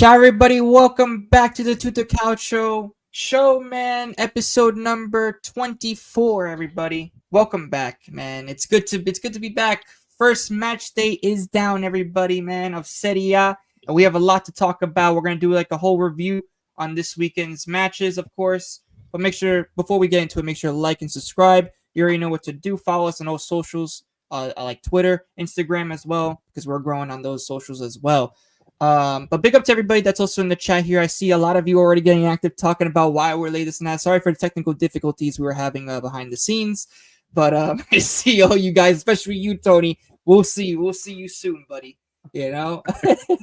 Ciao, everybody. Welcome back to the Tutto Calcio show, man. Episode number 24, everybody. Welcome back, man. It's good to be back. First match day is down, everybody, man, of Serie. And we have a lot to talk about. We're going to do like a whole review on this weekend's matches, of course. But make sure, before we get into it, make sure to like and subscribe. You already know what to do. Follow us on all socials, like Twitter, Instagram as well, because we're growing on those socials as well. But big up to everybody that's also in the chat here. I see a lot of you already getting active, talking about why we're late this and that. Sorry for the technical difficulties we were having behind the scenes. But I see all you guys, especially you, Tony. We'll see you soon, buddy. You know,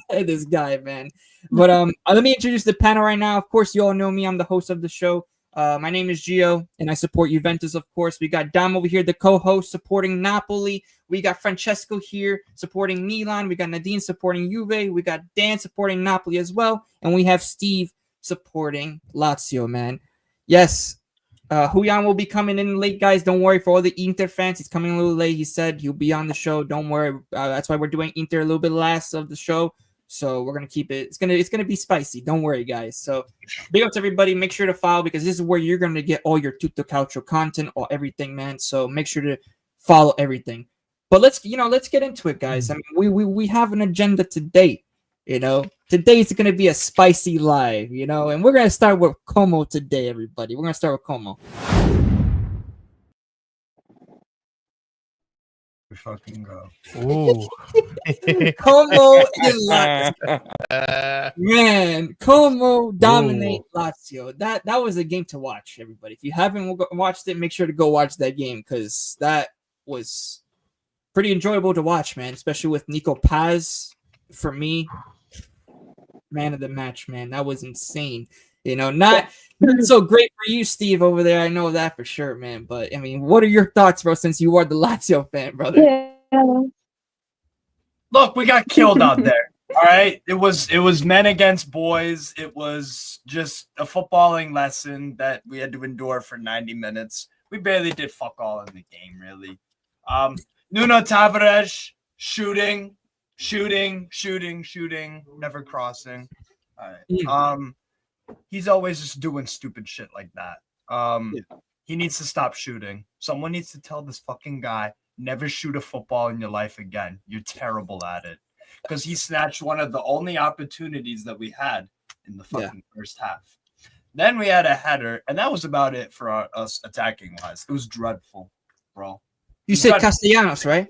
this guy, man. But let me introduce the panel right now. Of course, you all know me. I'm the host of the show. My name is Gio, and I support Juventus, of course. We got Dom over here, the co-host, supporting Napoli. We got Francesco here, supporting Milan. We got Nadine supporting Juve. We got Dan supporting Napoli as well. And we have Steve supporting Lazio, man. Yes, Hooyan will be coming in late, guys. Don't worry for all the Inter fans. He's coming a little late. He said he'll be on the show. Don't worry. That's why we're doing Inter a little bit last of the show. So we're gonna keep it. It's gonna be spicy. Don't worry, guys. So big up to everybody. Make sure to follow because this is where you're gonna get all your Tutto Calcio content or everything, man. So make sure to follow everything. But let's get into it, guys. I mean, we have an agenda today. Today is gonna be a spicy live. And we're gonna start with Como today, everybody. We're gonna start with Como. We fucking go. Ooh. Como and Lazio. Man, Como dominate Lazio. That was a game to watch, everybody. If you haven't watched it, make sure to go watch that game because that was pretty enjoyable to watch, man. Especially with Nico Paz, for me, man of the match, man. That was insane. Not so great for you, Steve, over there. I know that for sure, man. But I mean, what are your thoughts, bro? Since you are the Lazio fan, brother. Yeah. Look, we got killed out there. All right, it was men against boys. It was just a footballing lesson that we had to endure for 90 minutes. We barely did fuck all in the game, really. Nuno Tavares shooting, never crossing. All right. He's always just doing stupid shit like that. He needs to stop shooting. Someone needs to tell this fucking guy, never shoot a football in your life again. You're terrible at it. Because he snatched one of the only opportunities that we had in the fucking first half. Then we had a header, and that was about it for us attacking-wise. It was dreadful, bro. You said Castellanos, right?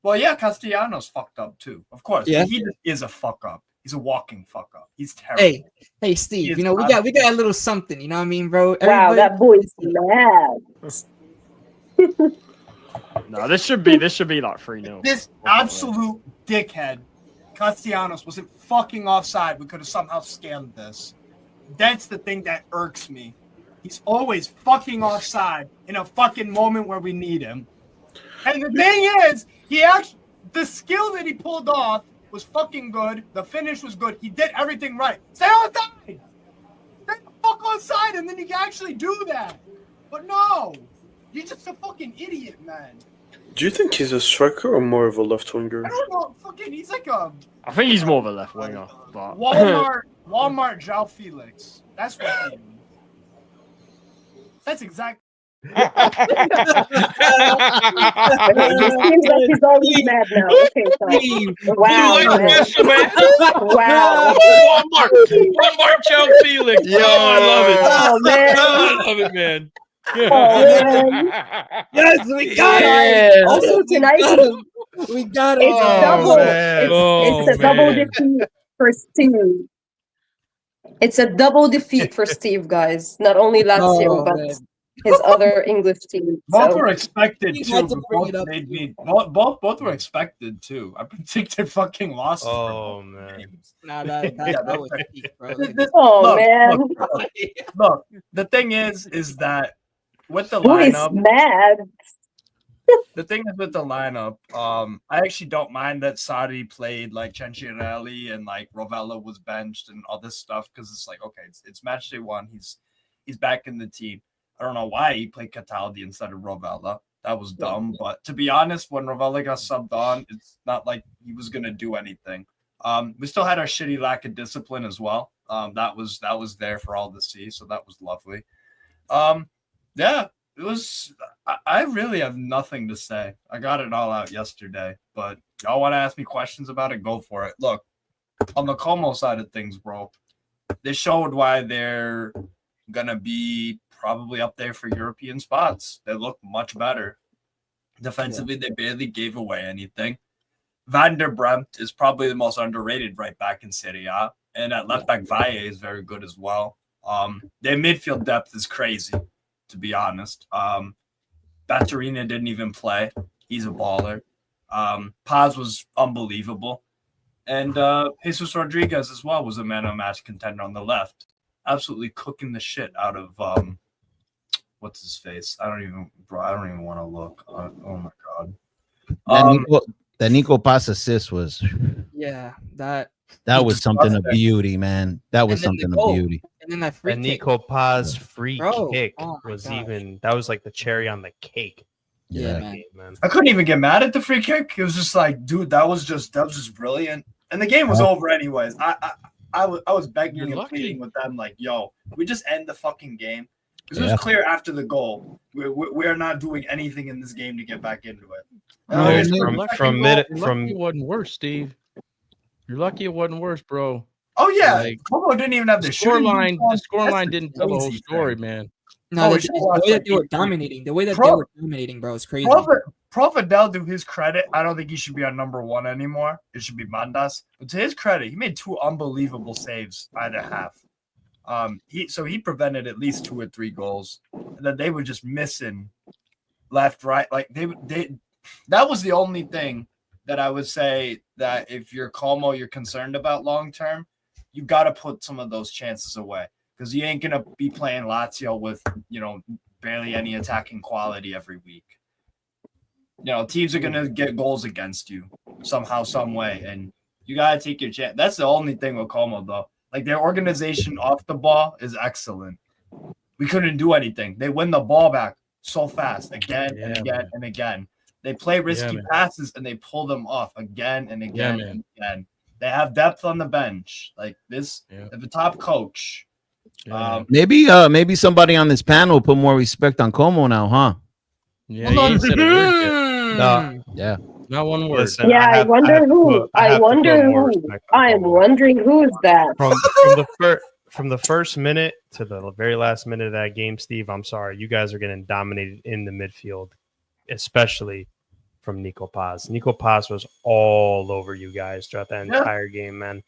Well, yeah, Castellanos fucked up, too. Of course. Yeah. He just is a fuck-up. He's a walking fuck-up. He's terrible. Hey, Steve, we got a little something, you know what I mean, bro? Wow, that boy's mad. No, this should be like 3-0. This absolute dickhead, Castellanos, wasn't fucking offside. We could have somehow scammed this. That's the thing that irks me. He's always fucking offside in a fucking moment where we need him. And the thing is, the skill that he pulled off was fucking good. The finish was good. He did everything right. Stay on the side. Stay the fuck on side, and then you can actually do that. But no, you're just a fucking idiot, man. Do you think he's a striker or more of a left winger? I don't know. Fucking, he's like a I think he's more of a left winger. But Walmart João Felix. That's what he is. That's exactly. It seems like he's always mad now. Okay, so. Wow. Wow. Walmart João Felix. Yo, I love it. Oh, man. I love it, man. Oh, man. Yes, we got it. Also tonight, We got it. it's double. man. It's a double defeat for Steve. It's a double defeat for Steve, guys. Not only Lazio, but his other English team. Both So. were expected You too. had to bring Both it up. made me. Both were expected too. I predicted fucking losses. Oh man. Nah, that was peak, bro. Oh, man. Look, the thing is that with the Who is lineup, mad? the thing is with the lineup, I actually don't mind that Sadi played like Cencirelli and like Rovella was benched and all this stuff because it's like, okay, it's match day one. He's back in the team. I don't know why he played Cataldi instead of Rovella. That was dumb. But to be honest, when Rovella got subbed on, it's not like he was gonna do anything. We still had our shitty lack of discipline as well. That was there for all to see, so that was lovely. Yeah, it was. I really have nothing to say. I got it all out yesterday, but y'all want to ask me questions about it? Go for it. Look, on the Como side of things, bro, they showed why they're gonna be probably up there for European spots. They look much better defensively. They barely gave away anything. Van der Bremt is probably the most underrated right back in Serie A, and at left back Valle is very good as well. Their midfield depth is crazy, to be honest. Batterina didn't even play. He's a baller. Paz was unbelievable. And Jesus Rodriguez as well was a man of match contender on the left. Absolutely cooking the shit out of what's his face? I don't even want to look. Oh my god. That Nico Paz assist was that was something of beauty, man. That was something of beauty. And then that free And kick. Nico Paz free kick oh my was God. that was like the cherry on the cake. Yeah, man. I couldn't even get mad at the free kick. It was just like, dude, that was just brilliant. And the game was over anyways. I was begging and pleading with them, like, yo, we just end the fucking game. Because it was clear after the goal, we're not doing anything in this game to get back into it. From minute it wasn't worse, Steve. You're lucky it wasn't worse, bro. Oh yeah, Like, Como didn't even have the scoreline. The That's scoreline the didn't tell the whole crazy story, thing. man. No, Oh, the way that they were dominating. The way that they were dominating, bro, is crazy. Pro to his credit, I don't think he should be on number one anymore. It should be Mandas. But to his credit, he made 2 unbelievable saves either half. He prevented at least 2 or 3 goals. And then they were just missing left, right. Like they that was the only thing that I would say that if you're Como, you're concerned about long term, you got to put some of those chances away because you ain't gonna be playing Lazio with barely any attacking quality every week. Teams are gonna get goals against you somehow, some way, and you gotta take your chance. That's the only thing with Como, though. Like their organization off the ball is excellent. We couldn't do anything. They win the ball back so fast, again and again and again. They play risky passes and they pull them off again and again and again. They have depth on the bench. Like this, the top coach. Maybe somebody on this panel put more respect on Como now, huh? Yeah, he ain't said a word yet. No. Yeah. Not one word. Listen, Yeah, I wonder who. I am wondering who is that. From the first minute to the very last minute of that game, Steve, I'm sorry. You guys are getting dominated in the midfield, especially from Nico Paz. Nico Paz was all over you guys throughout that entire game, man.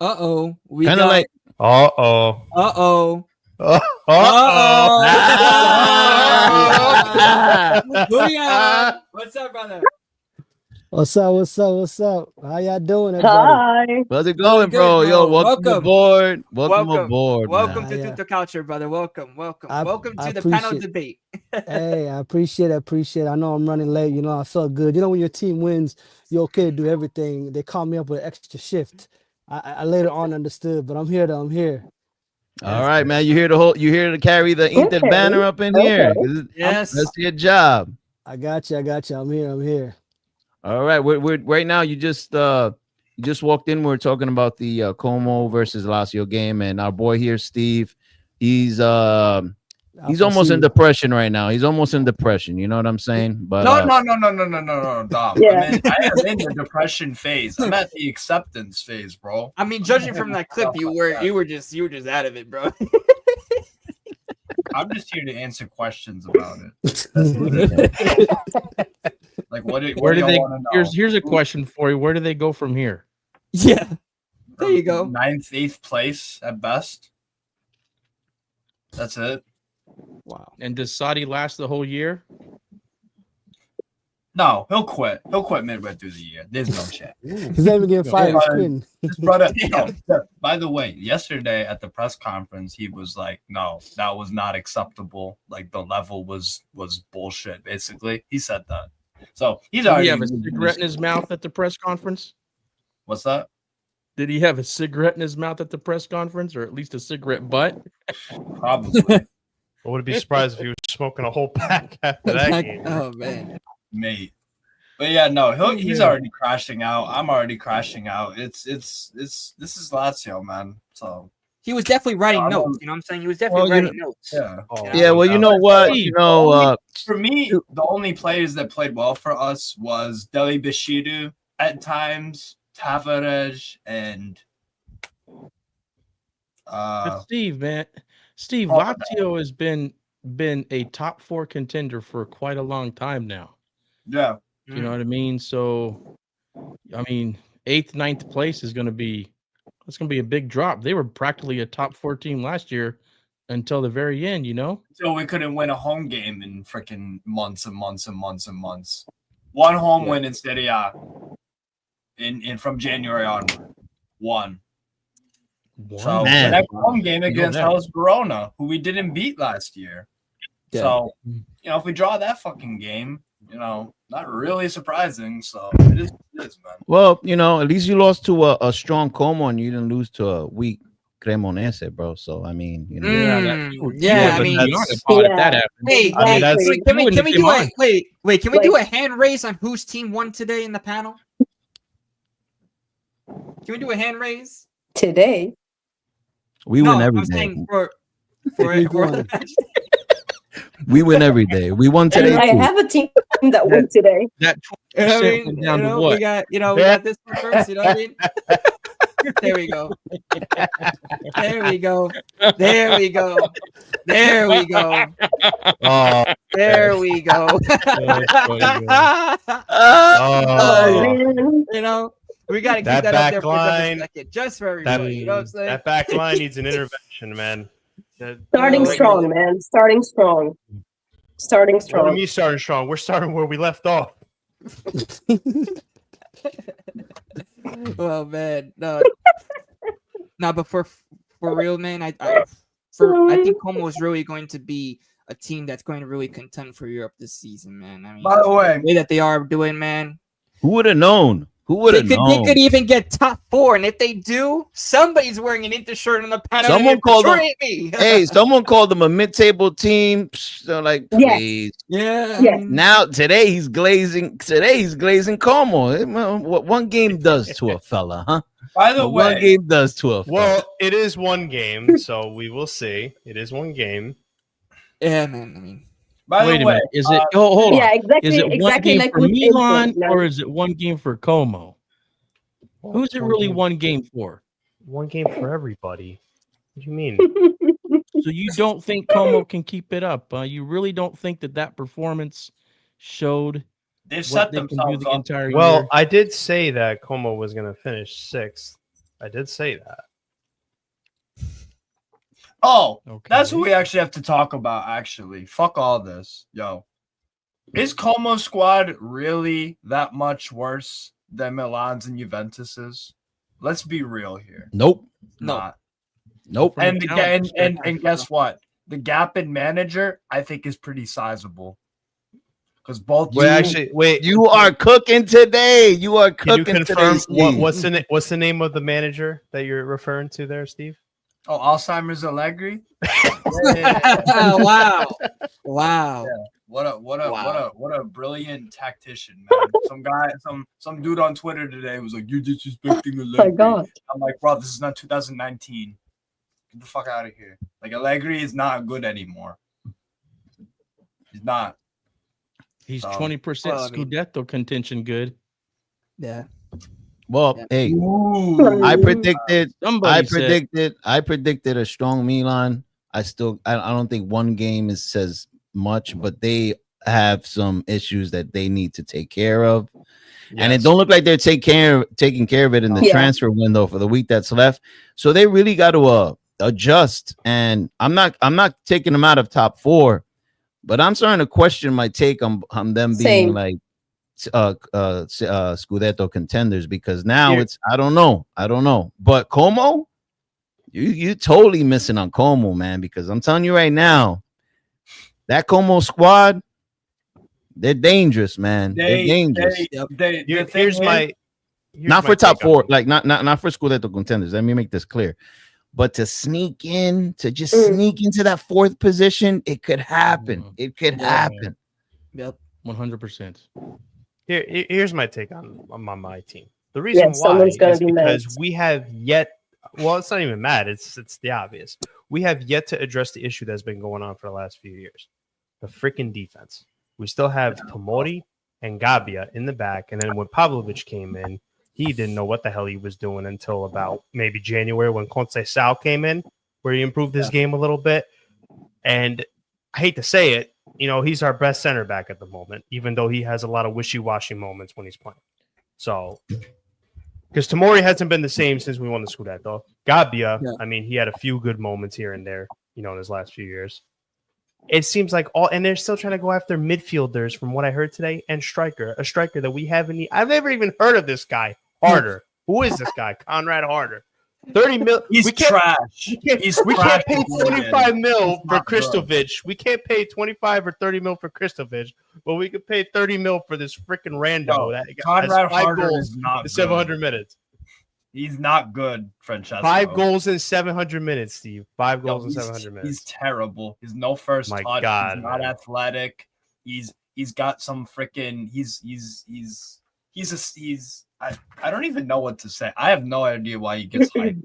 Uh-oh. Kind of like Uh-oh. Uh-oh. Hooyan! What's up, brother? What's up? How y'all doing, everybody? Hi. how's it going, Good, bro? bro. Yo, welcome Welcome. aboard. Welcome aboard. Welcome man. to Yeah. Tutto Culture, brother. Welcome. Welcome I to the panel appreciate- debate. Hey, I appreciate it. I know I'm running late. I felt good. When your team wins, you're okay to do everything. They call me up with an extra shift. I later on understood, but I'm here. All right, man. You here to carry the Inter banner up in here? Yes. That's your job. I got you. I'm here. All right. We're right now. You just walked in. We're talking about the Como versus Lazio game, and our boy here, Steve, he's almost in depression right now. He's almost in depression. You know what I'm saying? But No, Dom. Yeah. I am in the depression phase. I'm at the acceptance phase, bro. I mean, judging from that clip, you were just out of it, bro. I'm just here to answer questions about it. That's what it is. Like, what do y'all want to know? Here's a question for you. Where do they go from here? Yeah. There you go. 9th, 8th place at best. That's it. Wow. And does Saudi last the whole year? No, he'll quit. He'll quit midway through the year. There's no chance. He's not even getting fired. He's quitting. This brother. By the way, yesterday at the press conference, he was like, "No, that was not acceptable. Like the level was bullshit." Basically, he said that. So he's Did already. he have a cigarette in his mouth at the press conference? What's that? Did he have a cigarette in his mouth at the press conference, or at least a cigarette butt? Probably. I wouldn't be surprised if he was smoking a whole pack after that game. Oh man. Mate. But yeah, no, he's already crashing out. I'm already crashing out. This is Lazio, man. So He was definitely writing notes. You know what I'm saying? He was definitely writing notes. yeah. Yeah, well, you know what? For me, the only players that played well for us was Deli Bishidu at times, Tavares, and But Steve, man, Lazio has been a top 4 contender for quite a long time now. Yeah. You know what I mean? So, I mean, 8th, 9th place is going to be a big drop. They were practically a top 4 team last year until the very end, you know? So we couldn't win a home game in freaking months and months and months and months. One home win in Serie A in from January onward. One. So that home game against Hellas Verona, who we didn't beat last year. Yeah. So, if we draw that fucking game, not really surprising. So it is, man. Well, at least you lost to a strong Como and you didn't lose to a weak Cremonese, bro. So I mean, can we do a hand raise on whose team won today in the panel? Can we do a hand raise today? We win every I'm day. saying for we win every day. We won today. I have a team that won today. That we got we got this one first. You know what I mean? There we go. There we go. There we go. There we go. Oh, there we go. We got to keep that up there for a second, just for everybody. You know what I'm saying? That back line needs an intervention, man. Starting strong, man. Starting strong. Starting strong. What do you mean starting strong? We're starting where we left off. Well, man, no, but for real, man, I think Como is really going to be a team that's going to really contend for Europe this season, man. I mean, by the way that they are doing, man. Who would have known? Who would have known? They could even get top 4, and if they do, somebody's wearing an Inter shirt on the panel. Someone called them. Hey, someone called them a mid-table team. So like, please. Yeah. Now today he's glazing. Como. What one game does to a fella, huh? By the way, one game does to a fella. Well, it is one game, so we will see. It is one game. Yeah, man. I mean. Wait a minute. Is it? Hold on. Yeah, exactly. Is it one game like for Milan or is it one game for Como? Who's it really one game for? One game for everybody. What do you mean? So you don't think Como can keep it up? You really don't think that performance showed they set themselves up entire year? Well, I did say that Como was going to finish 6th. I did say that. Oh, okay. That's what we actually have to talk about, actually. Fuck all this. Yo. Is Como's squad really that much worse than Milan's and Juventus's? Let's be real here. Nope. Not. Nope. And guess what? The gap in manager, I think, is pretty sizable. Because both you are cooking today. You are cooking. Can you confirm today, what's the name of the manager that you're referring to there, Steve? Oh, Alzheimer's Allegri. Wow. Yeah. What a brilliant tactician, man. Some dude on Twitter today was like, "You disrespecting Allegri." Oh my God. I'm like, bro, this is not 2019. Get the fuck out of here. Like, Allegri is not good anymore. He's not. He's 20% Scudetto contention good. Yeah. Well, hey, I predicted a strong Milan. I don't think one game says much, but they have some issues that they need to take care of. Yes. And it don't look like they're taking care of it in the transfer window for the week that's left. So they really got to adjust. And I'm not taking them out of top 4, but I'm starting to question my take on them being like Scudetto contenders, because now it's I don't know. But Como, you totally missing on Como, man, because I'm telling you right now, that Como squad, they're dangerous, man. They're dangerous. Here's my not for top 4, like not for Scudetto contenders. Let me make this clear. But to sneak into that 4th position, it could happen. It could happen. Yep, 100%. Here's my take on my team. The reason why someone's gonna is be mad. because we have yet. Well, it's not even mad. It's the obvious. We have yet to address the issue that's been going on for the last few years. The freaking defense. We still have Tomori and Gabbia in the back, and then when Pavlovic came in, he didn't know what the hell he was doing until about maybe January when Conceição came in, where he improved his game a little bit. And I hate to say it, he's our best center back at the moment, even though he has a lot of wishy-washy moments when he's playing. So, because Tomori hasn't been the same since we won the Scudetto. Gabbia, I mean, he had a few good moments here and there, in his last few years. It seems like and they're still trying to go after midfielders from what I heard today, and a striker that we haven't. I've never even heard of this guy, Harder. Who is this guy? Conrad Harder. 30 mil. He's trash. We can't pay 25 mil for Kristovic. We can't pay 25 or 30 mil for Kristovic, but we could pay 30 mil for this freaking rando. That Conrad Harder goals is not in 700 minutes. He's not good, Francesco. 5 goals in 700 minutes, Steve. 5 goals in 700 minutes. He's terrible. He's no first touch. God, he's not athletic. He's got some freaking. I don't even know what to say. I have no idea why he gets hyped.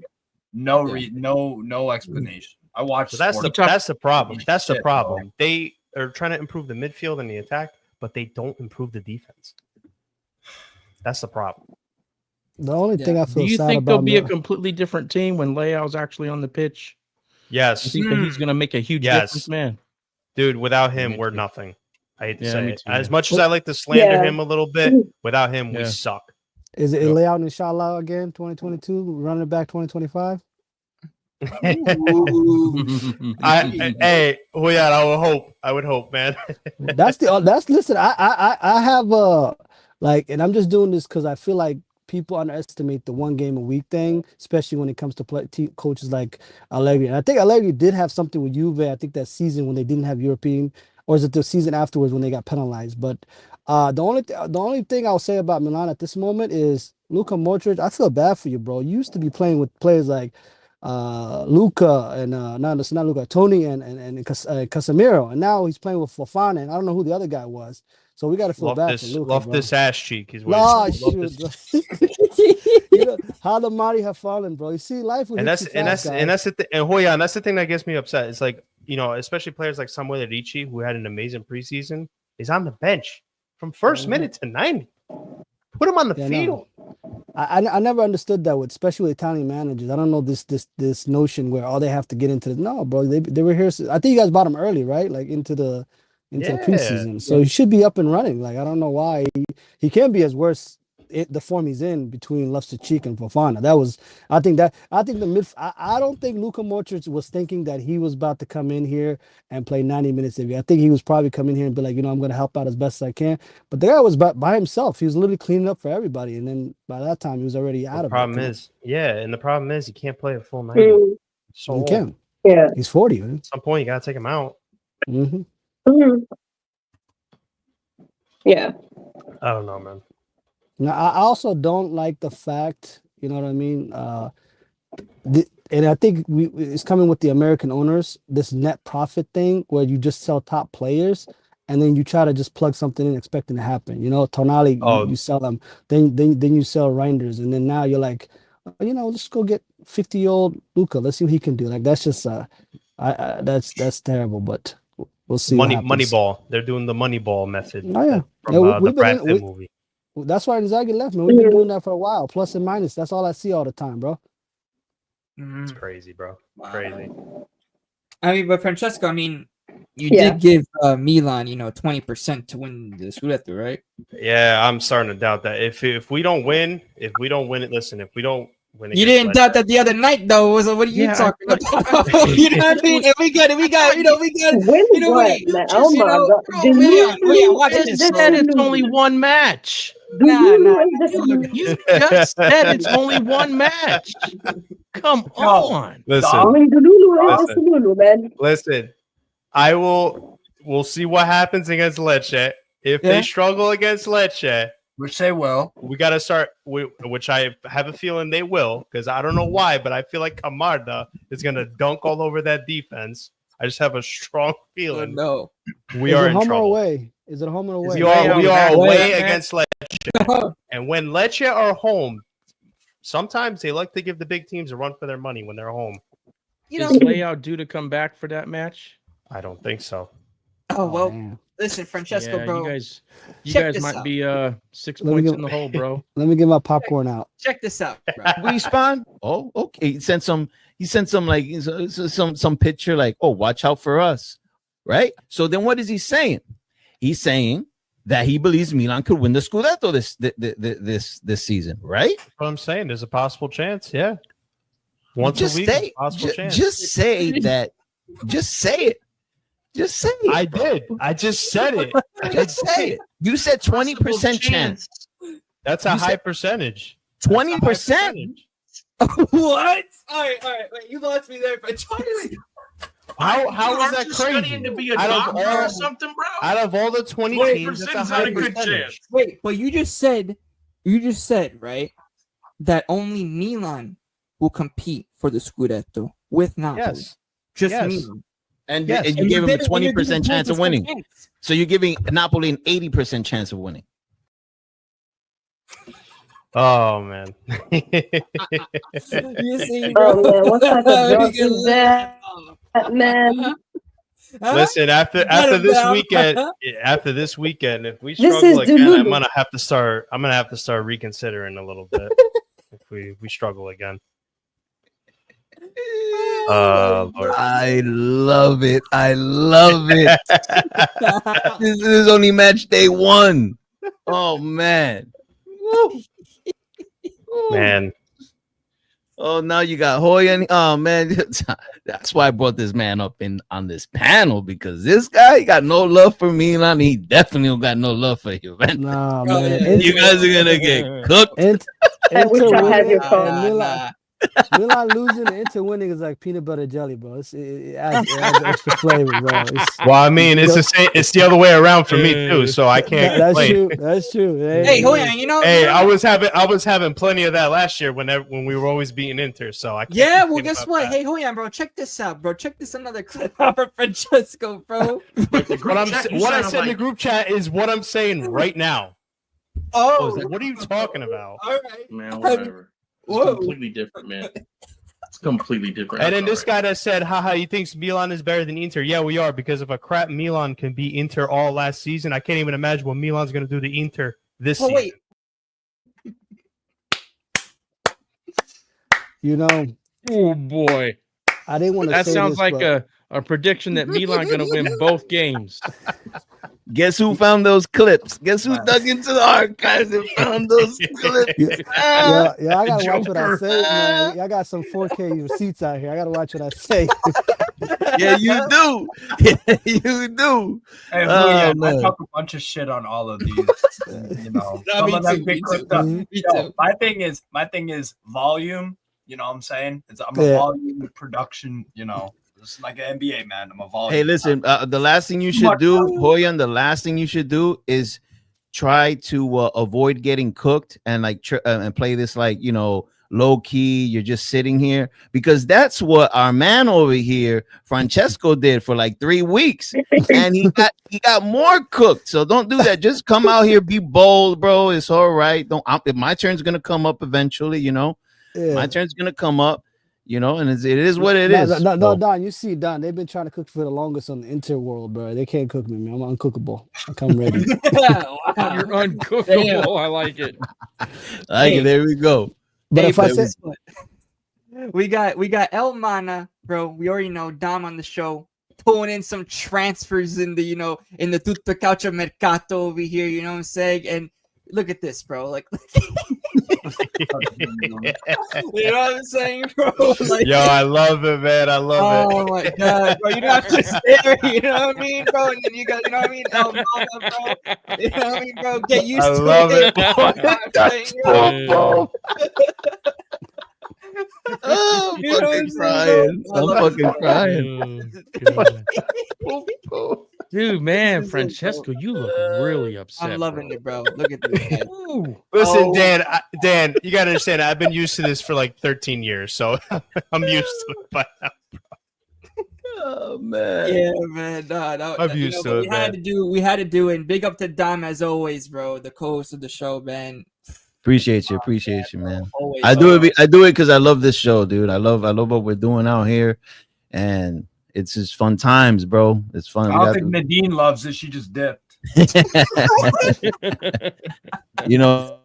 No explanation. I watched. So that's the problem. That's the problem. They are trying to improve the midfield and the attack, but they don't improve the defense. That's the problem. The only thing I feel Do you sad think about they'll be a completely different team when Leao's actually on the pitch? Yes. I think that he's going to make a huge difference, man. Dude, without him, we're nothing. I hate to say it. Too. As much as I like to slander him a little bit, without him, we suck. Is it Leao inshallah again, 2022, running it back 2025? Hey, Hooyan, I would hope, man. Listen, I have and I'm just doing this because I feel like people underestimate the one game a week thing, especially when it comes to coaches like Allegri. And I think Allegri did have something with Juve. I think that season when they didn't have European, or is it the season afterwards when they got penalized? But the only thing I'll say about Milan at this moment is Luka Modric. I feel bad for you, bro. You used to be playing with players like Luka and not Luka, Tony and Casemiro, and now he's playing with Fofana, and I don't know who the other guy was. So we got to feel bad for Luka. Loftus ass cheek is what how the mighty have fallen, bro. You see, life will that's the thing. And Hooyan, that's the thing that gets me upset. It's like, especially players like Samuel Ricci, who had an amazing preseason, is on the bench from first minute to 90. Put him on the field. No. I never understood that especially with Italian managers. I don't know this notion where they have to get into the no, bro. They were here. I think you guys bought him early, right? Like into the preseason. So he should be up and running. Like I don't know why he can't be as worse the form he's in between Loftus-Cheek and Fofana. I don't think Luka Modric was thinking that he was about to come in here and play 90 minutes of it. I think he was probably coming here and be like, I'm going to help out as best as I can. But the guy was by himself. He was literally cleaning up for everybody. And then by that time, he was already out of it. The problem is he can't play a full 90. So he can. Yeah. He's 40. Man. At some point, you got to take him out. Mm-hmm. Yeah. I don't know, man. Now, I also don't like the fact, you know what I mean? And I think it's coming with the American owners, this net profit thing where you just sell top players and then you try to just plug something in expecting to happen. Tonali, you sell them, then you sell Reinders, and then now you're like, let's go get 50-year-old Luka. Let's see what he can do. Like that's just that's terrible, but we'll see. Moneyball. They're doing the Moneyball method. Oh yeah, from the Brad Pitt movie. That's why Inzaghi left, man. We've been doing that for a while. Plus and minus. That's all I see all the time, bro. It's crazy, bro. Crazy. I mean, but Francesco, you did give Milan, 20% to win the Scudetto, right? Yeah, I'm starting to doubt that. If we don't win it, listen, if we don't win it. You didn't doubt that the other night, though. What are you talking about? You know what I mean? And we got Oh my God. You said it's only one match. You just said it's only one match. Come on. Listen. We'll see what happens against Lecce. If they struggle against Lecce, which they will, we got to start, which I have a feeling they will, because I don't know why, but I feel like Camarda is going to dunk all over that defense. I just have a strong feeling. No. We are in trouble. Away? Is it home or away? We are away against Lecce. And when Lecce are home, sometimes they like to give the big teams a run for their money when they're home. You know, Is Layout due to come back for that match? I don't think so. Man. listen, Francesco, Yeah, bro. you check guys this might out. be 6 Let me points get- in the hole, bro. Let me get my popcorn out. Check this out, bro. Respawn. Oh, okay. He sent some like some picture like, oh, watch out for us, right? So then what is he saying? He's saying that he believes Milan could win the Scudetto this season, right? That's what I'm saying. There's a possible chance. Yeah. Once Just a week, say, there's a possible chance. just say that. Just say it. Just say it. I did. I just said it. Just say it. You said 20% chance. That's a You high said- percentage. 20%. What? All right. Wait, you lost me there, but How is that crazy? To be a Out of doctor all- or something, bro? Out of all the 20 teams, that's a 20% high not a good percentage. chance. Wait, but you just said right that only Milan will compete for the Scudetto with Napoli. Yes. Just Yes. Milan. And Yes. you And gave him a and you're 20% giving chance of 20% winning. chance. So you're giving Napoli an 80% chance of winning. Oh man. You see, Oh man, what type of You drunk can is that, man? Huh? Listen, after Let this him weekend, down. if we This struggle is again, Delulu. I'm gonna have to start reconsidering a little bit if we struggle again. Lord. I love it. I love it. This is only match day 1. Oh man. Woo. Man, Oh, now you got Hooyan. Oh man, that's why I brought this man up on this panel, because this guy got no love for Milan. He definitely got no love for Juventus. Nah, Oh, man. yeah. You guys are gonna get cooked. I wish I had winning your and phone. Milan, Milan losing and Inter winning is like peanut butter jelly, bro. It adds extra flavor, bro. well, I mean, it's the same. It's the other way around for me too, so I can't That's complain. true. That's true. Hey, Hooyan, you know. Hey, you know, I was having plenty of that last year when we were always beating Inter, so I can't yeah, well, complain guess about what? that. Hey, Hooyan, bro, check this out, bro. Check this another clip out for Francesco, bro. What I said in the group chat is what I'm saying right now. Oh, What are you talking about? all right. Man, whatever. It's Whoa. completely different, man. It's completely different. And then That's this guy that said, haha, he thinks Milan is better than Inter. Yeah, we are, because if a crap Milan can beat Inter all last season, I can't even imagine what Milan's going to do to Inter this Oh, season. wait. You know, Oh boy, I didn't want to that say sounds this, like but a prediction that Milan gonna win both games. Guess who found those clips? Guess who dug into the archives and found those clips? yeah, I gotta watch what I Joker. say, man. I got some 4K receipts out here. I gotta watch what I say. Yeah, you do. You do. Hey, Oh, Hooyan, I man. talk a bunch of shit on all of these. You know, No, some me of them too, get me clipped too. up. Me Yo, too. my thing is volume. You know what I'm saying? I'm a Yeah. volume production. You know, it's like an NBA man. I'm a volume. Hey, listen, the last thing you should do, Hooyan, the last thing you should do is try to avoid getting cooked and like and play this like, you know, low key. You're just sitting here, because that's what our man over here, Francesco, did for like 3 weeks, and he got more cooked. So don't do that. Just come out here, be bold, bro. It's all right. If my turn's gonna come up eventually, you know, Yeah. my turn's gonna come up. You know, and it is what it No, is. no, So- Don, you see, Don, they've been trying to cook for the longest on the Inter world, bro. They can't cook me, man. I'm uncookable. I come ready. Wow. You're uncookable. I like it. Like, there we go. But Hey, if I but say, guess what? we got El Mana, bro. We already know Dom on the show pulling in some transfers in the Tutto Calcio Mercato over here. You know what I'm saying? And look at this, bro. Like, you know what I'm saying, bro? Like, Yo, I love it, man. I love oh my god, bro! You don't have to stare. You know what I mean, bro? And then you got, you know what I mean, El Mana, bro. You know what I mean, bro? Get used I to love it. it. You know what I'm saying, bro? Oh, I'm You know what fucking I'm saying, crying. bro? I I'm love fucking crying. Oh, God. Dude, man, Francesco, you look really upset. I'm loving bro. it, bro. Look at this guy. Ooh. Listen, Oh. Dan, you got to understand, I've been used to this for like 13 years, so I'm used to it by now. Oh man. Yeah, man. No, I'm used to but it, we had to do it. And big up to Dom as always, bro. The co-host of the show, man. Appreciate you, man. Always. I do it because I love this show, dude. I love what we're doing out here, and it's just fun times, bro. It's fun. I don't think Nadine loves it. She just dipped. You know,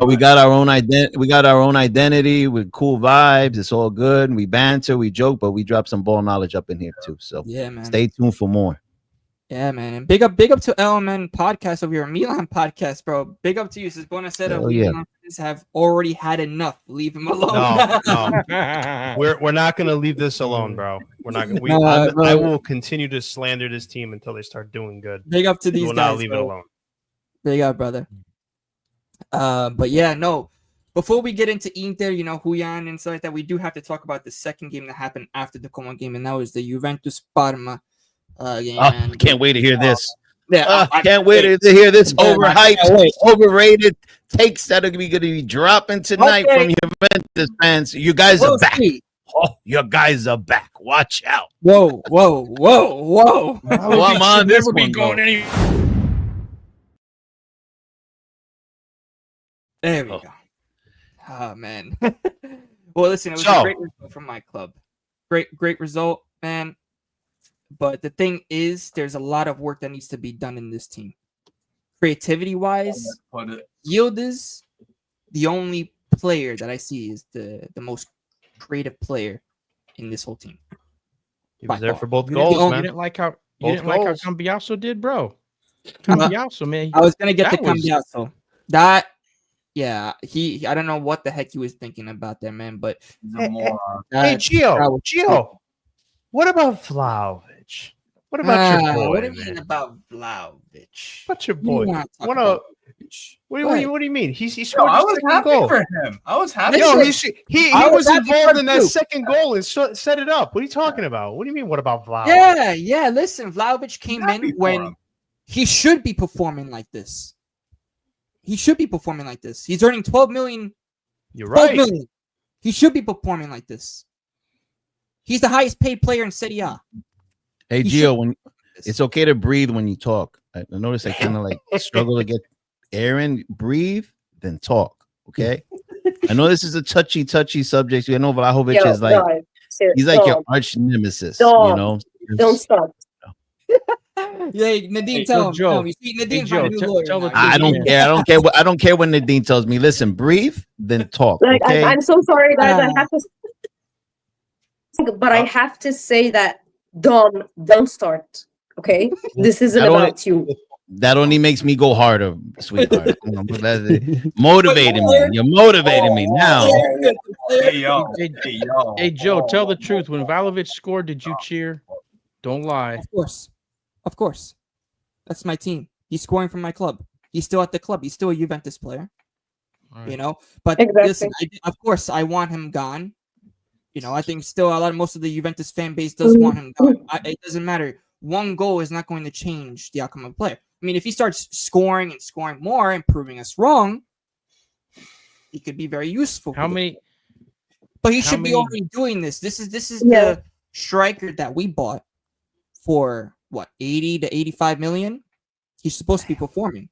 we got our own identity. We got our own identity with cool vibes. It's all good. We banter, we joke, but we drop some ball knowledge up in here too. So yeah, man. Stay tuned for more. Yeah, man. And big up to LMN podcast over your Milan podcast, bro. Big up to you. Since Buonasera, Milan have already had enough. Leave him alone. No. We're not gonna leave this alone, bro. We're not gonna I will continue to slander this team until they start doing good. Big up to these guys. guys. Not leave it alone. Big up, brother. But yeah, no. Before we get into Inter, Hooyan and stuff like that, we do have to talk about the second game that happened after the Como game, and that was the Juventus Parma game. I can't wait to hear this. Yeah, I can't wait to hear this overhyped, overrated takes that are going to be dropping tonight from Juventus fans. You guys are back. Oh, your guys are back. Watch out. Whoa. Well, I'm on this one. There we go. Oh, man. Well, listen, it was a great result from my club. Great result, man. But the thing is, there's a lot of work that needs to be done in this team. Creativity-wise, Yildiz, the only player that I see is the most creative player in this whole team. He was there for both goals, man. You didn't like how Cambiaso did, bro. Cambiaso, man. I was gonna get the Cambiaso. That, yeah, I don't know what the heck he was thinking about there, man. But hey, Gio, what about Vlahovic? What about your boy? What do you mean about Vlahovic? What's your boy? What do you mean? He scored I was second happy goal for him. I was happy. Yo, he was involved in that second goal and set it up. What are you talking about? What do you mean? What about Vlahovic? Yeah. Listen, Vlahovic came in when he should be performing like this. He's earning 12 million. You're right. 12 million. He should be performing like this. He's the highest paid player in Serie A. Hey, Gio, it's okay to breathe when you talk. I notice I kind of like struggle to get air in. Breathe, then talk. Okay. I know this is a touchy subject. I know Vlahovic is like he's like your arch nemesis. Don't stop. Yeah, Nadine, tell him. Joe. Nadine, Joe, tell the truth. I don't care what Nadine tells me. Listen, breathe, then talk. Like, okay? I'm so sorry, guys. I have to, but I have to say that don't start. Okay, this isn't about you. That only makes me go harder, sweetheart. Motivating me. You're motivating me now. Hey, Joe, tell the truth. When Vlahovic scored, did you cheer? Don't lie. Of course. That's my team. He's scoring for my club. He's still at the club. He's still a Juventus player. Right. But listen, of course, I want him gone. I think still most of the Juventus fan base does want him gone. It doesn't matter. One goal is not going to change the outcome of the player. I mean, if he starts scoring more and proving us wrong, he could be very useful. But he should be already doing this. This is the striker that we bought for what, 80 to 85 million? He's supposed to be performing.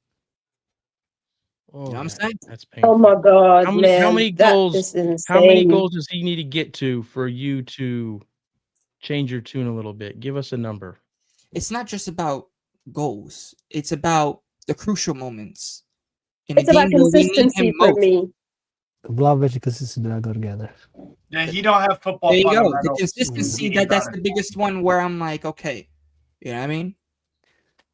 Oh, you know what I'm saying? That's painful. Oh my god, how many goals does he need to get to for you to change your tune a little bit? Give us a number. It's not just about goals. It's about the crucial moments. It's about consistency for me. Vlahovic and consistency do not go together. Yeah, he don't have football. There you go. The consistency, that's the biggest one where I'm like, okay. You know what I mean?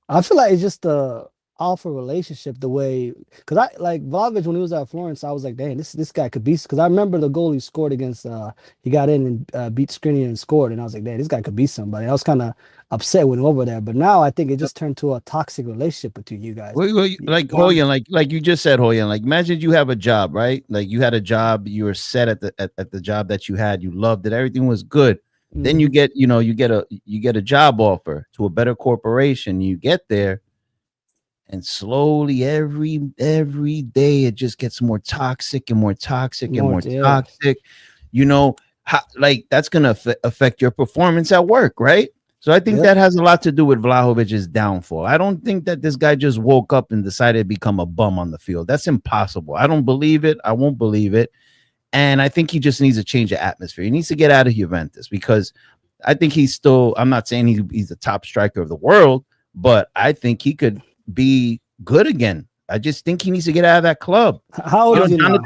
I feel like it's just the alpha relationship, the way, because I like Vlahovic when he was at Florence, I was like, dang, this guy could be, because I remember the goal he scored against, he got in and beat Skriniar and scored, and I was like, dang, this guy could be somebody. I was kind of upset when over there, but now I think it just turned to a toxic relationship between you guys. Like Hooyan, like you just said, Hooyan, like imagine you have a job, right? Like you had a job, you were set at the job that you had, you loved it, everything was good. Then you get, you get a job offer to a better corporation. You get there, and slowly every day it just gets more toxic and more toxic and more toxic. like that's going to affect your performance at work, right? So I think Yep. that has a lot to do with Vlahovic's downfall. I don't think that this guy just woke up and decided to become a bum on the field. That's impossible. I don't believe it. I won't believe it. And I think he just needs to change the atmosphere. He needs to get out of Juventus because I think he's still, I'm not saying he's the top striker of the world, but I think he could be good again. I just think he needs to get out of that club. How old is he now?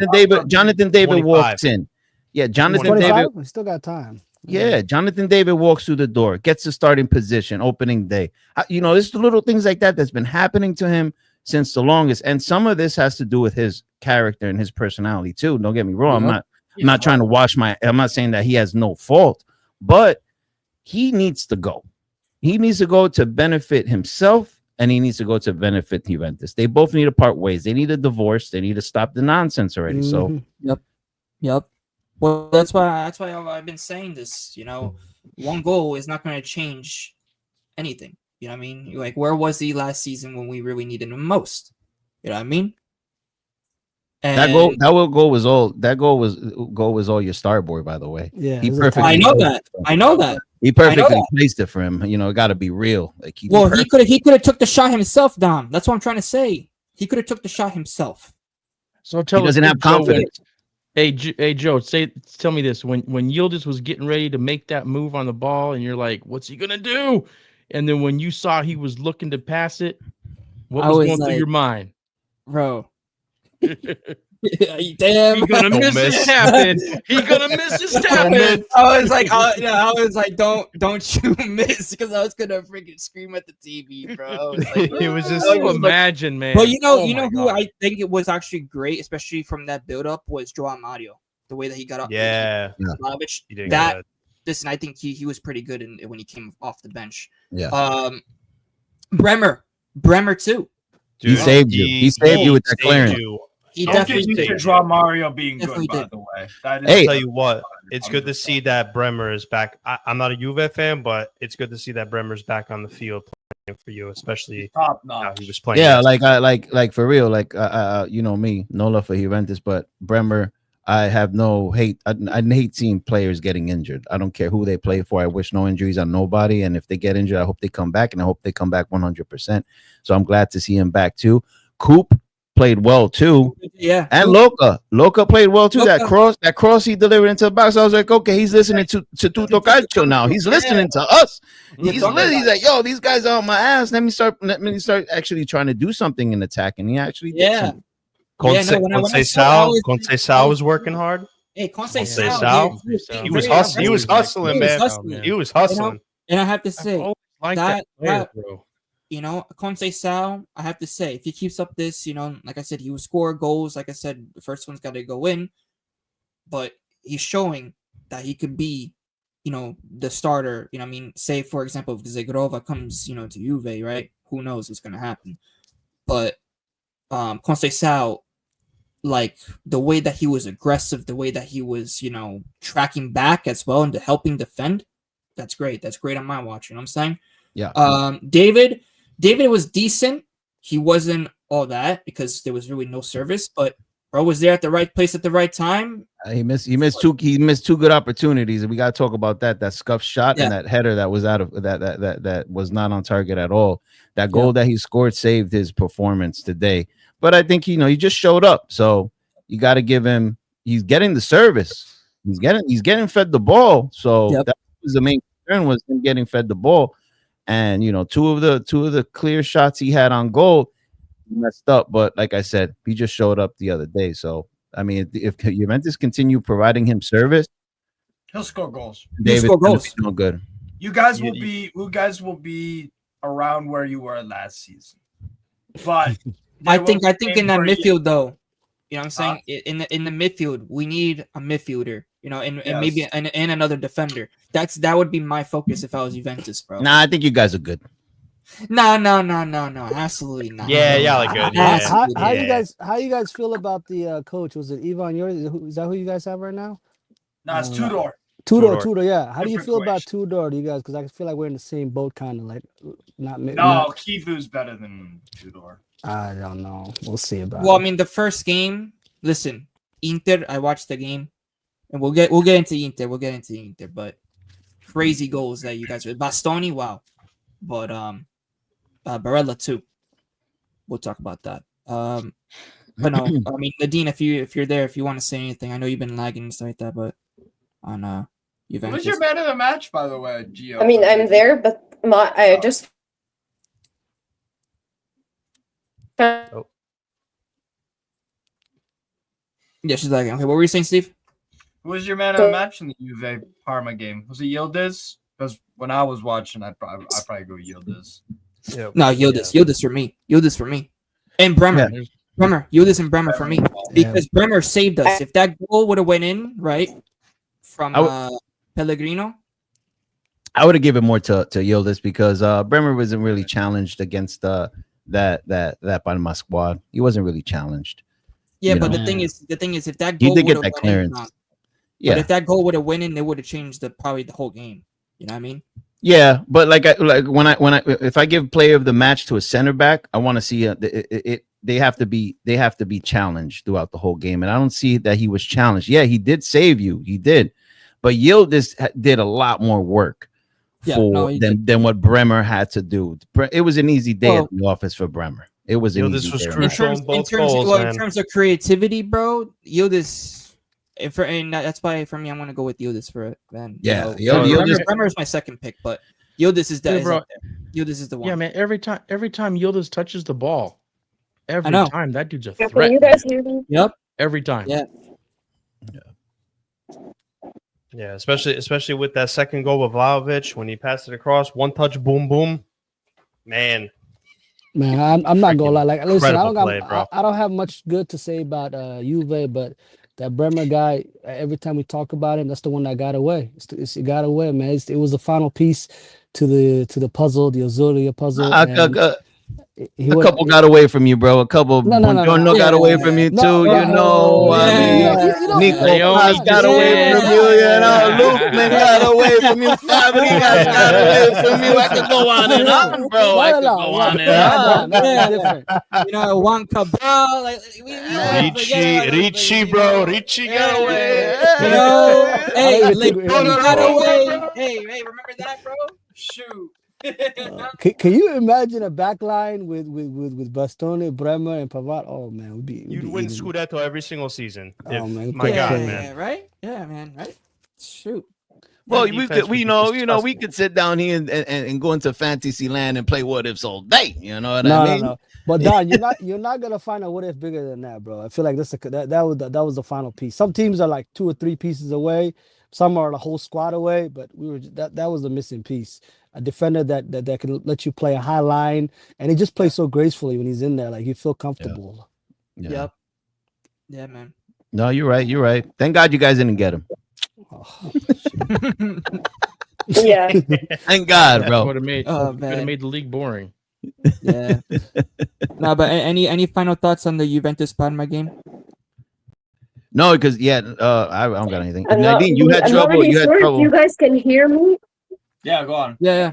Jonathan David 25. walks in. Yeah, Jonathan 25? David. We still got time. Yeah, Jonathan David walks through the door, gets the starting position, opening day. There's the little things like that that's been happening to him since the longest. And some of this has to do with his character and his personality too. Don't get me wrong. I'm not trying to I'm not saying that he has no fault, but he needs to go. He needs to go to benefit himself, and he needs to go to benefit Juventus. They both need to part ways. They need a divorce. They need to stop the nonsense already. So, Yep. Well, that's why I've been saying this. One goal is not going to change anything. You know what I mean? Like, where was he last season when we really needed him most? You know what I mean? And that goal was all your star boy, by the way. Yeah, he perfectly. I know that. He perfectly placed it for him. Got to be real. Like he could have took the shot himself, Dom. That's what I'm trying to say. He could have took the shot himself. So tell he doesn't have confidence. Hey, Joe, tell me this: when Yildiz was getting ready to make that move on the ball, and you're like, "What's he gonna do?" And then when you saw he was looking to pass it, what was going through your mind, bro? Damn, he gonna miss his tap-in. He gonna miss his tap-in. I was like, don't you miss? Because I was gonna freaking scream at the TV, bro. It was just imagine, man. But who I think it was actually great, especially from that build-up, was Joao Mario. The way that he got up, Listen, I think he was pretty good when he came off the bench. Yeah. Bremer too. Dude, he saved you. He saved you with that clearance. He Don't definitely get used to draw Mario being good, by the way. I'll tell you what, it's good to see that Bremer is back. I'm not a Juve fan, but it's good to see that Bremer's back on the field playing for you, especially top how he was playing. Yeah, like for real, me, no love for Juventus, but Bremer, I have no hate. I hate seeing players getting injured. I don't care who they play for. I wish no injuries on nobody, and if they get injured, I hope they come back, and I hope they come back 100%. So I'm glad to see him back too. Coop played well too. Yeah. And Loca played well too. That cross he delivered into the box. I was like, okay, he's listening to Tutto Calcio now. He's listening to us. He's like, yo, these guys are on my ass. Let me start actually trying to do something in attack. And he actually did something. Conceição was working hard. Hey, Conceição, he was hustling, man. He was hustling. And I have to say that player, bro. Conceição, I have to say, if he keeps up this, like I said, he will score goals. Like I said, the first one's got to go in, but he's showing that he could be, the starter. Say for example, if Zagrova comes, to Juve, right? Who knows what's going to happen? But Conceição, like the way that he was aggressive, the way that he was, tracking back as well and helping defend, that's great. That's great on my watch. You know what I'm saying? Yeah. David was decent. He wasn't all that because there was really no service, but bro was there at the right place at the right time. He missed two good opportunities, and we gotta talk about that scuff shot and that header that was out of that was not on target at all. That goal that he scored saved his performance today. But I think he just showed up, so you got to give him. He's getting the service. He's getting fed the ball. So that was the main concern, was him getting fed the ball. And two of the clear shots he had on goal, he messed up. But like I said, he just showed up the other day. So I mean, if Juventus continue providing him service, he'll score goals. David's gonna be no good. You guys will be around where you were last season. But I think in that midfield though, you know what I'm saying? In the midfield, we need a midfielder, and maybe and another defender. That would be my focus if I was Juventus, bro. Nah, I think you guys are good. No, absolutely not. Yeah, y'all are good. How you guys feel about the coach? Was it Ivan? Is that who you guys have right now? No, it's Tudor. Tudor, yeah. How do you feel about Tudor, you guys? Because I feel like we're in the same boat, kind of like Kivu's better than Tudor. I don't know. We'll see about it. Well, I mean, the first game, listen, Inter, I watched the game. and we'll get into Inter. We'll get into Inter, but crazy goals that you guys are. Bastoni, wow, but Barella too. We'll talk about that. But no, I mean, Nadine, if you're there, if you want to say anything, I know you've been lagging and stuff like that, but on Who Juventus. was your man of the match, by the way, Gio? I mean, I'm there, but I just. Yeah, she's lagging. Okay, what were you saying, Steve? Who was your man of the match in the Juve Parma game? Was it Yildiz? Because when I was watching, I'd probably go Yildiz. Yeah. No, Yildiz for me. Yildiz for me. And Bremer. Yeah. Bremer. Yildiz and Bremer for me. Because Bremer saved us. If that goal would have went in, right, from Pellegrino. I would have given more to Yildiz because Bremer wasn't really challenged against that Panama squad. He wasn't really challenged. Yeah, You but know. the thing is, if that He goal did get would've that went clearance. In, Yeah. But if that goal would have went in, it would have changed probably the whole game. You know what I mean? Yeah, but if I give player of the match to a center back, I want to see they have to be challenged throughout the whole game, and I don't see that he was challenged. Yeah, he did save you, he did, but Yildiz did a lot more work than what Bremer had to do. It was an easy day at the office for Bremer. It was an easy day. In terms of creativity, bro, Yildiz. That's why for me, I'm gonna go with Yildiz for it, man. Yeah, Yildiz. Bremer is my second pick, but Yildiz is Yeah, bro. Yildiz is the one. Yeah, man. Every time Yildiz touches the ball, every know. time that dude's a Can threat. you guys hear me? Yep. Every time. Yeah. Yeah, especially with that second goal with Vlahovic when he passed it across, one touch, boom, boom. Man, I'm not gonna lie. Like, listen, incredible I don't have much good to say about Juve, but that Bremer guy, every time we talk about him, that's the one that got away. It got away, man. It was the final piece to the puzzle, the Azuria puzzle. A couple got away from you, bro. A couple Buongiorno got away from you too. Nico Paz got away from you. You know, Lukman got away from you. Fabregas got away from you. I could go on and on, bro. I could go on and on. You know, Juan Cabral, like Ricci, bro. Ricci got away. You know, hey, got away. Hey, remember that, bro? Shoot. Can you imagine a back line with Bastoni, Bremer, and Pavard? Oh man, You'd win Scudetto every single season. Oh man, my God, man. Yeah, right? Yeah, man, right? Shoot. Well, we could sit down here and go into fantasy land and play what ifs all day. You know what I mean? No. But Don, you're not gonna find a what if bigger than that, bro. I feel like that was the final piece. Some teams are like 2 or 3 pieces away. Some are the whole squad away. But that was the missing piece. A defender that can let you play a high line, and he just plays so gracefully when he's in there. Like you feel comfortable. Yeah. Yep. Yeah, man. No, you're right. Thank God you guys didn't get him. Oh. Yeah. Thank God, bro. Would have made the league boring. Yeah. No, but any final thoughts on the Juventus Parma game? No, because I don't got anything. I'm Nadine, you had trouble. Not really sure if you guys can hear me. Yeah, go on. Yeah.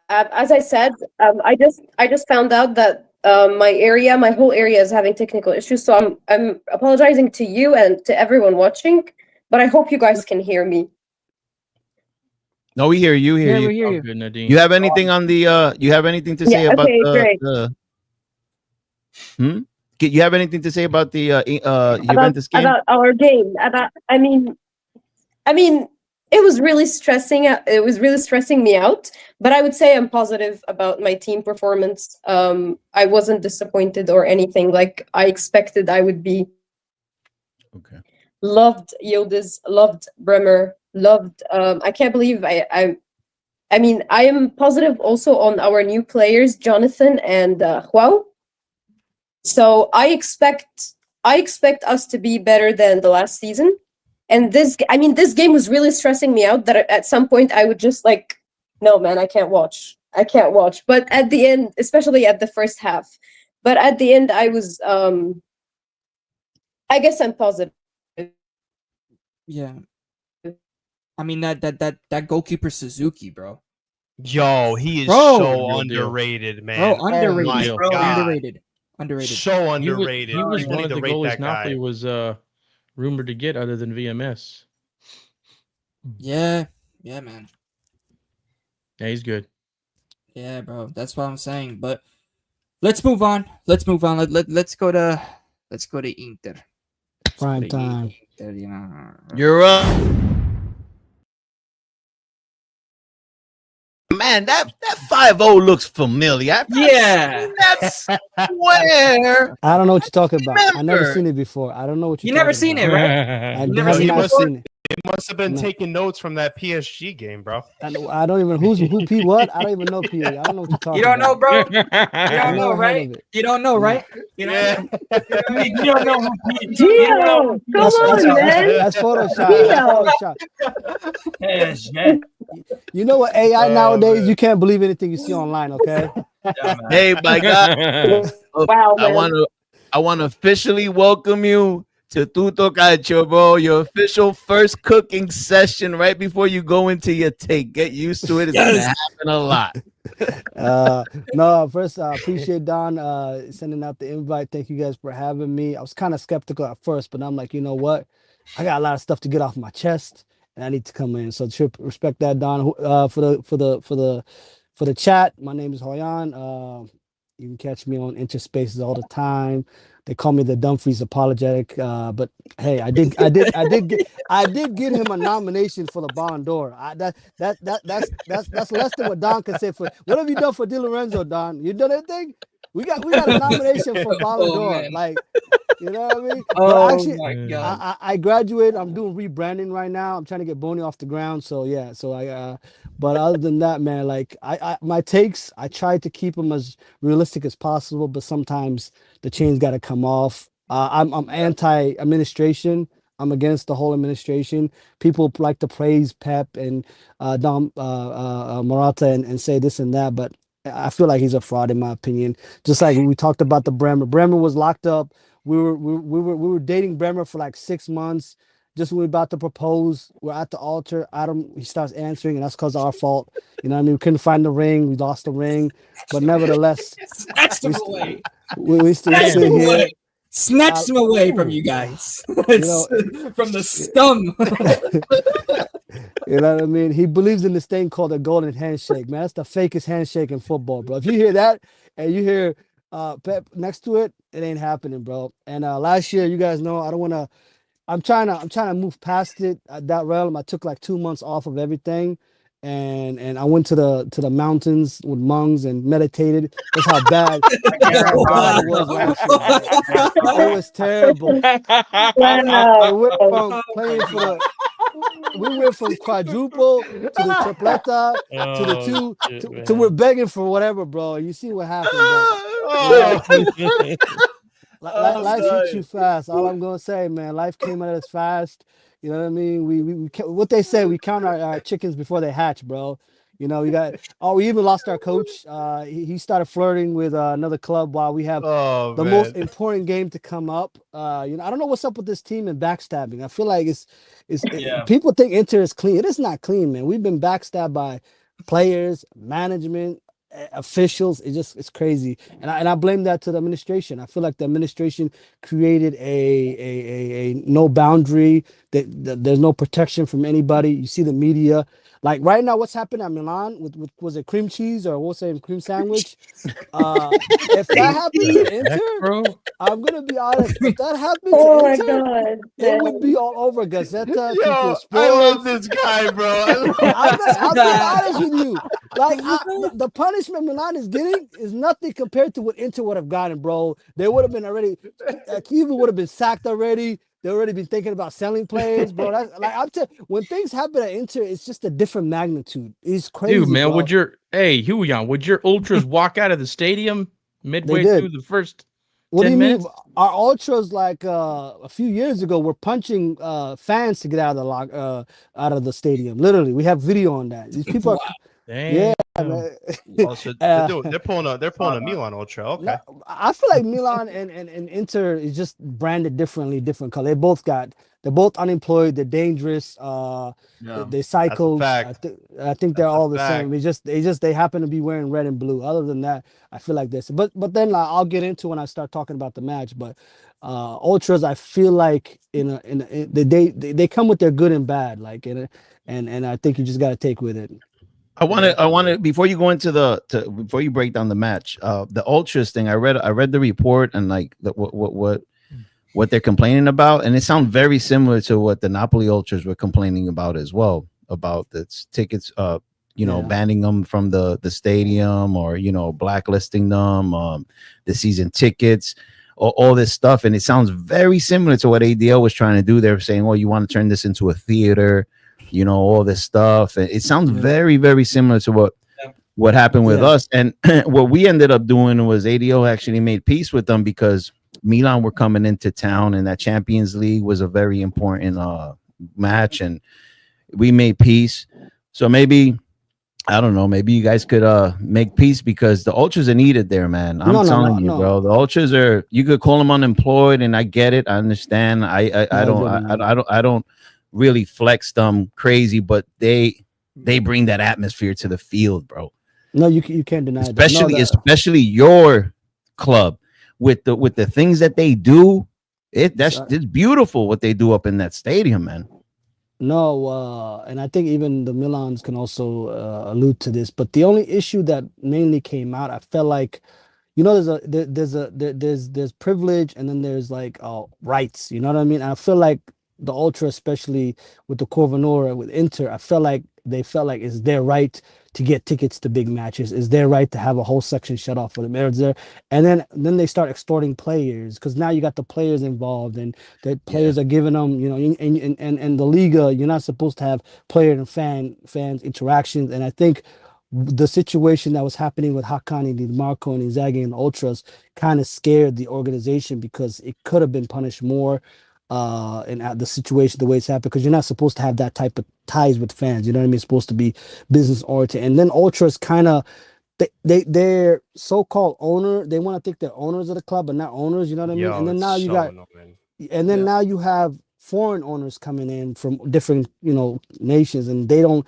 As I said, I just found out that my whole area is having technical issues. So I'm apologizing to you and to everyone watching, but I hope you guys can hear me. No, we hear you. We hear you. Good, Nadine. You have anything on the? You have anything to say about great. You have anything to say about the Juventus game? About our game. I mean, it was really stressing. It was really stressing me out. But I would say I'm positive about my team performance. I wasn't disappointed or anything. Like I expected I would be. Okay. Loved Yildiz. Loved Bremer. Loved. I can't believe I mean, I am positive also on our new players, Jonathan and Hooyan. So I expect us to be better than the last season. And this game was really stressing me out that at some point I would just like, no, man, I can't watch. But at the end, especially at the first half, but at the end, I was, I guess I'm positive. Yeah. I mean that goalkeeper Suzuki, bro. Yo, he is Bro. so underrated, man. Bro, underrated. Oh my Bro, God. Underrated. So underrated. He was You one need of to the rate goalies that guy. Napoli was rumored to get other than VMS. Yeah, yeah, man. Yeah, he's good. Yeah, bro. That's what I'm saying. But let's move on. Let's move on. Let's go to Inter. Prime time. Inter, you know. You're up. Man, that 5-0 looks familiar. Yeah. That's where I don't know what you're talking about. I never remember. seen it before. I don't know what you're You never talking seen about. it, right? I You never have seen it not before? seen it. It must have been No. taking notes from that PSG game, bro. I don't even who P what? I don't even know P. I don't know what you're talking You don't know, about. bro. You I don't know, never heard right? of it. You don't know, No. right? You know, Yeah. you don't know who P. Gio, come That's on, man. that's Photoshop. That's Photoshop. Yeah, shit. You know what AI Oh, nowadays? man. You can't believe anything you see online. Okay. Yeah, man. Hey, my God. Wow, I man. want to officially welcome you to Tutto Calcio, bro. Your official first cooking session right before you go into your take. Get used to it. It's gonna happen a lot. No, first I appreciate Don sending out the invite. Thank you guys for having me. I was kind of skeptical at first, but I'm like, you know what? I got a lot of stuff to get off my chest, and I need to come in. So respect that, Don. For the chat, my name is Hooyan. You can catch me on Interspaces all the time. They call me the Dumfries apologetic, but hey, I did get him a nomination for the Ballon d'Or. That's less than what Don can say for. What have you done for Di Lorenzo, Don? You done anything? We got a nomination for Ballon Oh, d'Or. man. Like, you know what I mean? But Oh actually, my god. I graduated. I'm doing rebranding right now. I'm trying to get Boney off the ground. So yeah. So but other than that, man, like my takes, I try to keep them as realistic as possible. But sometimes the chain's got to come off. I'm anti administration. I'm against the whole administration. People like to praise Pep and Dom Morata and say this and that, but I feel like he's a fraud in my opinion. Just like we talked about the Bremer. Bremer was locked up. We were dating Bremer for like 6 months. Just when we were about to propose, we're at the altar. He starts answering, and that's because of our fault. You know what I mean? We couldn't find the ring. We lost the ring, but nevertheless, Snatched him away. we still Snatched sit him here. away. Snatched him away from you guys. know- From the scum. You know what I mean? He believes in this thing called the golden handshake, man. That's the fakest handshake in football, bro. If you hear that and you hear Pep next to it, it ain't happening, bro. And last year, you guys know, I don't want to. I'm trying to move past it at that realm. I took like 2 months off of everything, and I went to the mountains with monks and meditated. That's how bad it was last year, bro. It was terrible. Wow. It went from playing for the. We went from quadruple to the tripleta to the two to we're begging for whatever, bro. You see what happened, bro. Life hits you fast. All I'm gonna say, man, life came at us fast. You know what I mean? What they say, we count our chickens before they hatch, bro. You know, we even lost our coach. He started flirting with another club while we have the most important game to come up. I don't know what's up with this team and backstabbing. I feel like people think Inter is clean. It is not clean, man. We've been backstabbed by players, management, officials. It's crazy, and I blame that to the administration. I feel like the administration created a no boundary. That there's no protection from anybody. You see the media, like right now, what's happening at Milan with was it cream cheese or we'll say cream sandwich? If that happens to Inter, bro. I'm gonna be honest. If that happens Oh to my Inter, god. it would be all over Gazzetta. Yo, People I Sports. love this guy, bro. I'm being honest with you. Like the punishment Milan is getting is nothing compared to what Inter would have gotten, bro. They would have been already. Cuba would have been sacked already. They already been thinking about selling players, bro. That's like when things happen at Inter, it's just a different magnitude. It's crazy, Dude, man, bro. would your ultras walk out of the stadium midway did. through the first What do 10 you minutes? mean? Our ultras, like a few years ago, were punching fans to get out of the stadium. Literally, we have video on that. These people are, Damn. man. Oh, so they're pulling a Milan Ultra. Okay. No, I feel like Milan and Inter is just branded differently, different color. They both got they're both unemployed. They're dangerous. Yeah. They're psychos. fact. I think they're That's a all the fact. same. They happen to be wearing red and blue. Other than that, I feel like this. But then like, I'll get into when I start talking about the match. But ultras, I feel like they come with their good and bad. Like and I think you just got to take with it. I want to before you go into before you break down the match, the ultras thing. I read the report and like what they're complaining about, and it sounds very similar to what the Napoli ultras were complaining about as well, about the tickets, banning them from the stadium, or blacklisting them, the season tickets, all this stuff. And it sounds very similar to what ADL was trying to do. They're saying, oh, you want to turn this into a theater, all this stuff. And it sounds very, very similar to what happened with us. And what we ended up doing was ADO actually made peace with them, because Milan were coming into town, and that Champions League was a very important match, and we made peace. So maybe, I don't know, maybe you guys could make peace, because the ultras are needed there, man. I'm telling you, bro. The ultras are, you could call them unemployed, and I get it. I understand. I don't really flex them crazy, but they bring that atmosphere to the field, bro. No, you can't deny especially your club with the things that they do. It's beautiful what they do up in that stadium, man. No, and I think even the Milans can also allude to this. But the only issue that mainly came out, I felt like, there's privilege, and then there's like rights. You know what I mean? I feel like the ultra, especially with the Corvinora, with Inter, I felt like they felt like it's their right to get tickets to big matches. It's their right to have a whole section shut off for them. And then they start extorting players, because now you got the players involved, and the players are giving them, and the Liga, you're not supposed to have player and fans interactions. And I think the situation that was happening with Hakan and Di Marco and Inzaghi and the Ultras kind of scared the organization, because it could have been punished more in the situation, the way it's happened, because you're not supposed to have that type of ties with fans. You know what I mean? It's supposed to be business oriented. And then Ultras kind of, they're so-called owner. They want to think they're owners of the club, but not owners. You know what I mean? And then now now you have foreign owners coming in from different nations, and they don't.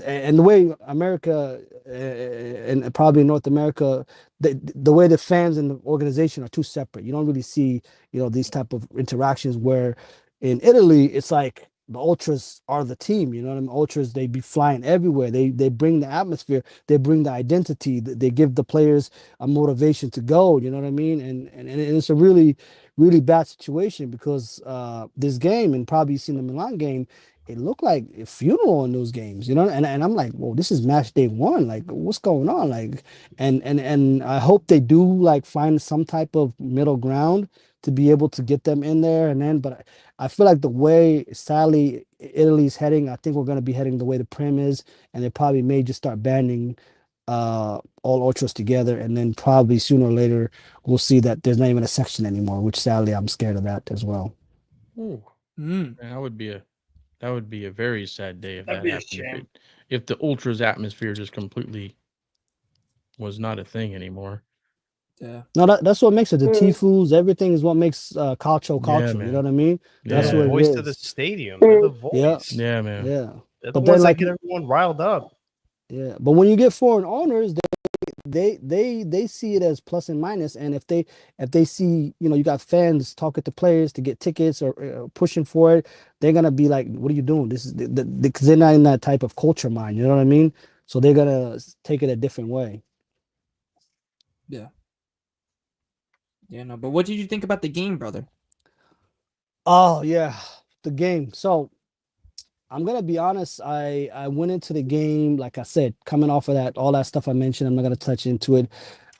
And the way America and probably North America, the way the fans and the organization are too separate. You don't really see these type of interactions, where in Italy it's like the ultras are the team. You know what I mean? Ultras, they be flying everywhere. They bring the atmosphere. They bring the identity. They give the players a motivation to go. You know what I mean? And it's a really, really bad situation, because this game, and probably you've seen the Milan game, it looked like a funeral in those games, and I'm like, whoa, this is match day one. Like, what's going on? Like, and I hope they do like find some type of middle ground to be able to get them in there. But I feel like the way, sadly, Italy's heading, I think we're going to be heading the way the Prem is, and they probably may just start banning all ultras together, and then probably sooner or later we'll see that there's not even a section anymore, which sadly I'm scared of that as well. Ooh. Man, that would be a very sad day if that happened. If the ultras atmosphere just completely was not a thing anymore. Yeah. No, that's what makes it. The Tifus, everything is what makes Calcio. You know what I mean? That's what the voice of the stadium. They're the voice. Yeah, man. Yeah. They're the ones that get everyone riled up. Yeah, but when you get foreign owners, they see it as plus and minus. And if they see, you got fans talking to players to get tickets or pushing for it, they're gonna be like, what are you doing? This is because they're not in that type of culture mind. You know what I mean? So they're gonna take it a different way. Yeah. Yeah, no, but what did you think about the game, brother? Oh yeah, the game. So I'm gonna be honest. I went into the game, like I said, coming off of all that stuff I mentioned. I'm not gonna touch into it.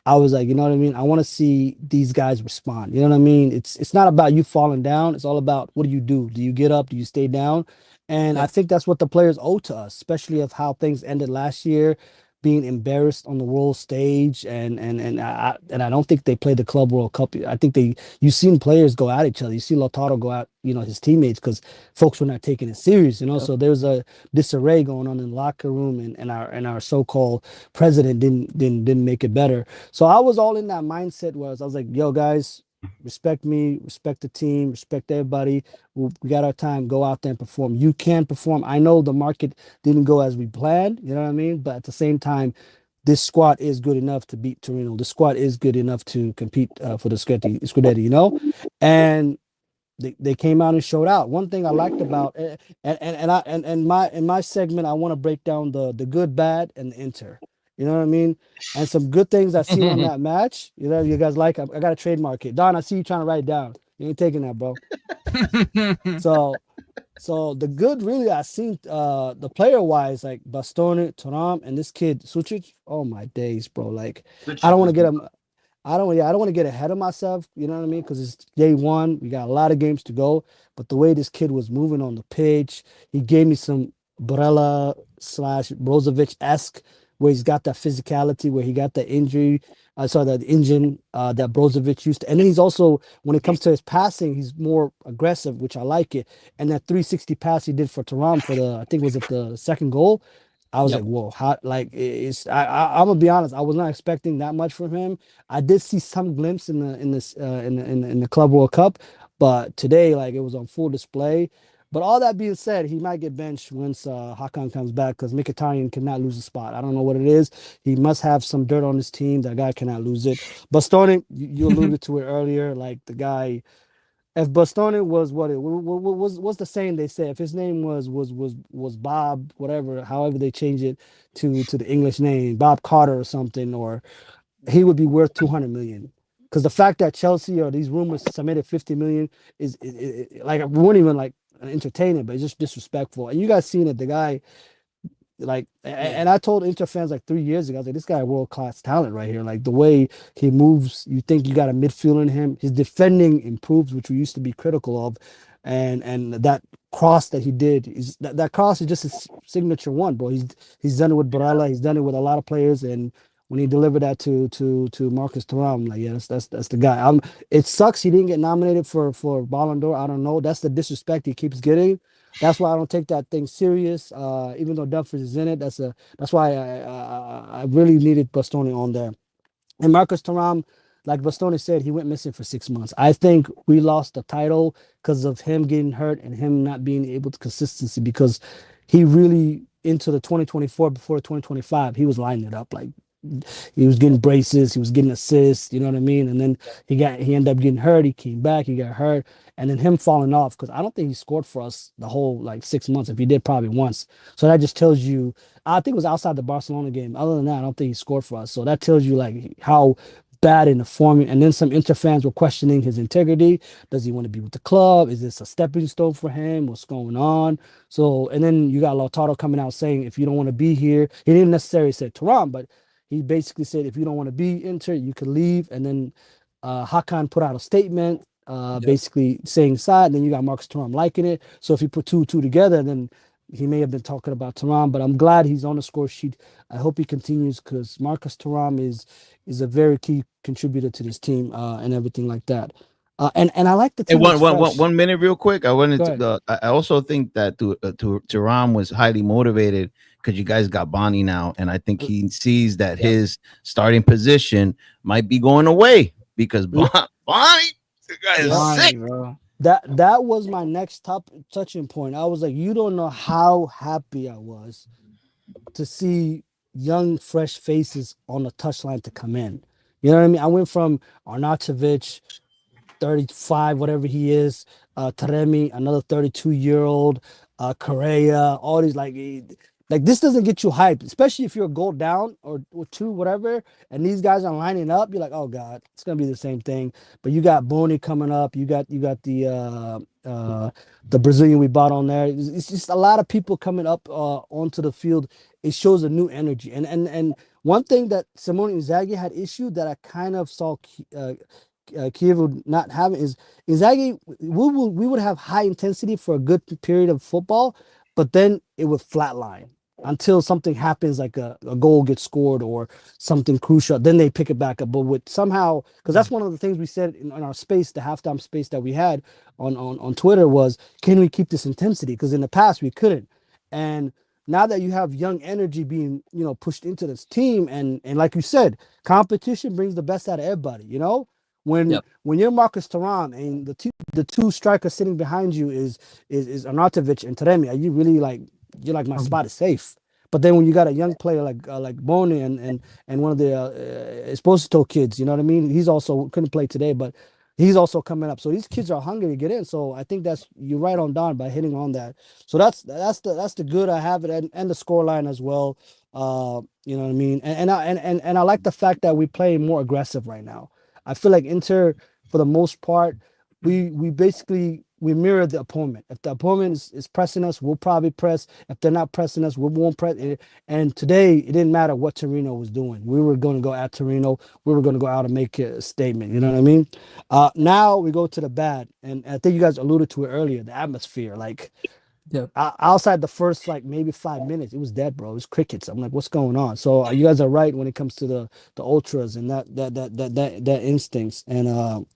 I was like, you know what I mean? I want to see these guys respond. You know what I mean? It's not about you falling down. It's all about, what do you do? Do you get up? Do you stay down? And I think that's what the players owe to us, especially of how things ended last year, being embarrassed on the world stage, and I don't think they played the Club World Cup. I think you've seen players go at each other. You see Lautaro go at his teammates, because folks were not taking it serious. So there's a disarray going on in the locker room, and our so-called president didn't make it better. So I was all in that mindset where I was like, yo guys, respect me, respect the team, respect everybody. We got our time. Go out there and perform. You can perform. I know the market didn't go as we planned. You know what I mean? But at the same time, this squad is good enough to beat Torino. The squad is good enough to compete for the Scudetti, you know? And they came out and showed out. One thing I liked about and my segment, I want to break down the good, bad, and the Inter. You know what I mean? And some good things I've seen on that match. You know, you guys like. I got to trademark it. Don, I see you trying to write it down. You ain't taking that, bro. So the good really I seen the player wise, like Bastoni, Turam, and this kid Sucic. Oh my days, bro. Like I don't want to get him. I don't want to get ahead of myself, you know what I mean? Because it's day one. We got a lot of games to go. But the way this kid was moving on the pitch, he gave me some Barella slash Brozovic-esque, where he's got that physicality, where he got the injury. I saw that engine that Brozovic used to. And then he's also, when it comes to his passing, he's more aggressive, which I like it. And that 360 pass he did for Thuram for the, I think was it the second goal? I was like, whoa, how like I'm gonna be honest, I was not expecting that much from him. I did see some glimpse in the Club World Cup, but today, like it was on full display. But all that being said, he might get benched once Hakan comes back because Mkhitaryan cannot lose a spot. I don't know what it is. He must have some dirt on his team. That guy cannot lose it. Bastoni, you alluded to it earlier. Like the guy, if Bastoni was what's the saying they say? If his name was Bob, whatever, however they change it to the English name, Bob Carter or something, or he would be worth 200 million. Because the fact that Chelsea or these rumors submitted 50 million is like we wouldn't even like entertain it, but it's just disrespectful. And you guys seen it, the guy like, and I told Inter fans like 3 years ago, I was like, this guy world class talent right here. Like the way he moves, you think you got a midfielder in him. His defending improves, which we used to be critical of, and that cross that he did is that cross is just his signature one, bro. He's done it with Barella. He's done it with a lot of players, and when he delivered that to Marcus Thuram, like yeah, that's the guy. It sucks he didn't get nominated for Ballon d'Or. I don't know. That's the disrespect he keeps getting. That's why I don't take that thing serious. Even though Dumfries is in it, that's why I really needed Bastoni on there. And Marcus Thuram, like Bastoni said, he went missing for 6 months. I think we lost the title because of him getting hurt and him not being able to consistency because he really into the 2024 before 2025 he was lining it up like he was getting braces, he was getting assists, you know what I mean? And then he ended up getting hurt, he came back, he got hurt, and then him falling off because I don't think he scored for us the whole like 6 months. If he did, probably once. So that just tells you, I think it was outside the Barcelona game. Other than that, I don't think he scored for us. So that tells you like how bad in the form. And then some Inter fans were questioning his integrity. Does he want to be with the club? Is this a stepping stone for him? What's going on? So, and then you got Lautaro coming out saying, if you don't want to be here, he didn't necessarily say Thuram, but he basically said, if you don't want to be Inter, you can leave. And then Hakan put out a statement basically saying side. Then you got Marcus Thuram liking it. So if you put two together, then he may have been talking about Thuram. But I'm glad he's on the score sheet. I hope he continues because Marcus Thuram is a very key contributor to this team and everything like that. And I like the team. Hey, 1 minute, real quick. I wanted to. I also think that Thuram was highly motivated because you guys got Bonnie now, and I think he sees that his starting position might be going away because Bonnie, the guy is sick. Bro. That was my next touching point. I was like, you don't know how happy I was to see young, fresh faces on the touchline to come in. You know what I mean? I went from Arnautovic, 35, whatever he is, Taremi, another 32-year-old, Correa, all these like this doesn't get you hyped, especially if you're a goal down or two, whatever, and these guys are lining up. You're like, oh god, it's gonna be the same thing. But you got Boni coming up. You got the Brazilian we bought on there. It's just a lot of people coming up onto the field. It shows a new energy. And one thing that Simone Inzaghi had issue that I kind of saw Kiev would not have is Inzaghi. We would have high intensity for a good period of football, but then it would flatline until something happens, like a goal gets scored or something crucial. Then they pick it back up. But with somehow, because that's one of the things we said in our space, the halftime space that we had on Twitter was, can we keep this intensity? Because in the past we couldn't. And now that you have young energy being, pushed into this team, and like you said, competition brings the best out of everybody, When you're Marcus Thuram and the two strikers sitting behind you is Arnautovic and Taremi, are you really like you're like my spot is safe? But then when you got a young player like Boni and one of the Esposito kids, you know what I mean? He's also couldn't play today, but he's also coming up. So these kids are hungry to get in. So I think that's you're right on Don by hitting on that. So that's the good I have it and the score line as well. You know what I mean? And I like the fact that we play more aggressive right now. I feel like Inter, for the most part, we basically we mirror the opponent. If the opponent is pressing us, we'll probably press. If they're not pressing us, we won't press. And today, it didn't matter what Torino was doing. We were going to go at Torino. We were going to go out and make a statement. You know what I mean? Now we go to the bad, and I think you guys alluded to it earlier. The atmosphere, like. Yep. Outside the first like maybe 5 minutes, it was dead, bro. It was crickets. I'm like, what's going on? So you guys are right when it comes to the ultras and that instincts and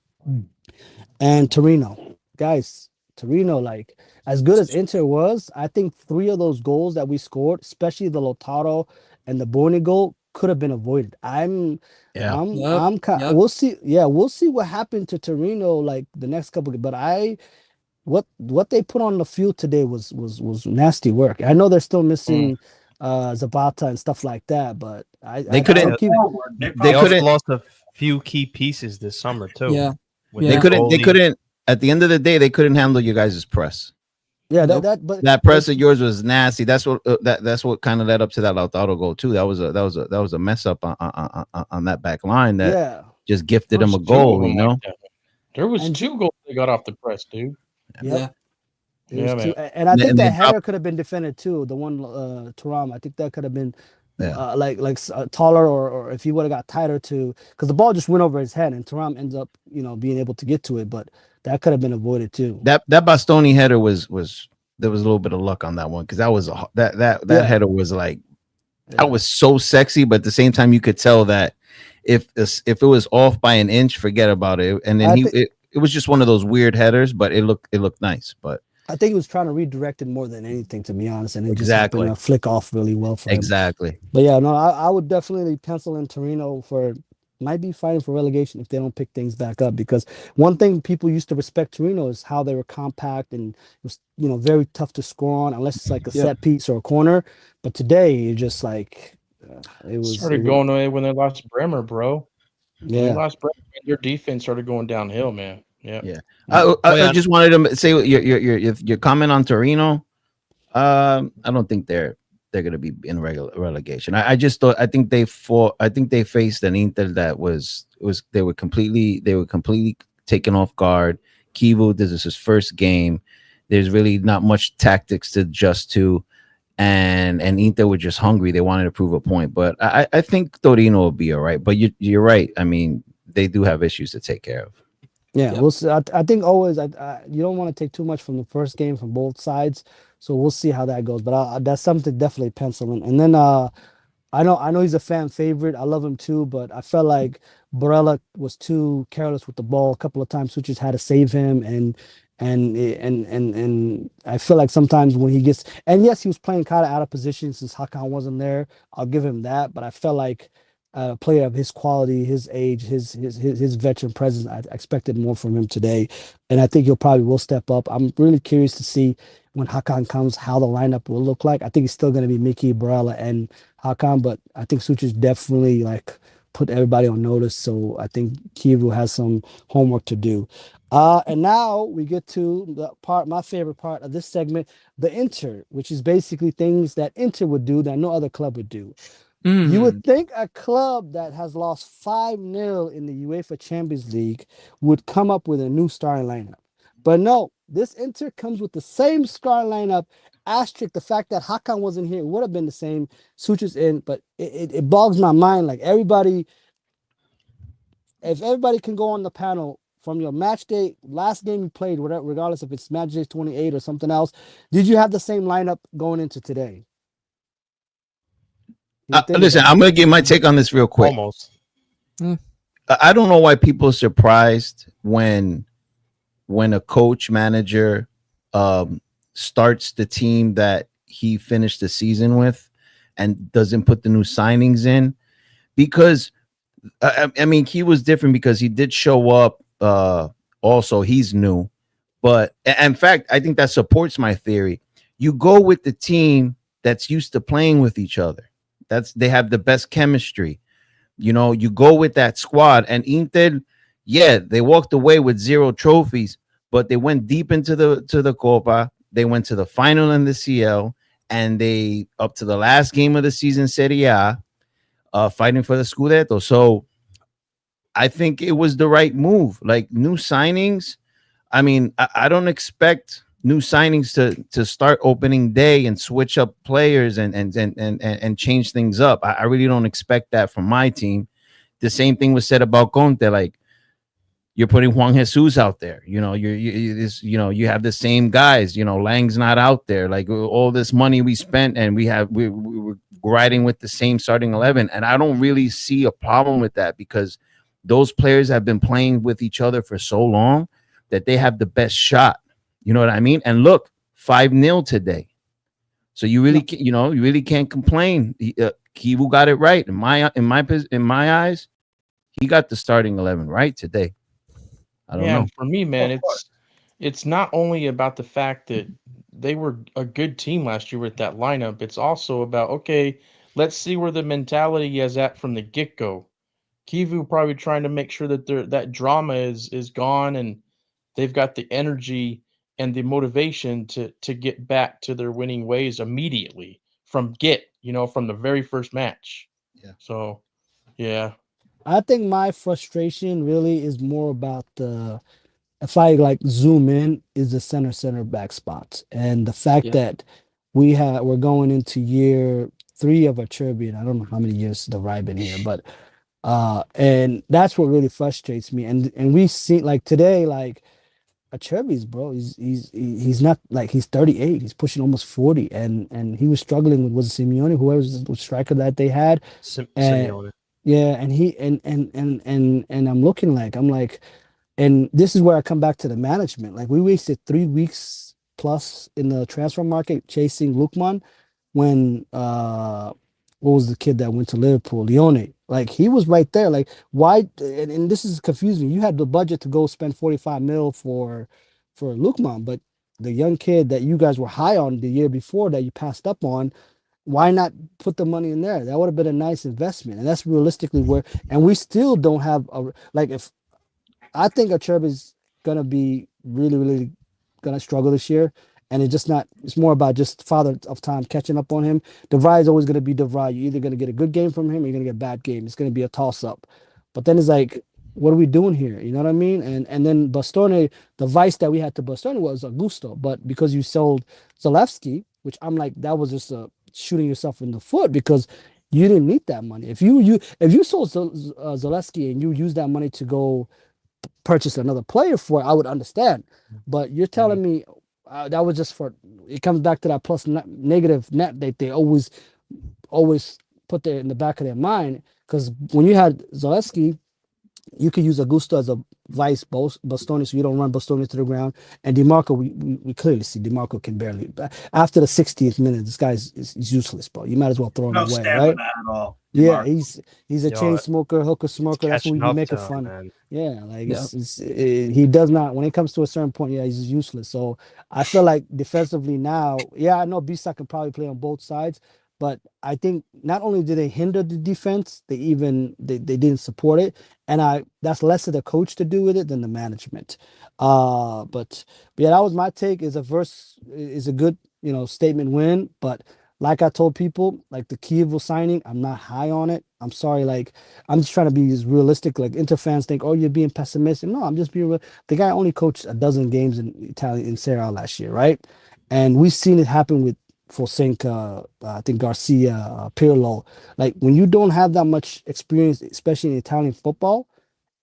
Torino, guys. Torino, like as good as Inter was, I think 3 of those goals that we scored, especially the Lautaro and the Boni goal, could have been avoided. We'll see. Yeah, we'll see what happened to Torino like the next couple. But what they put on the field today was nasty work. I know they're still missing Zapata and stuff like that, but They couldn't lost a few key pieces this summer too. Yeah. They couldn't at the end of the day they couldn't handle you guys' press. Yeah, that press of yours was nasty. That's what kind of led up to that Lautaro goal too. That was a mess up on that back line that just gifted him a goal, you know. Like there was 2 goals they got off the press, dude. Yeah. Man. And I think that header could have been defended too. The one Thuram, I think that could have been taller or if he would have got tighter to because the ball just went over his head and Thuram ends up being able to get to it, but that could have been avoided too. That Bastoni header was there was a little bit of luck on that one because that was that header was like that was so sexy, but at the same time you could tell that if it was off by an inch, forget about it. And then it was just one of those weird headers, but it looked nice. But I think he was trying to redirect it more than anything, to be honest, and it just happened to flick off really well for him. Exactly. But yeah, no, I would definitely pencil in Torino for might be fighting for relegation if they don't pick things back up. Because one thing people used to respect Torino is how they were compact and it was very tough to score on unless it's like a set piece or a corner. But today, you're just like it started going away when they lost Bremer, bro. Yeah, when they lost Bremer, their defense started going downhill, man. Yeah. I just wanted to say your comment on Torino. I don't think they're going to be in relegation. I think they faced an Inter that they were completely taken off guard. Kivu, this is his first game. There's really not much tactics to adjust to, and Inter were just hungry. They wanted to prove a point, but I think Torino will be all right. But you're right. I mean, they do have issues to take care of. Yeah, we'll see. I think always you don't want to take too much from the first game from both sides, so we'll see how that goes. But that's something definitely pencil in. And then I know he's a fan favorite. I love him too, but I felt like Barella was too careless with the ball a couple of times. Switches had to save him, and I feel like sometimes when he gets yes, he was playing kind of out of position since Hakan wasn't there. I'll give him that, but I felt like. A player of his quality, his age, his veteran presence. I expected more from him today, and I think he'll probably will step up. I'm really curious to see when Hakan comes how the lineup will look like. I think it's still going to be Mickey, Barella, and Hakan, but I think Suchis definitely put everybody on notice. So I think Kivu has some homework to do. And now we get to my favorite part of this segment, the Inter, which is basically things that Inter would do that no other club would do. You would think a club that has lost 5-0 in the UEFA Champions League would come up with a new starting lineup. But no, this Inter comes with the same starting lineup, asterisk the fact that Hakan wasn't here. It would have been the same, Suchis in, but it bogs my mind. Like if everybody can go on the panel from your match day, last game you played, whatever, regardless if it's match day 28 or something else, did you have the same lineup going into today? Listen, I'm going to give my take on this real quick. Almost. I don't know why people are surprised when a coach manager starts the team that he finished the season with and doesn't put the new signings in, because I mean, he was different because he did show up. Also, he's new, but in fact, I think that supports my theory. You go with the team that's used to playing with each other. They have the best chemistry. You know, you go with that squad. And Inter, yeah, they walked away with 0 trophies, but they went deep into the Copa. They went to the final in the CL, and they up to the last game of the season, Serie A, fighting for the Scudetto. So I think it was the right move. Like new signings. I mean, I don't expect new signings to start opening day and switch up players and change things up. I really don't expect that from my team. The same thing was said about Conte. Like you're putting Juan Jesus out there. You know, you have the same guys. You know, Lang's not out there. Like all this money we spent, and we were riding with the same starting 11, and I don't really see a problem with that because those players have been playing with each other for so long that they have the best shot. You know what I mean? And look, 5-0 today. So you really, you really can't complain. Kivu got it right in my eyes. He got the starting 11 right today. I don't know. For me, man, it's not only about the fact that they were a good team last year with that lineup. It's also about, okay, let's see where the mentality is at from the get-go. Kivu probably trying to make sure that that drama is gone, and they've got the energy and the motivation to get back to their winning ways immediately from the very first match. Yeah. So, yeah. I think my frustration really is more about if I like zoom in, is the center back spots and the fact that we're going into year 3 of a Cherby. I don't know how many years the ride been here, but and that's what really frustrates me. And we see like today, like Acherby's bro, he's not like he's 38, he's pushing almost 40, and he was struggling with Simeone, whoever was the striker that they had. Simeone. Yeah, and he and I'm looking like and this is where I come back to the management. Like we wasted 3 weeks plus in the transfer market chasing Lukman when what was the kid that went to Liverpool? Leone. Like he was right there. Like why? And this is confusing. You had the budget to go spend 45 mil for Lukman, but the young kid that you guys were high on the year before that you passed up on, why not put the money in there? That would have been a nice investment. And that's realistically where, and we still don't have if I think Acherby is gonna be really, really gonna struggle this year. And it's more about just father of time catching up on him. DeVry is always gonna be DeVry. You're either gonna get a good game from him or you're gonna get a bad game. It's gonna be a toss-up. But then it's like, what are we doing here? You know what I mean? And then Bastoni, the vice that we had to Bastoni was Augusto. But because you sold Zalewski, which I'm like, that was just shooting yourself in the foot because you didn't need that money. If you sold Zalewski and you used that money to go purchase another player for it, I would understand. But you're telling me that was just for, it comes back to that plus negative net that they always put there in the back of their mind. Because when you had Zalewski, you could use Augusto as a vice Bastoni, so you don't run Bastoni to the ground. And DiMarco, we clearly see DiMarco can barely. After the 60th minute, this guy is useless, bro. You might as well throw him away, right? At all. Yeah, he's a chain smoker, hooker smoker. That's what we make it fun. Man. Yeah, like he does not. When it comes to a certain point, yeah, he's useless. So I feel like defensively now, yeah, I know Bisa can probably play on both sides, but I think not only did they hinder the defense, they didn't support it, and that's less of the coach to do with it than the management. But yeah, that was my take. Is a good statement win, but. Like I told people, like the Kiev signing, I'm not high on it. I'm sorry, like I'm just trying to be as realistic. Like Inter fans think, oh, you're being pessimistic. No, I'm just being real. The guy only coached a dozen games in Serie last year, right? And we've seen it happen with Fonseca, I think Garcia, Pirlo. Like when you don't have that much experience, especially in Italian football,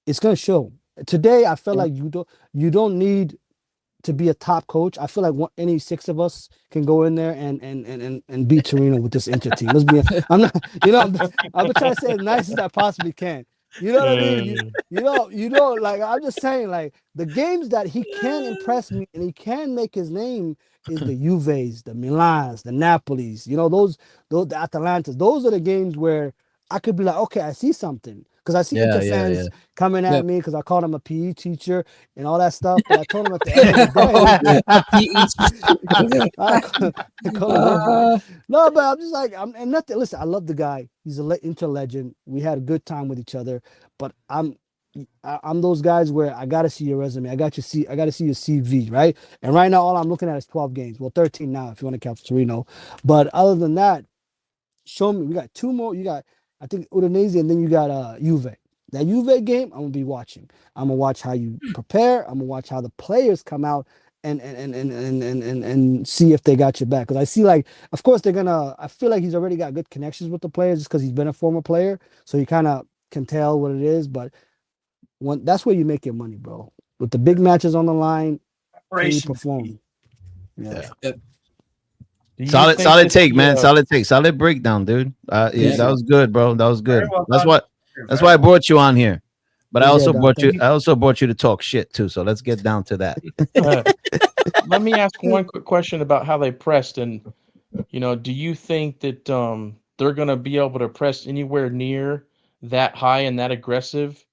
it's gonna show. Today, I feel like you don't need to be a top coach. I feel like any 6 of us can go in there and beat Torino with this Inter team. I'm not, I'm trying to say as nice as I possibly can. You know what I mean? Like I'm just saying, like the games that he can impress me and he can make his name is the Juves, the Milans, the Napolis. Those the Atalantas. Those are the games where I could be like, okay, I see something. because I see Yeah, Inter yeah, fans yeah. coming at Yep. me because I called him a PE teacher and all that stuff. But I told him at the end of the day, I call him a- no, but I'm just like and nothing. Listen, I love the guy. He's a Inter legend. We had a good time with each other. But I'm those guys where I gotta see your resume. I got to see your CV, right? And right now, all I'm looking at is 12 games. Well, 13 now if you want to count Torino. But other than that, show me. We got two more. You got, I think, Udinese, and then you got Juve. That Juve game, I'm gonna be watching. I'm gonna watch how you prepare. I'm gonna watch how the players come out and see if they got your back. Because I see, like, of course they're gonna. I feel like he's already got good connections with the players just because he's been a former player, so he kind of can tell what it is. But that's where you make your money, bro. With the big matches on the line, can you perform? Yeah. Do you Solid, think solid that take, the, man. Solid take, solid breakdown, dude. Yeah, that was good, bro. That was good. Very well That's done. what. That's why I brought you on here. But I Yeah, also Don, brought you. thank you. I also brought you to talk shit too. So let's get down to that. Let me ask one quick question about how they pressed, and do you think that they're going to be able to press anywhere near that high and that aggressive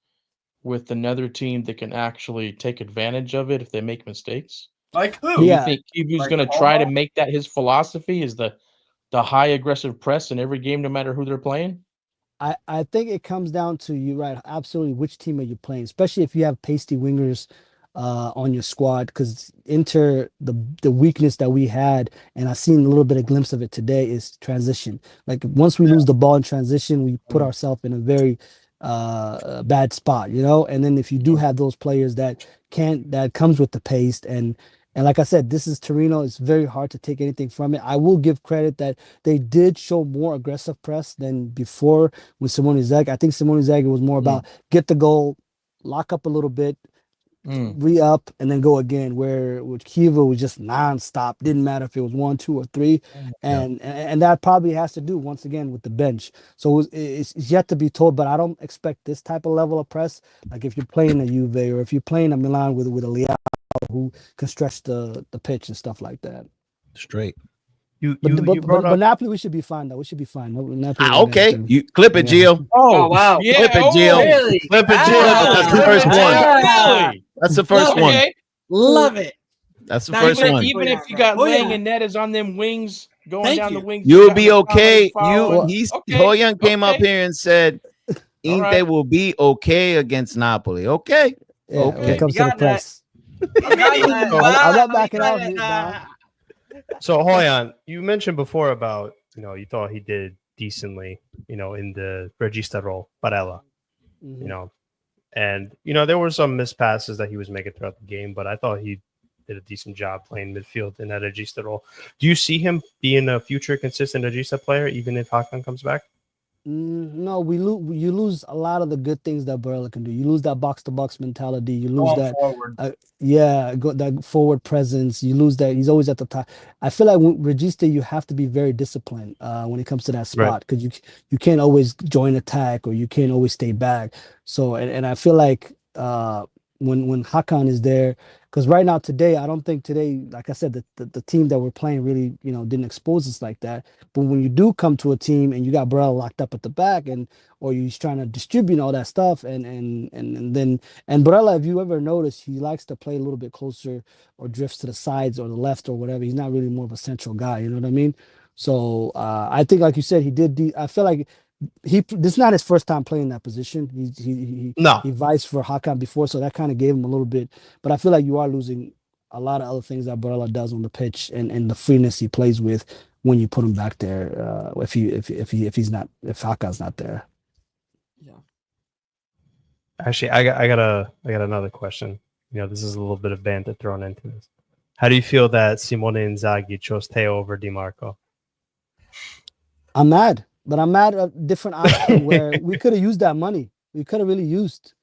with another team that can actually take advantage of it if they make mistakes? Like who? Do you Yeah. think Kibu's Like going to try to Parma? make that his philosophy? Is the high aggressive press in every game, no matter who they're playing? I think it comes down to you, right? Absolutely, which team are you playing? Especially if you have pasty wingers on your squad, because Inter, the weakness that we had, and I've seen a little bit of glimpse of it today, is transition. Like once we lose the ball in transition, we put ourselves in a very bad spot, And then if you do have those players that comes with the pace and like I said, this is Torino. It's very hard to take anything from it. I will give credit that they did show more aggressive press than before with Simone Inzaghi. I think Simone Inzaghi was more about get the goal, lock up a little bit, re-up, and then go again. Where with Kiva was just non-stop. Didn't matter if it was 1, 2, or 3, and that probably has to do once again with the bench. So it's yet to be told, but I don't expect this type of level of press. Like if you're playing a Juve or if you're playing a Milan with a Leao who can stretch the pitch and stuff like that. Straight. But Napoli, we should be fine though. We should be fine. Napoli, Okay. You clip it, Yeah. Gio. Oh wow! Yeah, Clip it, Gio. Really? Clip it, Gio. That's the first one. Really? That's the first one. Okay. Love it. That's the Now, first even- one. Even if you got Oh, Lang yeah. and Ned is on them wings, going Thank down you. the wings. You'll got be okay. following. Hooyan came up here and said, All Inte right. will be okay against Napoli. Okay. Yeah, when Okay. it comes You to the got that. press. I'm not backing off it, Don. So Hooyan, you mentioned before about you thought he did decently, in the regista role, Barella, and there were some missed passes that he was making throughout the game, but I thought he did a decent job playing midfield in that regista role. Do you see him being a future consistent regista player, even if Hakan comes back? No, you lose a lot of the good things that Barella can do. You lose that box to box mentality. You lose Going that forward. that forward presence. You lose that. He's always at the top. I feel like with Regista, you have to be very disciplined when it comes to that spot because you can't always join attack or you can't always stay back. So and I feel like when Hakan is there, because right now today, I don't think today, like I said, the team that we're playing really didn't expose us like that. But when you do come to a team and you got Barella locked up at the back or he's trying to distribute all that stuff and Barella, if you ever notice, he likes to play a little bit closer or drifts to the sides or the left or whatever. He's not really more of a central guy, you know what I mean? So I think, like you said, he did. I feel like this is not his first time playing that position. He viced for Hakan before, so that kind of gave him a little bit. But I feel like you are losing a lot of other things that Barella does on the pitch and the freeness he plays with when you put him back there. If Hakan's not there. Yeah. Actually, I got another question. This is a little bit of banter thrown into this. How do you feel that Simone Inzaghi chose Teo over Di Marco? I'm mad. But I'm mad at a different option where we could have used that money. We could have really used.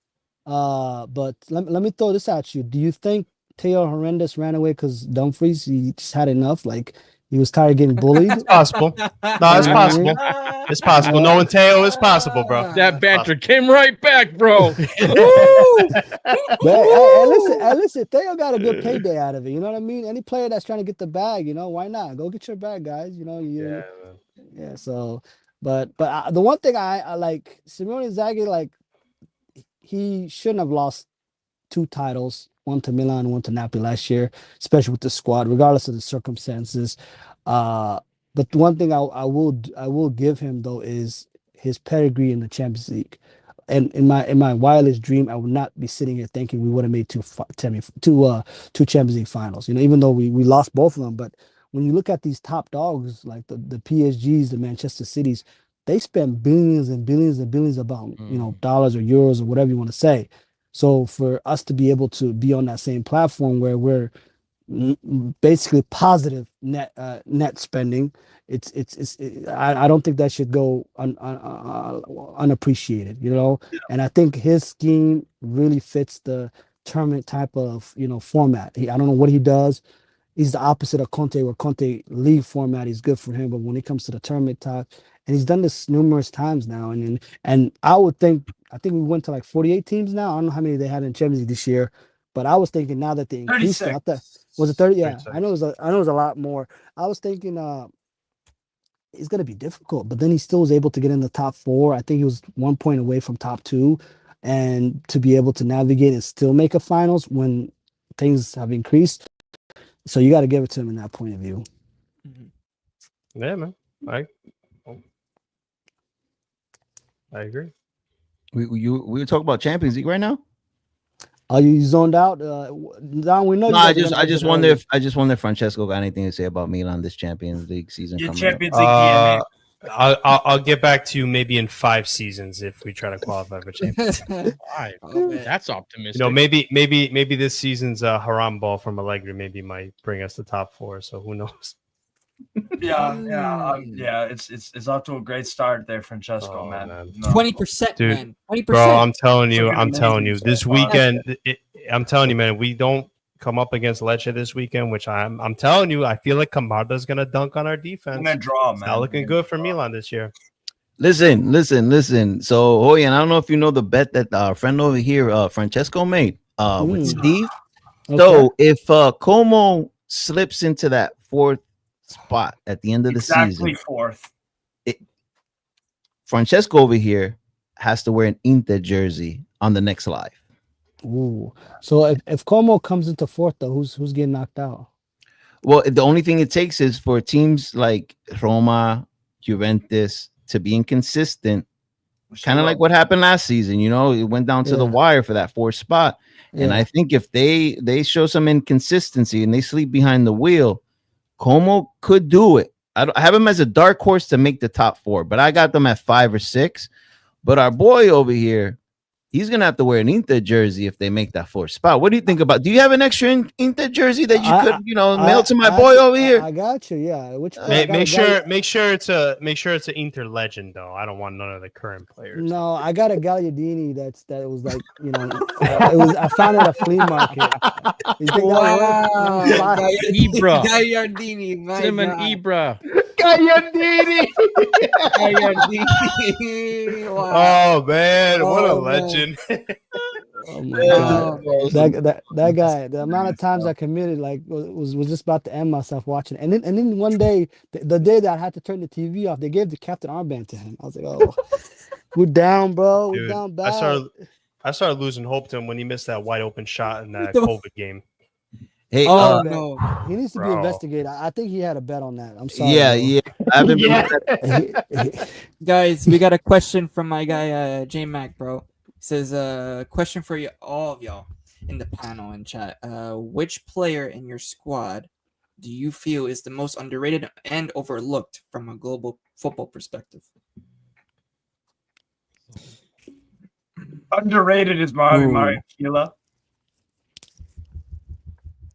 But let me throw this at you. Do you think Teo Hernandez ran away because Dumfries, he just had enough? Like he was tired of getting bullied? It's possible. No, it's possible. It's possible. Knowing Teo is possible, bro. That banter came right back, bro. Listen, Theo got a good payday out of it. You know what I mean? Any player that's trying to get the bag, why not? Go get your bag, guys. Yeah. So, but the one thing I like, Simone Inzaghi, like he shouldn't have lost 2 titles, one to Milan, one to Napoli last year, especially with the squad, regardless of the circumstances. But the one thing I will give him though is his pedigree in the Champions League. And in my wildest dream, I would not be sitting here thinking we would have made two Champions League finals. Even though we lost both of them, but when you look at these top dogs like the PSGs, the Manchester Cities, they spend billions and billions and billions of dollars or euros or whatever you want to say. So for us to be able to be on that same platform where we're basically positive net spending, I don't think that should go unappreciated, And I think his scheme really fits the tournament type of format. I don't know what he does. He's the opposite of Conte, where Conte league format is good for him, but when it comes to the tournament type, and he's done this numerous times now, and I think we went to like 48 teams now. I don't know how many they had in Champions League this year, but I was thinking now that they increased it, was it 30? Yeah, 36. I know it was a lot more. I was thinking it's gonna be difficult, but then he still was able to get in the top 4. I think he was 1 point away from top 2, and to be able to navigate and still make a finals when things have increased. So you got to give it to him in that point of view. Yeah, man. I agree. We were talking about Champions League right now. Are you zoned out? Don, we know. No, I just wonder if Francesco got anything to say about Milan this Champions League season. Your coming Champions up. League DNA. I'll get back to you maybe in 5 seasons if we try to qualify for Champions League. That's optimistic. Maybe this season's haram ball from Allegri might bring us to top 4. So who knows? Yeah. It's off to a great start there, Francesco, man. 20%, Dude, man. 20%. Bro, I'm telling you, this weekend, I'm telling you, man, we don't come up against Lecce this weekend, which I'm telling you, I feel like Camarda's gonna dunk on our defense. I'm gonna draw, man. It's not looking good for Milan this year. Listen. So, Hooyan, I don't know if you know the bet that our friend over here, Francesco, made with Steve. Okay. So, if Como slips into that 4th spot at the end of the season, exactly 4th, Francesco over here has to wear an Inter jersey on the next live. Ooh. So if Como comes into 4th, though, who's getting knocked out? Well, the only thing it takes is for teams like Roma, Juventus to be inconsistent, kind of like what happened last season. It went down to the wire for that 4th spot. And I think if they show some inconsistency and they sleep behind the wheel, Como could do it. I have him as a dark horse to make the top 4, but I got them at 5 or 6. But our boy over here, he's gonna have to wear an Inter jersey if they make that 4th spot. What do you think about? Do you have an extra Inter jersey that you could, mail to my boy over here? I got you. Yeah. Make sure it's an Inter legend though. I don't want none of the current players. No, I got a Gagliardini that was like it was. I found it at a flea market. Wow. Ibra. Gagliardini, my Simon God. Ibra. Gagliardini. Wow. Oh man, what a legend. Oh my God. That guy, the amount of times I committed was just about to end myself watching. And then one day, the day that I had to turn the TV off, they gave the captain armband to him. I was like, oh, we're down, bro. We're down bad. I started losing hope to him when he missed that wide open shot in that COVID game. Hey, no. He needs to be investigated. I think he had a bet on that. I'm sorry. Yeah. I've been Guys, we got a question from my guy J Mac, bro. He says, question for you, all of y'all in the panel and chat. Which player in your squad do you feel is the most underrated and overlooked from a global football perspective? Underrated is Mario Kila.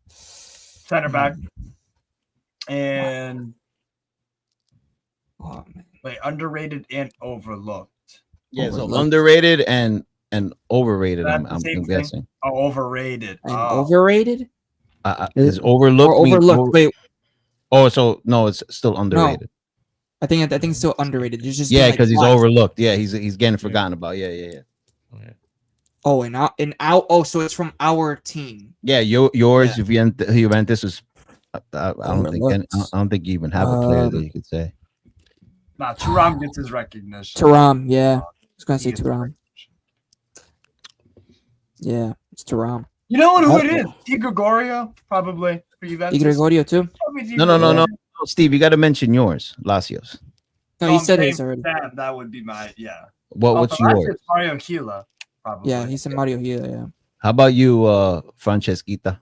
Center back. And underrated and overlooked. Yeah, so underrated and overrated. I'm guessing. Oh, overrated. And overrated? Is overlooked? Or overlooked. Wait. Oh, so no, it's still underrated. No. I think it's still underrated. There's just because he's overlooked. Yeah, he's getting forgotten about. Yeah. Oh, oh, so it's from our team. Yeah, yours. Juventus was. I don't think you even have a player that you could say. Nah, Thuram gets his recognition. Thuram, yeah. I was gonna say Thuram. Yeah, it's Thuram. You know who it is? Di Gregorio, probably for Juventus. Di Gregorio too. Probably Di No. Gregorio. Steve, you got to mention yours, Lazio's. No, So he I'm said saying his already. That would be my What's for us, yours? it's Mario Gila, probably. Yeah, he said Mario here. Yeah. How about you, Francesquita?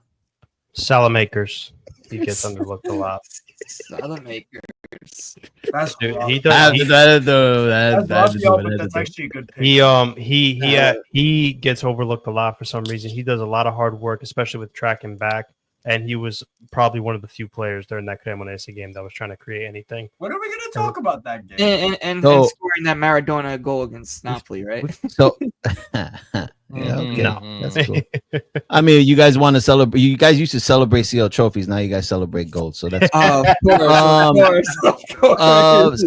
Salamakers. He gets underlooked a lot. Salamakers. That's Dude, rough. he does. That's rough, yo, but that's actually a good pick. He gets overlooked a lot for some reason. He does a lot of hard work, especially with tracking back. And he was probably one of the few players during that Cremonese game that was trying to create anything. When are we going to talk about that game? And So- scoring that Maradona goal against Napoli, right? So, yeah, okay. No. That's cool. I mean, you guys want to celebrate. You guys used to celebrate CL trophies. Now you guys celebrate gold. So that's Oh, of course.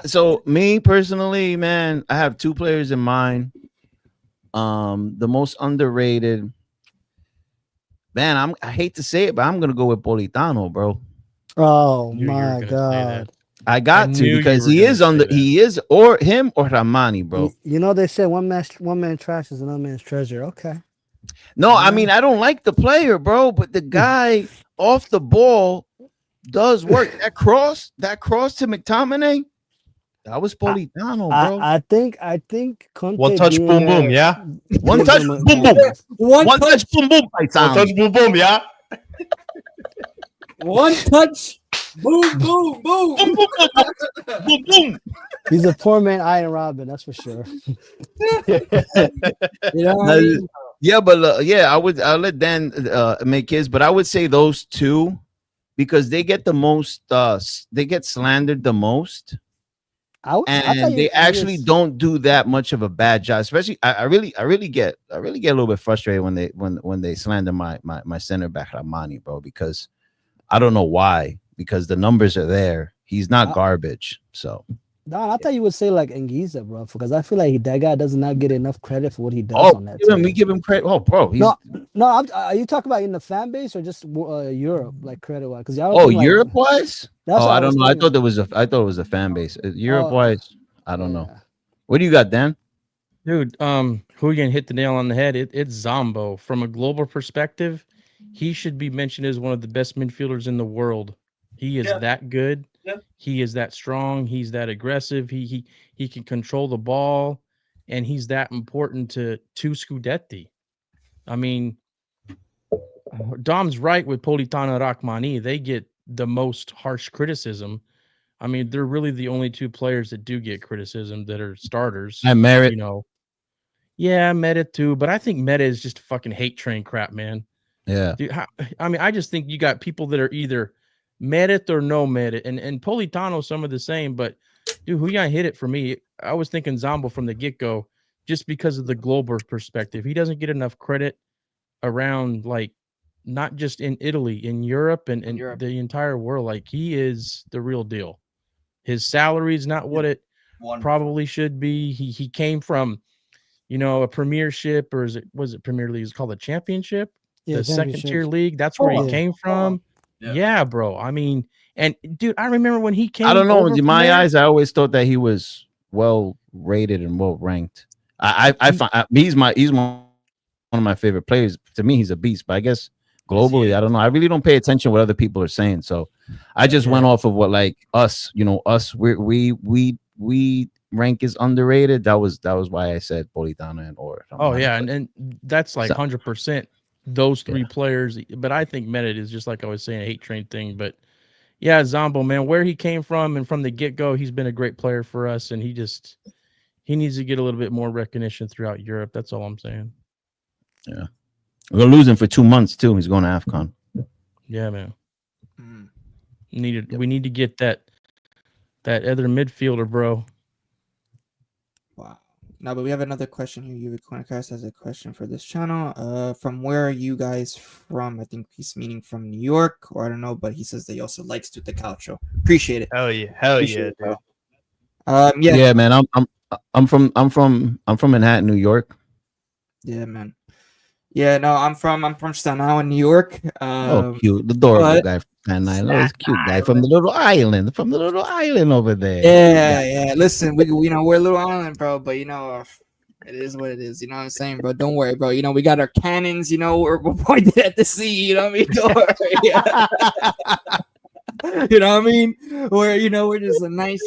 so me personally, man, I have two players in mind. The most underrated. Man, I hate to say it, but I'm gonna go with Politano, bro. Oh Knew you were my gonna say that. god! I got I to knew because you he were is gonna on say the he is or him or Ramani, bro. You know they said one man trash is another man's treasure. Okay. No, I mean I don't like the player, bro, but the guy off the ball does work. That cross to McTominay, that was Politano, bro. I think Conte One touch, being boom, there boom, yeah. One gives touch, them a- boom, boom. One touch, boom, boom. One touch, boom, boom, yeah. One touch. Boom, boom, boom. Boom, boom, boom, boom, boom. He's a poor man, Iron Robin. That's for sure. You know what I mean? Yeah, but I'll let Dan make his, but I would say those two because they get the most they get slandered the most. I And thought they actually don't do that much of a bad job. Especially, I really get a little bit frustrated when they slander my center back Ramani, bro, because I don't know why. Because the numbers are there. He's not garbage. So No, I thought you would say like Anguissa, bro, because I feel like that guy does not get enough credit for what he does on that team. we give him credit. Oh, bro, he's Are you talking about in the fan base or just Europe, like credit wise? Because Europe wise. That's what I don't know. I thinking. thought it was a fan base. Europe wise, I don't know. Yeah. What do you got, Dan? Dude, Hooyan hit the nail on the head. It's Zombo. From a global perspective, he should be mentioned as one of the best midfielders in the world. He is that good. Yeah. He is that strong. He's that aggressive. He can control the ball, and he's that important to Scudetti. I mean, Dom's right with Politano and Rachmani. They get the most harsh criticism. I mean, they're really the only two players that do get criticism that are starters. And Merit. You know. Yeah, Meta too, but I think Meta is just fucking hate train crap, man. Yeah. Dude, I mean, I just think you got people that are either merit or no merit, and Politano, some of the same, but dude, Hooyan hit it for me. I was thinking Zombo from the get-go just because of the global perspective. He doesn't get enough credit around, like, not just in Italy, in Europe and the entire world. Like, he is the real deal. His salary is not what it probably should be. He came from, you know, a premiership, or was it Premier League? It's called a championship, the second tier league. That's where he came from. Yeah, bro. I mean, and dude, I remember when he came. I don't know. In my there, eyes, I always thought that he was well rated and well ranked. I find he's one of my favorite players. To me, he's a beast. But I guess globally, I don't know. I really don't pay attention what other people are saying. So I just went off of what, like, us. You know, us. We rank is underrated. That was why I said Politano and or. Oh yeah, and that's like 100%. Those three players, but I think Mehmet is just like I was saying, a hate train thing. But yeah, Zombo, man, where he came from and from the get-go, he's been a great player for us, and he needs to get a little bit more recognition throughout Europe. That's all I'm saying. Yeah, we're gonna lose him for 2 months too. He's going to AFCON. Yeah, man. We need to get that other midfielder, bro. Wow. No, but we have another question here. Ubiquinacast has a question for this channel. From where are you guys from? I think he's meaning from New York, or I don't know, but he says that he also likes Tutto Calcio. Appreciate it. Hell yeah, Appreciate dude. Yeah, man. I'm from Manhattan, New York. Yeah, man. Yeah, no, I'm from Staten Island, New York. Cute, adorable guy from Staten Island. Oh, cute guy from the little island over there. Yeah. Listen, we're a little island, bro, but It is what it is. You know what I'm saying, bro? Don't worry, bro. You know, we got our cannons, you know, we're pointed at the sea, you know what I mean? Don't worry. You know what I mean? We're just a nice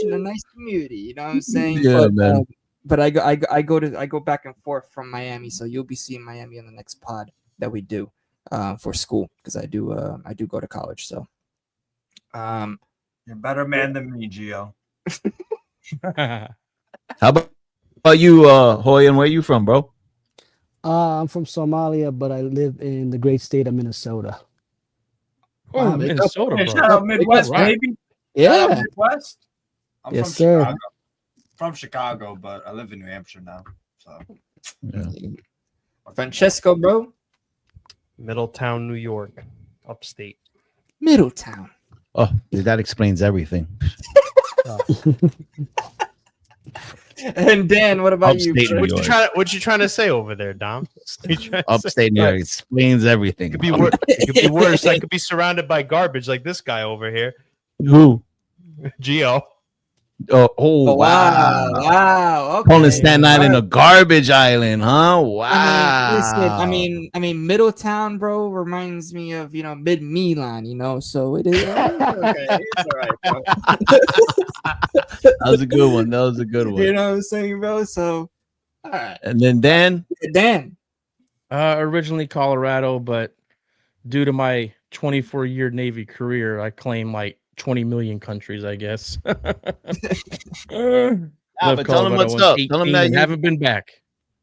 community, you know what I'm saying? Yeah, man. But I go back and forth from Miami, so you'll be seeing Miami on the next pod that we do for school, because I do go to college. So You're a better man than me, Gio. How about you, Hooyan? Where you from, bro? I'm from Somalia, but I live in the great state of Minnesota. Oh, Wow, Minnesota, Hey, bro. shout out Midwest, Right. baby. Shout out yeah, Midwest. I'm Yes, from sir. Chicago. From Chicago, but I live in New Hampshire now. So Francesco, bro, Middletown, New York, upstate. Middletown. Oh, that explains everything. And Dan, what about Upstate you? New bro? York. What you trying to say over there, Dom? You trying to say- Upstate New York explains everything. It could be worse. It could be worse. I could be surrounded by garbage like this guy over here, Who? Gio. Oh, wow. Wow. Okay. Calling Staten Island a garbage island, huh? Wow. I mean, Middletown, bro, reminds me of mid Milan, So it is okay. It's all right, bro. That was a good one. That was a good one. You know what I'm saying, bro? So, all right, And then Dan. Dan. Originally Colorado, but due to my 24-year Navy career, I claim like 20 million countries, I guess. But tell him what's up. Tell him that you haven't been back.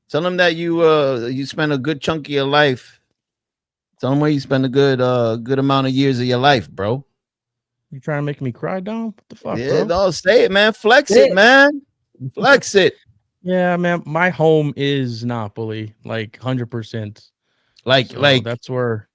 Tell him that you spent a good chunk of your life. Tell him where you spend a good amount of years of your life, bro. You trying to make me cry, Dom? What the fuck, Yeah, bro? no, say it, man. Flex it, man. Flex it. Yeah, man. My home is Napoli, like 100%. Like that's where,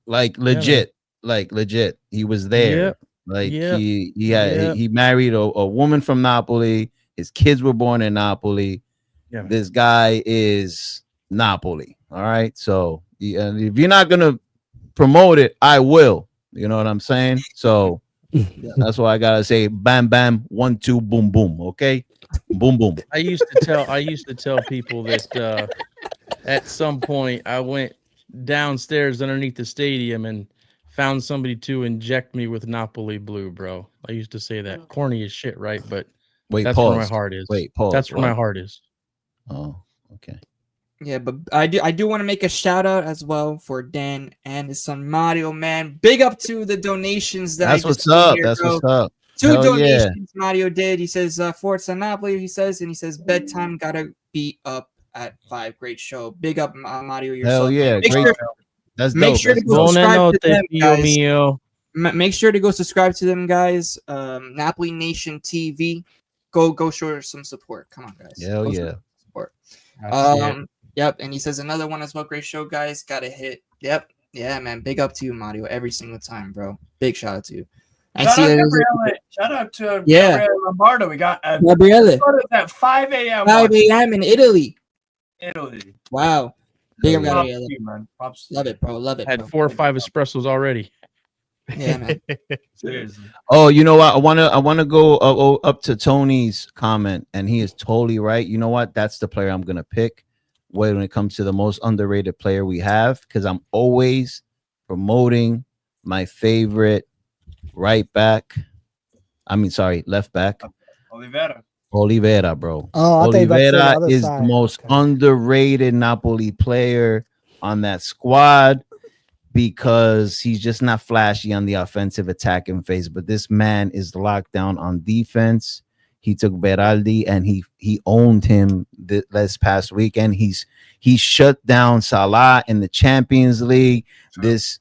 legit, legit. He was there. Yep. Like Yep. he married a woman from Napoli. His kids were born in Napoli. Yeah. This guy is Napoli. All right. So if you're not gonna promote it, I will. You know what I'm saying? So that's why I gotta say bam bam 1 2 boom boom. Okay, boom boom. I used to tell people that at some point I went downstairs underneath the stadium and found somebody to inject me with Napoli blue, bro. I used to say that. Corny as shit, right? But Wait, that's pause. where my heart is. Wait, pause. That's where my What? heart is. Oh, okay. Yeah, but I do want to make a shout out as well for Dan and his son Mario, man. Big up to the donations That's I what's just seen up. here, That's bro. what's up. 2 Hell donations Mario did. He says Forza Napoli, he says bedtime gotta be up at 5. Great show. Big up Mario yourself. Hell yeah. Make Great. sure, That's make dope. sure to That's go dope. subscribe to them, guys. Mio. Make sure to go subscribe to them, guys. Napoli Nation TV. Go show some support. Come on, guys. Hell Go show yeah. some support. That's it. Yep. And he says another one as well. Great show, guys. Got to hit. Yep. Yeah, man. Big up to you, Mario. Every single time, bro. Big shout out to you. I Shout see out, that Gabriele. Shout out to Yeah. Gabriele Lombardo. We got Gabriele. at 5 a.m. 5 a.m. in Italy. Italy. Wow. Big up, Props Gabriele. to you, man. Props to Love you. it, bro. Love it. Had Bro. 4 or 5 espressos already. Yeah, man. Seriously. Oh, you know what? I wanna go up to Tony's comment, and he is totally right. You know what? That's the player I'm gonna pick when it comes to the most underrated player we have, because I'm always promoting my favorite left back. Oliveira, bro. Oh, I thought you were about to say the Oliveira other is side. the most Okay. underrated Napoli player on that squad, because he's just not flashy on the offensive attacking phase, but this man is locked down on defense. He took Beraldi and he owned him this past weekend. He shut down Salah in the Champions League. This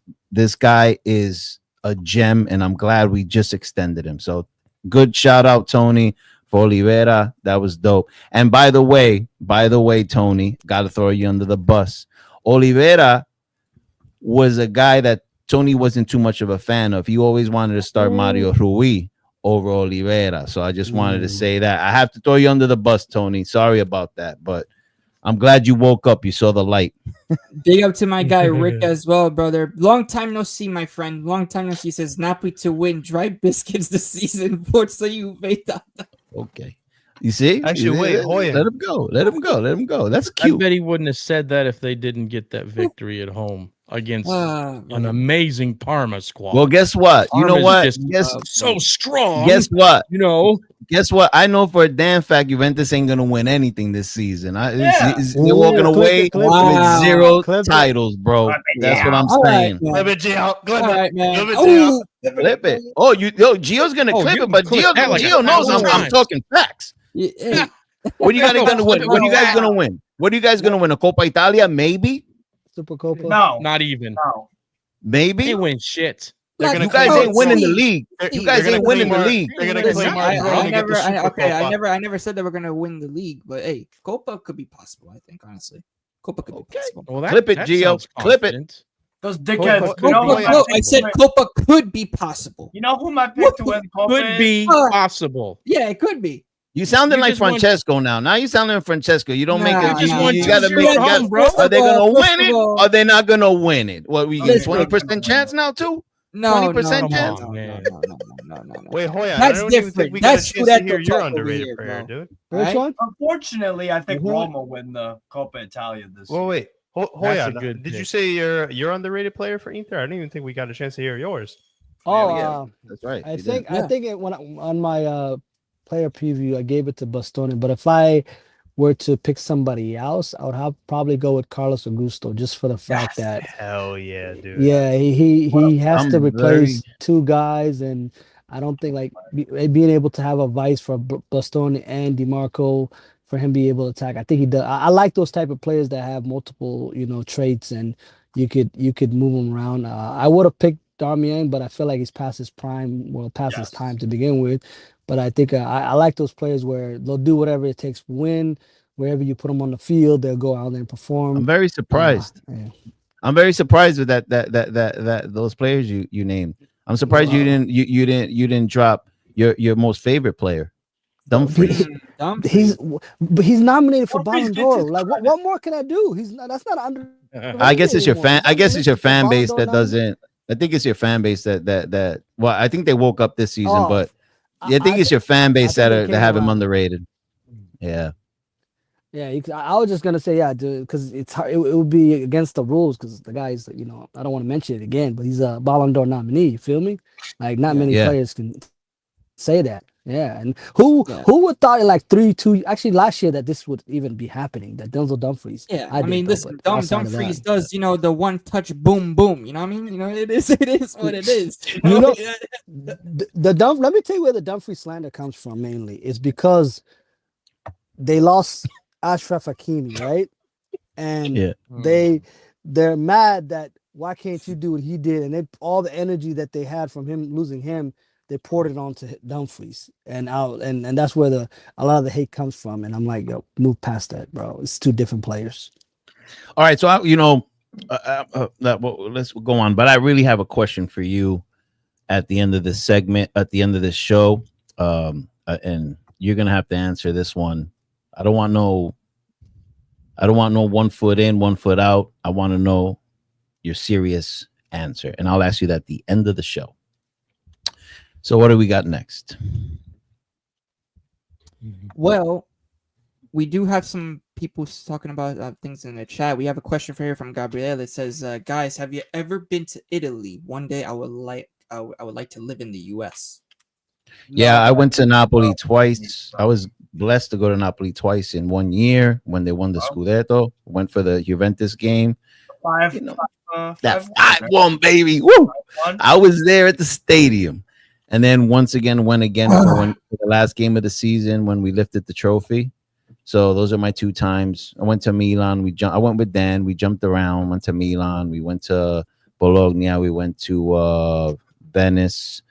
guy is a gem, and I'm glad we just extended him. So good shout out, Tony, for Oliveira. That was dope. And by the way, Tony, got to throw you under the bus. Oliveira was a guy that Tony wasn't too much of a fan of. He always wanted to start Mario Rui over Oliveira. So I just wanted to say that. I have to throw you under the bus, Tony. Sorry about that, but I'm glad you woke up. You saw the light. Big up to my guy Rick as well, brother. Long time no see, my friend. Long time no see. Says Napoli to win. Dry biscuits this season. Forza Juve. Okay. You see? Actually, wait, Hooyan. Let him go. Let him go. Let him go. That's I cute. bet he wouldn't have said that if they didn't get that victory at home against an amazing Parma squad. Well, guess what? You know Parma's what? just so strong. Guess what? You know. Guess what? I know for a damn fact Juventus ain't gonna win anything this season. They're walking Ooh, away clip it. with Wow. 0 Clip it. titles, bro. That's what I'm All right, saying. man. Clip it, Gio. Clip All it. right, man. Clip it, Ooh. Gio. Clip it. Oh, Gio's gonna Oh, clip you it, can but clip that like Gio knows 1,000 I'm times. talking facts. Yeah, hey, What are you guys No, gonna win? clip it What are you with guys that. gonna win? What are you guys gonna win? A Coppa Italia? Maybe. Super Copa. No, Not even. no. Maybe. They win shit. They're Like, gonna You guys claim ain't winning the Steve, league. They're- You Steve, guys they're ain't gonna winning the claim our- league. They're gonna Listen, claim our throne and get the Super I never said they were gonna win the league, but hey, Copa could be possible. I think honestly, Copa could be possible. Well, Clip it, that Gio. sounds Clip it. confident. Those dickheads. Copa- You know Copa- who Copa- my I pick said to win- Copa could be possible. You know who my pick to win Copa Could is? be Uh, possible. Yeah, it could be. You sounding You like just want- Francesco now. Now you sounding like Francesco. You don't make Nah, it. You just nah, won You nah. gotta 2-0 make. at home, bro. Are they gonna First win of it? all- Or they're not gonna win it? What we Listen, 20% chance now too? No, 20% no, chance? no, no, Man. no, no, no, no, no. Wait, Hooyan, I That's don't even think different. we got a That's chance to Scudetto hear your talk over underrated here, player, bro. dude. Which Right? one? Unfortunately, I think Mhm. Roma win the Coppa Italia this Well, year. wait. That's a Hooyan, good did you pick. say you're underrated player for Inter? I didn't even think we got a chance to hear yours. Oh, Yeah, that's right. I you think did. I think it when on my player preview I gave it to Bastoni, but if I were to pick somebody else, I would have probably go with Carlos Augusto just for the fact that Hell yeah, dude. yeah, he has I'm to replace very- two guys, and I don't think like being able to have a vice for Bastoni and DiMarco for him be able to attack. I think he does. I like those type of players that have multiple traits, and you could move them around. I would have picked Darmian, but I feel like he's past his prime, well, past his time to begin with. But I think I like those players where they'll do whatever it takes to win. Wherever you put them on the field, they'll go out there and perform. I'm very surprised. Yeah. I'm very surprised with that those players you named. I'm surprised you didn't drop your most favorite player, Dumfries. He's nominated for Dumfries Ballon gets d'Or. his Like what more can I do? That's not under. I guess it's your fan. I guess it's your fan Ballon base d'Or that nominee? doesn't. I think it's your fan base that. Well, I think they woke up this season, Oh, but I think it's your fan base think they that came have him around. underrated. Yeah. Yeah, I was just gonna say because it's hard. It would be against the rules because the guy's I don't want to mention it again, but he's a Ballon d'Or nominee. You feel me? Like not many Yeah. players can say that. Yeah, and who would thought in like 3-2 actually last year that this would even be happening? That Denzel Dumfries. Yeah, I I did, mean, though, listen, but outside of Dumfries that- does, the one touch boom boom. You know what I mean? It is what it is. You know, the Dumf. Let me tell you where the Dumfries slander comes from. Mainly, it's because they lost Ashraf Hakimi, right? And Yeah. they're mad that why can't you do what he did? And all the energy that they had from him losing him, they poured it onto Dumfries, and that's where a lot of the hate comes from. And I'm like, yo, move past that, bro. It's two different players. All right, so let's go on. But I really have a question for you at the end of this segment, at the end of this show, and you're gonna have to answer this one. I don't want no 1 foot in, 1 foot out. I want to know your serious answer, and I'll ask you that at the end of the show. So, what do we got next? Well, we do have some people talking about things in the chat. We have a question for here from Gabriele. It says, "Guys, have you ever been to Italy? One day I would like to live in the U.S." Yeah, I went to Napoli twice. I was blessed to go to Napoli twice in 1 year when they won the Scudetto. Went for the Juventus game. That 5-1, baby. Woo! I was there at the stadium. And then once again, went again for the last game of the season when we lifted the trophy. So those are my 2 times. I went to Milan. I went with Dan. We jumped around. Went to Milan. We went to Bologna. We went to Venice.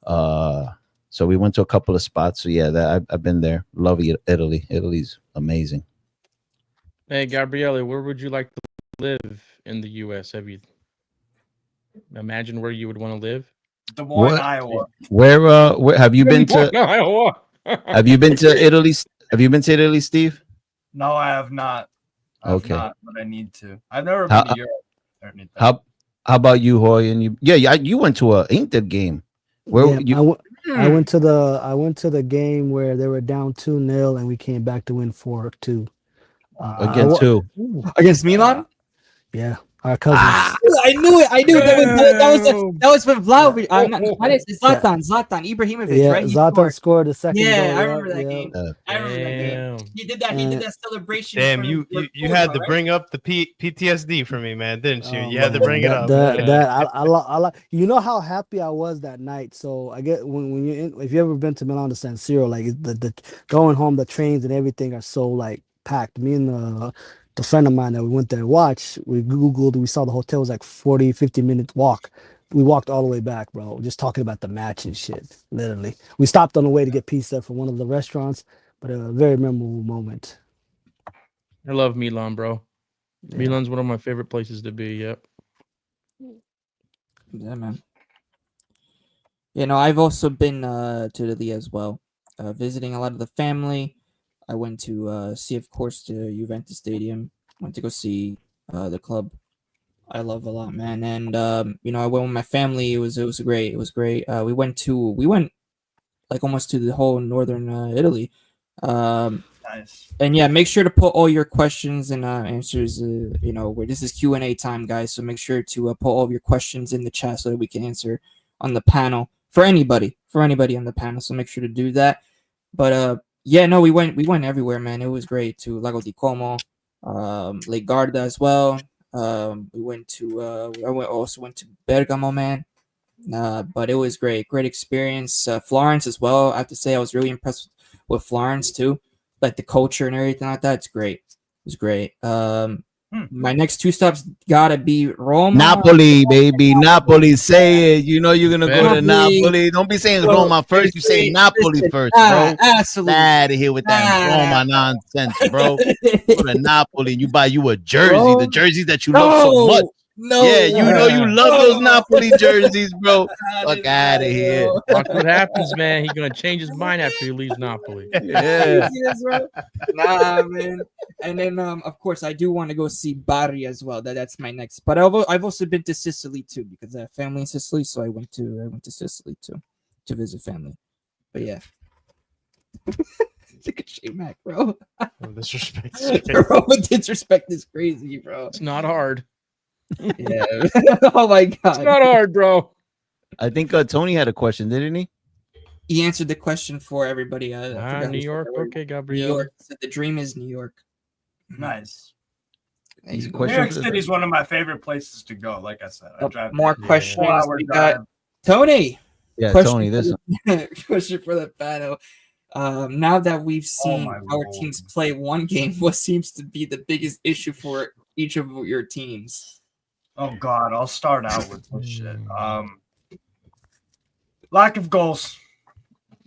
So we went to a couple of spots. So yeah, I've been there. Love Italy. Italy's amazing. Hey, Gabriele, where would you like to live in the U.S.? Have you imagine where you would want to live? Des Moines, Iowa. Where have you been to? Iowa. Have you been to Italy? Have you been to Italy, Steve? No, I have not. Okay. But I need to. I've never been to Europe. or anything. How about you, Hoy? And you went to a Inter game. Where Yeah, you? I went to the game where they were down 2-0 and we came back to win 4-2. Against who? Against Milan? Yeah, our cousins. I knew it. That was when Vlahovic. Zlatan Ibrahimovic, Yeah, right? He Zlatan scored. scored the second Yeah, goal. I remember that yeah. game. I remember that game. He did that. He did that celebration. Damn, in front you of you Portugal, had to right? bring up the PTSD for me, man, didn't you? Oh, You had to man, bring it up. You know how happy I was that night. So I get when if you ever been to Milan to San Siro, like the going home, the trains and everything are so like packed. Me and the friend of mine that we went there to watch, we Googled, we saw the hotel was like 40-50 minute walk. We walked all the way back, bro, just talking about the match and shit. Literally, we stopped on the way to get pizza from one of the restaurants, but a very memorable moment. I love Milan, bro. Yeah. Milan's one of my favorite places to be. Yep. Yeah, man. You know, I've also been to Italy as well, visiting a lot of the family. I went to see, of course, the Juventus Stadium. Went to go see the club. I love a lot, man. And you know, I went with my family. It was great. It was great. We went like almost to the whole northern Italy. Nice. And yeah, make sure to put all your questions and answers. You know, where this is Q&A time, guys. So make sure to put all of your questions in the chat so that we can answer on the panel for anybody on the panel. So make sure to do that. But yeah, no, we went everywhere, man. It was great. To Lago di Como, Lake Garda as well. We went to also went to Bergamo, man. But it was great experience. Florence as well. I have to say, I was really impressed with Florence too, like the culture and everything like that. It's great. It was great. My next two stops gotta be Roma. Napoli, baby. Napoli. Say it. You know you're gonna go to Napoli. Don't be saying Roma first. You say Napoli first, bro. Absolutely. Out of here with that Roma nonsense, bro. Go to Napoli and you buy you a jersey, the jerseys that you love so much. No. Yeah, you know you love those Napoli jerseys, bro. Fuck out of here. Watch what happens, man. He's gonna change his mind after he leaves Napoli. Yeah. Nah, man. And then of course I do want to go see Bari as well. That's my next. But I've also been to Sicily too because I have family in Sicily, so I went to Sicily too to visit family. But yeah. Look at J-Mac, bro. Disrespect. Bro, disrespect is crazy, bro. It's not hard. Yeah. Oh my god. It's not hard, bro. I think Tony had a question, didn't he? He answered the question for everybody. I forgot New who York. said it. Okay, New Gabriel. York. Said the dream is New York. Nice. There you go. Question New York for the- City is one of my favorite places to go. Like I said, I drive More there. questions. 4-hour We got drive. Tony. Yeah, Question Tony, this one. question for the panel. Now that we've seen my our Lord. teams play one game, what seems to be the biggest issue for each of your teams? Oh God, I'll start out with this shit. Lack of goals.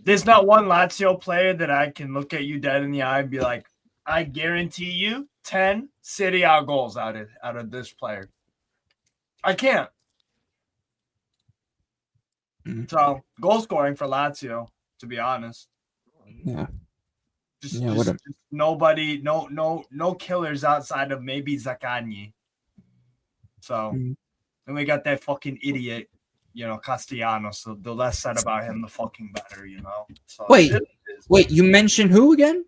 There's not one Lazio player that I can look at you dead in the eye and be like, I guarantee you 10 Serie A goals out of this player. I can't. So goal scoring for Lazio, to be honest. Yeah. Just nobody, no killers outside of maybe Zaccagni. So, and we got that fucking idiot, Castellanos. So the less said about him, the fucking better, So Wait, you mentioned who again?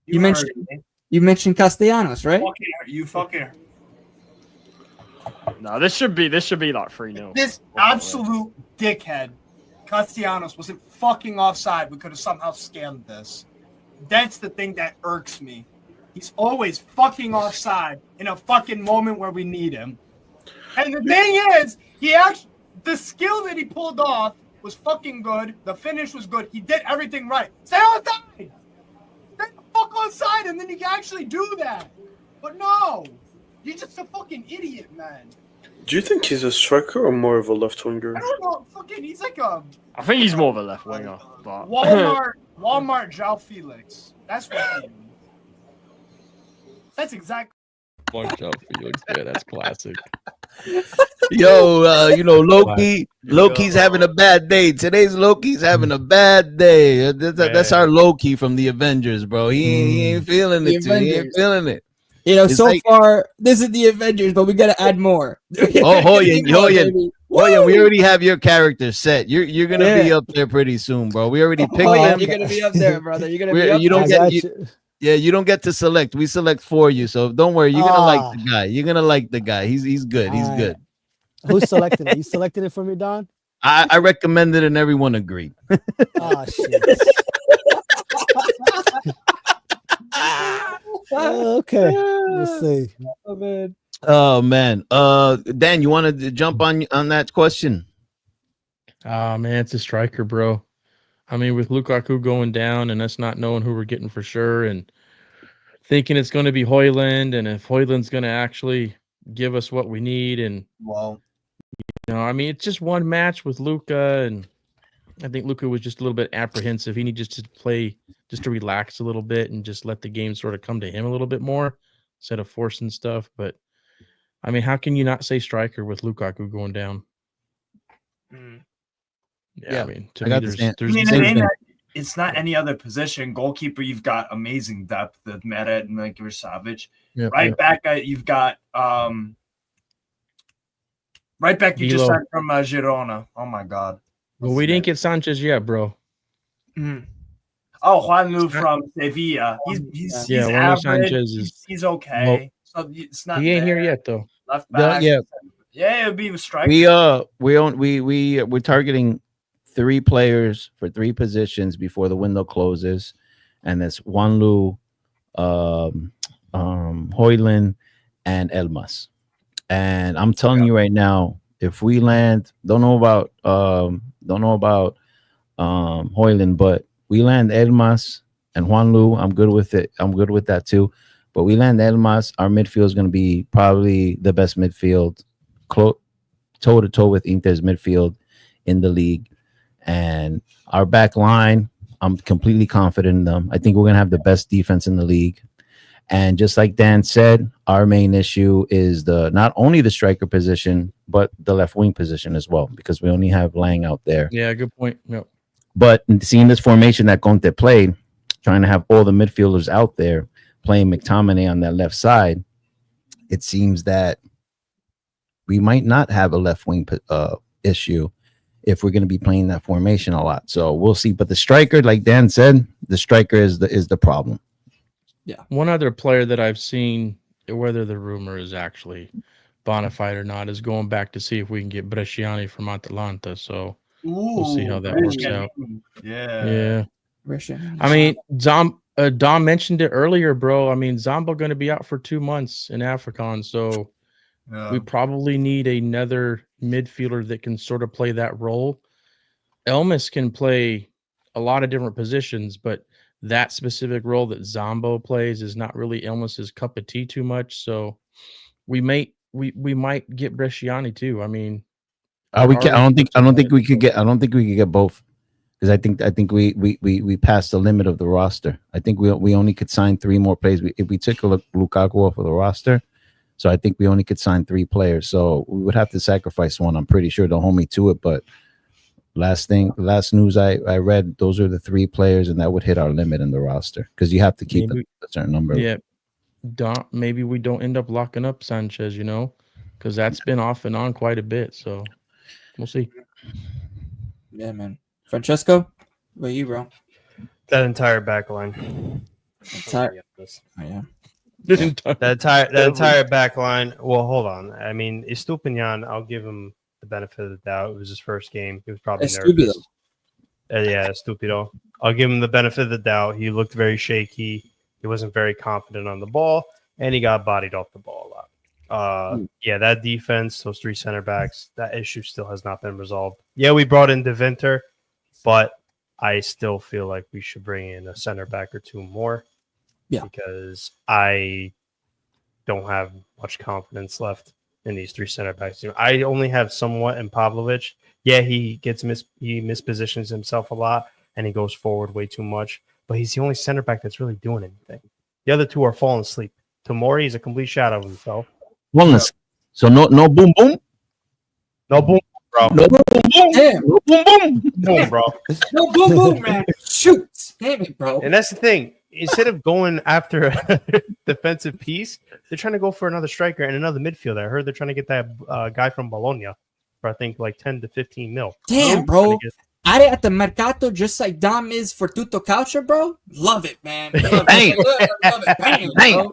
You mentioned Castellanos, right? You fucking. No, this should be like 3-0. This absolute dickhead, Castellanos, wasn't fucking offside. We could have somehow scammed this. That's the thing that irks me. He's always fucking offside in a fucking moment where we need him. And the thing is, the skill that he pulled off was fucking good. The finish was good. He did everything right. Stay outside. Stay the fuck outside, and then he can actually do that. But no, you're just a fucking idiot, man. Do you think he's a striker or more of a left winger? I don't know. Fucking, he's like a I think he's more of a left winger. But Walmart João Felix. That's what he is. That's exactly. Bunch of Felix. Yeah, that's classic. Yo, Loki's having a bad day. Today's Loki's having a bad day. That's our Loki from the Avengers, bro. He ain't feeling it. He ain't feeling it. So far, this is the Avengers, but we gotta add more. Oh, Hooyan. Oh yeah, we already have your character set. You're gonna be up there pretty soon, bro. We already picked Oh, them. you're gonna be up there, brother. You're gonna be up You don't there. get you don't get to select. We select for you, so don't worry. You're gonna like the guy. You're gonna like the guy. He's good. He's good. Who's selecting it? You selected it for me, Don? I recommended and everyone agreed. Oh shit. Okay. Let's see. Oh man. Oh man. Dan, you wanted to jump on that question? Oh man, it's a striker, bro. I mean, with Lukaku going down and us not knowing who we're getting for sure, and thinking it's going to be Hooyan, and if Hooyan's going to actually give us what we need, and I mean, it's just one match with Luka, and I think Luka was just a little bit apprehensive. He needed just to play, just to relax a little bit, and just let the game sort of come to him a little bit more instead of forcing stuff. But I mean, how can you not say striker with Lukaku going down? Yeah, I mean, to me, it's not any other position. Goalkeeper, you've got amazing depth with Meret and Savage. Back, you've got right back. You just signed from Girona. Oh my god. Well, we didn't get Sanchez yet, bro. Oh, Juanlu from Sevilla. He's average. Sanchez he's okay. So it's not. He ain't here yet, though. Left back. Yeah, it would be a striker. We're targeting 3 players for 3 positions before the window closes, and that's Juanlu, Hooyan, and Elmas. And I'm telling you right now, if we land, don't know about Hooyan, but we land Elmas and Juanlu, I'm good with it. I'm good with that too. But we land Elmas, our midfield is going to be probably the best midfield, toe to toe with Inter's midfield in the league. And our back line, I'm completely confident in them. I think we're going to have the best defense in the league. And just like Dan said, our main issue is not only the striker position, but the left wing position as well, because we only have Lang out there. Yeah, good point. Yep. But seeing this formation that Conte played, trying to have all the midfielders out there, playing McTominay on that left side, it seems that we might not have a left wing issue if we're going to be playing that formation a lot. So we'll see. But the striker, like Dan said, the striker is the problem. Yeah. One other player that I've seen, whether the rumor is actually bona fide or not, is going back to see if we can get Bresciani from Atalanta. So we'll see how that works out. Yeah. I mean, Dom mentioned it earlier, bro. I mean, Zombo going to be out for 2 months in AFCON, so we probably need another midfielder that can sort of play that role. Elmas can play a lot of different positions, but that specific role that Zombo plays is not really Elmas's cup of tea too much. So we might get Bresciani too. I mean, I don't think we could get both. Because I think we passed the limit of the roster. I think we only could sign 3 more players. If we took Lukaku off of the roster, so I think we only could sign 3 players. So we would have to sacrifice one. I'm pretty sure. Don't hold me to it, but last news I read, those are the 3 players, and that would hit our limit in the roster because you have to keep a certain number. Yeah, maybe we don't end up locking up Sanchez, because that's been off and on quite a bit. So we'll see. Yeah, man. Francesco, what are you, bro? That entire back line. Oh, yeah. That entire back line. Well, hold on. I mean, Estupinian, I'll give him the benefit of the doubt. It was his first game. He was probably nervous. Yeah, Estupido. I'll give him the benefit of the doubt. He looked very shaky. He wasn't very confident on the ball, and he got bodied off the ball a lot. Yeah, that defense, those 3 center backs, that issue still has not been resolved. Yeah, we brought in De Winter, but I still feel like we should bring in a center back or 2 more. Yeah, because I don't have much confidence left in these 3 center backs. I only have somewhat in Pavlovic. Yeah, he mispositions himself a lot and he goes forward way too much. But he's the only center back that's really doing anything. The other 2 are falling asleep. Tomori is a complete shadow of himself. Wellness. So no boom boom. No boom, bro. No boom boom. Damn. No boom boom. Boom, bro. No boom boom, man. Shoot. Damn it, bro. And that's the thing. Instead of going after a defensive piece, they're trying to go for another striker and another midfielder. I heard they're trying to get that guy from Bologna. for I think like 10 to 15 mil. Damn, bro. Are at the Mercato just like Dom is for Tutto Calcio, bro? Love it, man. Love Bam. it. Love it. Bam, bro.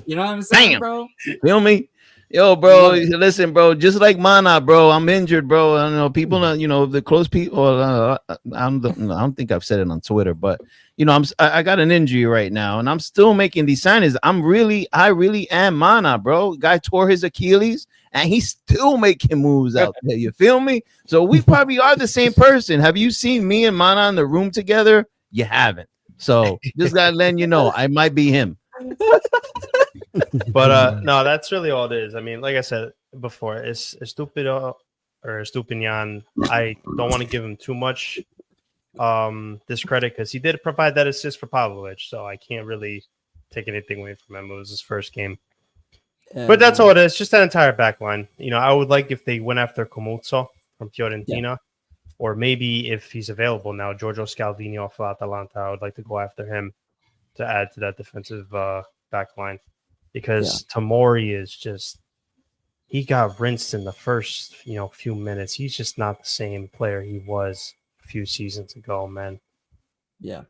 You know what I'm saying, Bam. bro? Feel me? Yo, bro, listen, bro. Just like Mana, bro. I'm injured, bro. I don't know. People, you know, the close people. I don't think I've said it on Twitter, but you know, I got an injury right now, and I'm still making these signings. I really am Mana, bro. Guy tore his Achilles, and he's still making moves out there. You feel me? So we probably are the same person. Have you seen me and Mana in the room together? You haven't. So just gotta let you know, I might be him. But no, that's really all it is. I mean, like I said before, it's Stupido or Stupinian. I don't want to give him too much discredit because he did provide that assist for Pavlovic, so I can't really take anything away from him. It was his first game. But that's all it is. Just that entire back line. You know, I would like if they went after Comuzzo from Fiorentina, or maybe if he's available now, Giorgio Scalvini off of Atalanta. I would like to go after him to add to that defensive back line. Because Tomori is just, he got rinsed in the first, few minutes. He's just not the same player he was a few seasons ago, man. Yeah.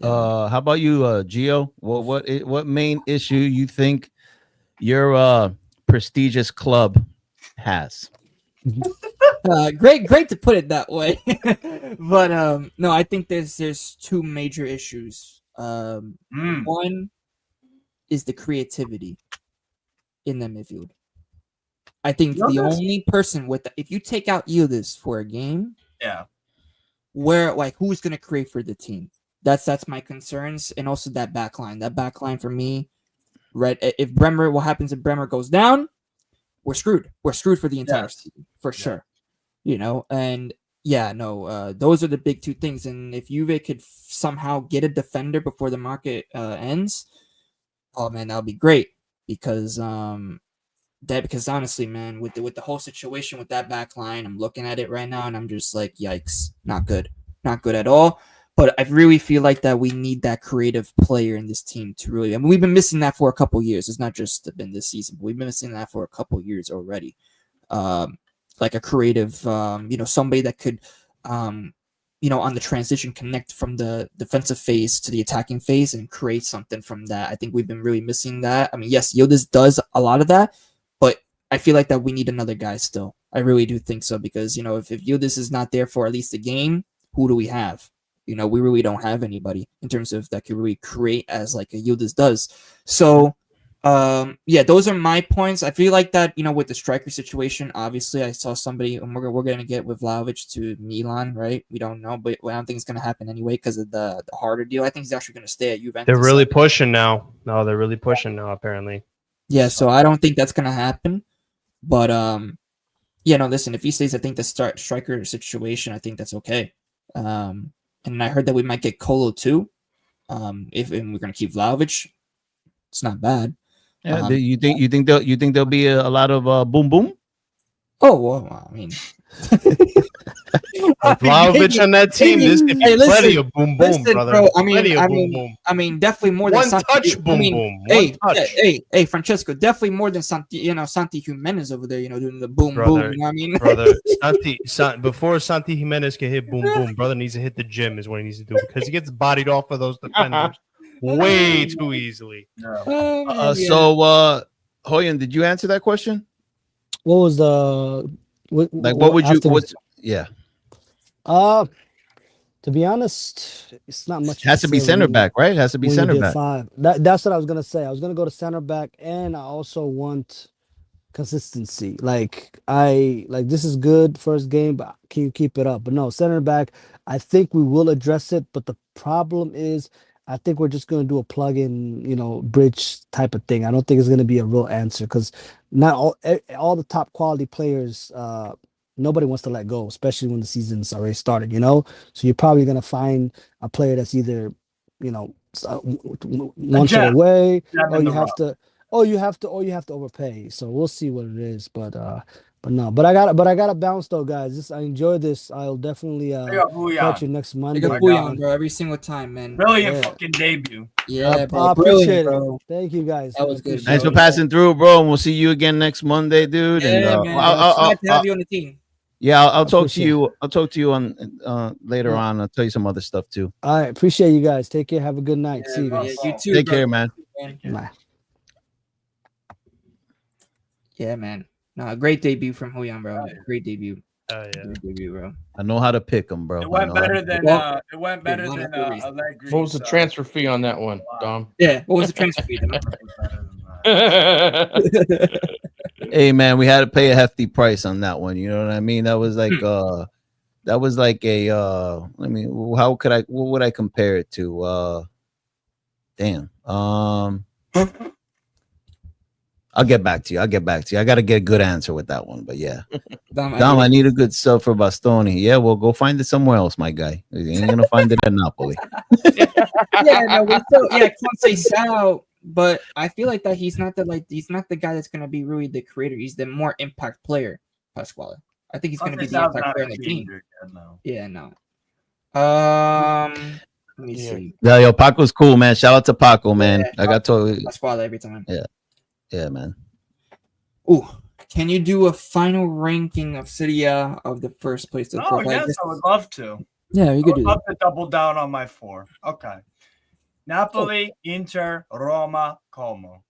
How about you, Gio? What main issue you think your prestigious club has? Great to put it that way. But no, I think there's two major issues. One is the creativity in the midfield. I think the only person if you take out Yildiz for a game, who's gonna create for the team? That's my concerns, and also that back line. That back line for me, right? If what happens if Bremer goes down, we're screwed. We're screwed for the entire season for sure. And those are the big two things. And if Juve could somehow get a defender before the market ends, oh man, that would be great because honestly, man, with the whole situation with that back line, I'm looking at it right now and I'm just like, yikes, not good at all. But I really feel like that we need that creative player in this team to really. I mean, we've been missing that for a couple years. It's not just been this season, but we've been missing that for a couple years already. Like a creative, somebody that could, on the transition connect from the defensive phase to the attacking phase and create something from that. I think we've been really missing that. I mean, yes, Yildiz does a lot of that, but I feel like that we need another guy still. I really do think so because, if Yildiz is not there for at least a game, who do we have? We really don't have anybody in terms of that could really create as like a Yildiz does. So, those are my points. I feel like that, with the striker situation, obviously I saw somebody, and we're going to get with Vlahovic to Milan, right? We don't know, but I don't think it's going to happen anyway because of the harder deal. I think he's actually going to stay at Juventus. They're really pushing now. No, they're really pushing now, apparently. Yeah, so I don't think that's going to happen. But, listen, if he stays, I think the striker situation, I think that's okay. And I heard that we might get Kolo too. If we're going to keep Vlahovic, it's not bad. Yeah, you think there'll be a lot of boom boom? Oh well, I mean, Vlahovic on that team, there's plenty of boom boom, brother. Bro, I mean, definitely more than one touch boom boom. Hey, Francesco, definitely more than Santi Jimenez over there, doing the boom boom. You know what I mean, brother, before Santi Jimenez can hit boom boom, brother needs to hit the gym is what he needs to do because he gets bodied off of those defenders way too easily. So, Hooyan, did you answer that question? What was the what would you? Yeah. To be honest, it's not much. It has to be center back, right? It has to be center back. That's what I was gonna say. I was gonna go to center back, and I also want consistency. This is good first game, but can you keep it up? But no, center back. I think we will address it, but the problem is, I think we're just going to do a plug-in, bridge type of thing. I don't think it's going to be a real answer because not all the top quality players, nobody wants to let go, especially when the season's already started, So you're probably going to find a player that's either, one foot away, or you have to overpay. So we'll see what it is. But But no, but I gotta bounce though, guys. I enjoy this. I'll definitely Big up Hooyan. catch you next Monday. Big up Hooyan, bro, every single time, man. Brilliant Yeah. fucking debut. Yeah, bro. I Brilliant, appreciate it. bro. Thank you guys. That was I good, appreciate Thanks bro. for passing through, bro. And we'll see you again next Monday, dude. Yeah, And man. It's glad to have you on the team. yeah, I'll talk to appreciate you. I'll talk to you on later on. I'll tell you some other stuff too. All right, appreciate you guys. Take care. Have a good night. Yeah, See you bro. guys. Yeah, you too, Take bro. care, man. Bye. Yeah, man. No, great debut from Hooyan, bro. Great debut. Oh yeah. Great debut, bro. I know how to pick them, bro. It went better than Well, Allegri. What was the transfer fee on that one, Dom? Yeah, what was the transfer fee? Hey, man, we had to pay a hefty price on that one. You know what I mean? That was like a I mean, what would I compare it to? Damn. I'll get back to you. I got to get a good answer with that one. But yeah. Dom, I need a good sub for Bastoni. Yeah, well, go find it somewhere else, my guy. You ain't gonna find it at Napoli. Yeah, no, we still can't say Sal, but I feel like that he's not the guy that's gonna be really the creator. He's the more impact player, Pasquale. I think he's gonna be the impact player on the team. Yeah, no. Let me see. Yeah, yo, Paco's cool, man. Shout out to Paco, man. Yeah, I got to Pasquale every time. Yeah, man. Ooh, can you do a final ranking of Serie of the first place to Oh, yes, I would love to. Yeah, you could do I would that. love to double down on my 4. Okay. Napoli, Inter, Roma, Como.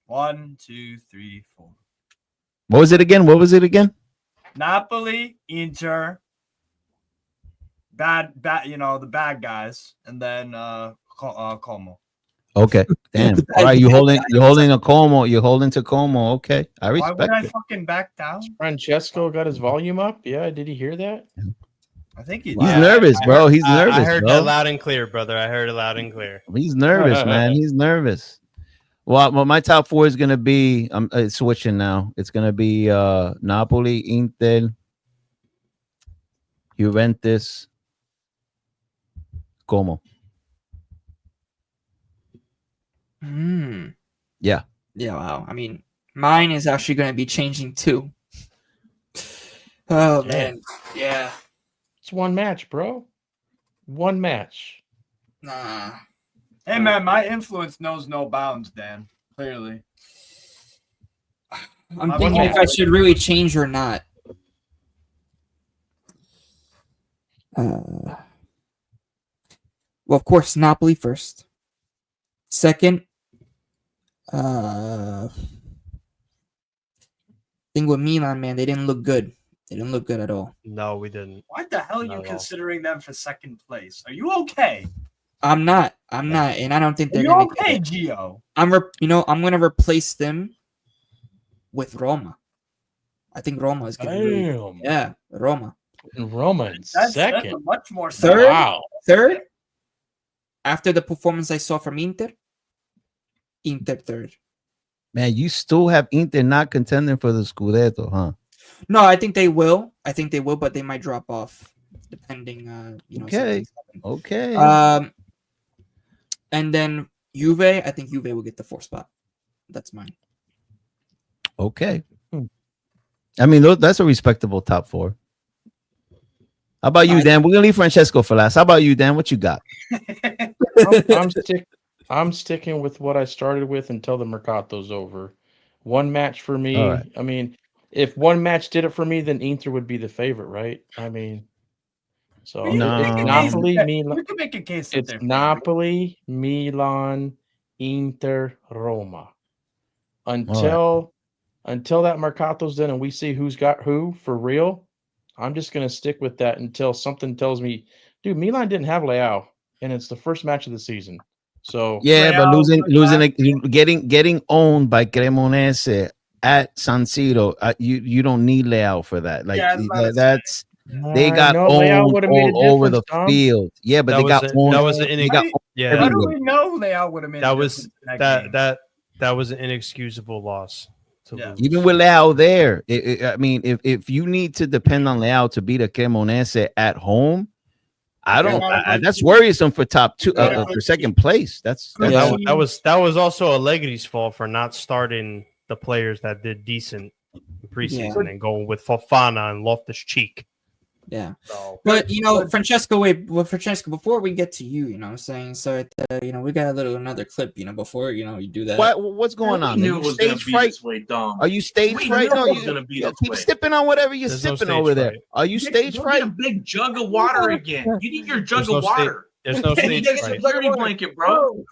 1, 2, 3, 4. What was it again? Napoli, Inter, bad, the bad guys, and then Como. Okay. Damn. All right, you're holding a Como. You're holding to Como. Okay. I Why respect would I it. fucking back down? Francesco got his volume up. Yeah, did he hear that? I think He's nervous, bro. He's nervous. I heard bro. that loud and clear, brother. I heard it loud and clear. He's nervous, man. He's nervous. Well, my top 4 is gonna be. I'm switching now. It's gonna be Napoli, Inter, Juventus, Como. Yeah. Yeah, wow. I mean, mine is actually going to be changing too. Oh, man. Yeah. It's one match, bro. One match. Nah. Hey, man, my influence knows no bounds, Dan. Clearly. I'm thinking if I should really change or not. Well, of course, Napoli first. Second, thing with Milan, man, they didn't look good. They didn't look good at all. No, we didn't. Why the hell are Not you at all. considering them for second place? Are you okay? I'm not, and I don't think Are they're you gonna okay, Gio? I'm gonna replace them with Roma. I think Roma is gonna be Damn. yeah, Roma. And Roma in That's second. much more Third? Wow. Third, after the performance I saw from Inter third. Man, you still have Inter not contending for the Scudetto, huh? No, I think they will. But they might drop off depending. Okay. Okay. And then Juve, I think Juve will get the 4th spot. That's mine. Okay. I mean, that's a respectable top 4. How about you, Dan? We're gonna leave Francesco for last. How about you, Dan? What you got? I'm sticking with what I started with until the Mercato's over. One match for me. All right. I mean, if one match did it for me, then Inter would be the favorite, right? I mean, so No. it's Napoli, You Milan. can make a case. It's Napoli, Milan, Inter, Roma. Until that Mercato's done and we see who's got who for real, I'm just gonna stick with that until something tells me, dude, Milan didn't have Leao, and it's the first match of the season. So Yeah, but getting owned by Cremonese at San Siro, you don't need Leao for that. Like that's they got owned all over the field. Yeah, but they got owned. That was How do we know Leao would have made? That was that was an inexcusable loss. Even with Leao there, I mean, if you need to depend on Leao to beat a Cremonese at home, that's worrisome for top 2 for second place. That was also Allegri's fault for not starting the players that did decent preseason and go with Fofana and Loftus-Cheek. Yeah. So, But Francesco, Francesco, before we get to you, what I'm saying, so we got another clip, before you do that. What's going on? We knew it was going to be this way, Dom. Are you stage fright? No, you going to be this keep way. sipping on whatever you're There's no sipping stage over there. fright. Are you stage Go fright? get a big jug of water again. You need your jug of water. There's no You stage get a fright. security blanket, bro.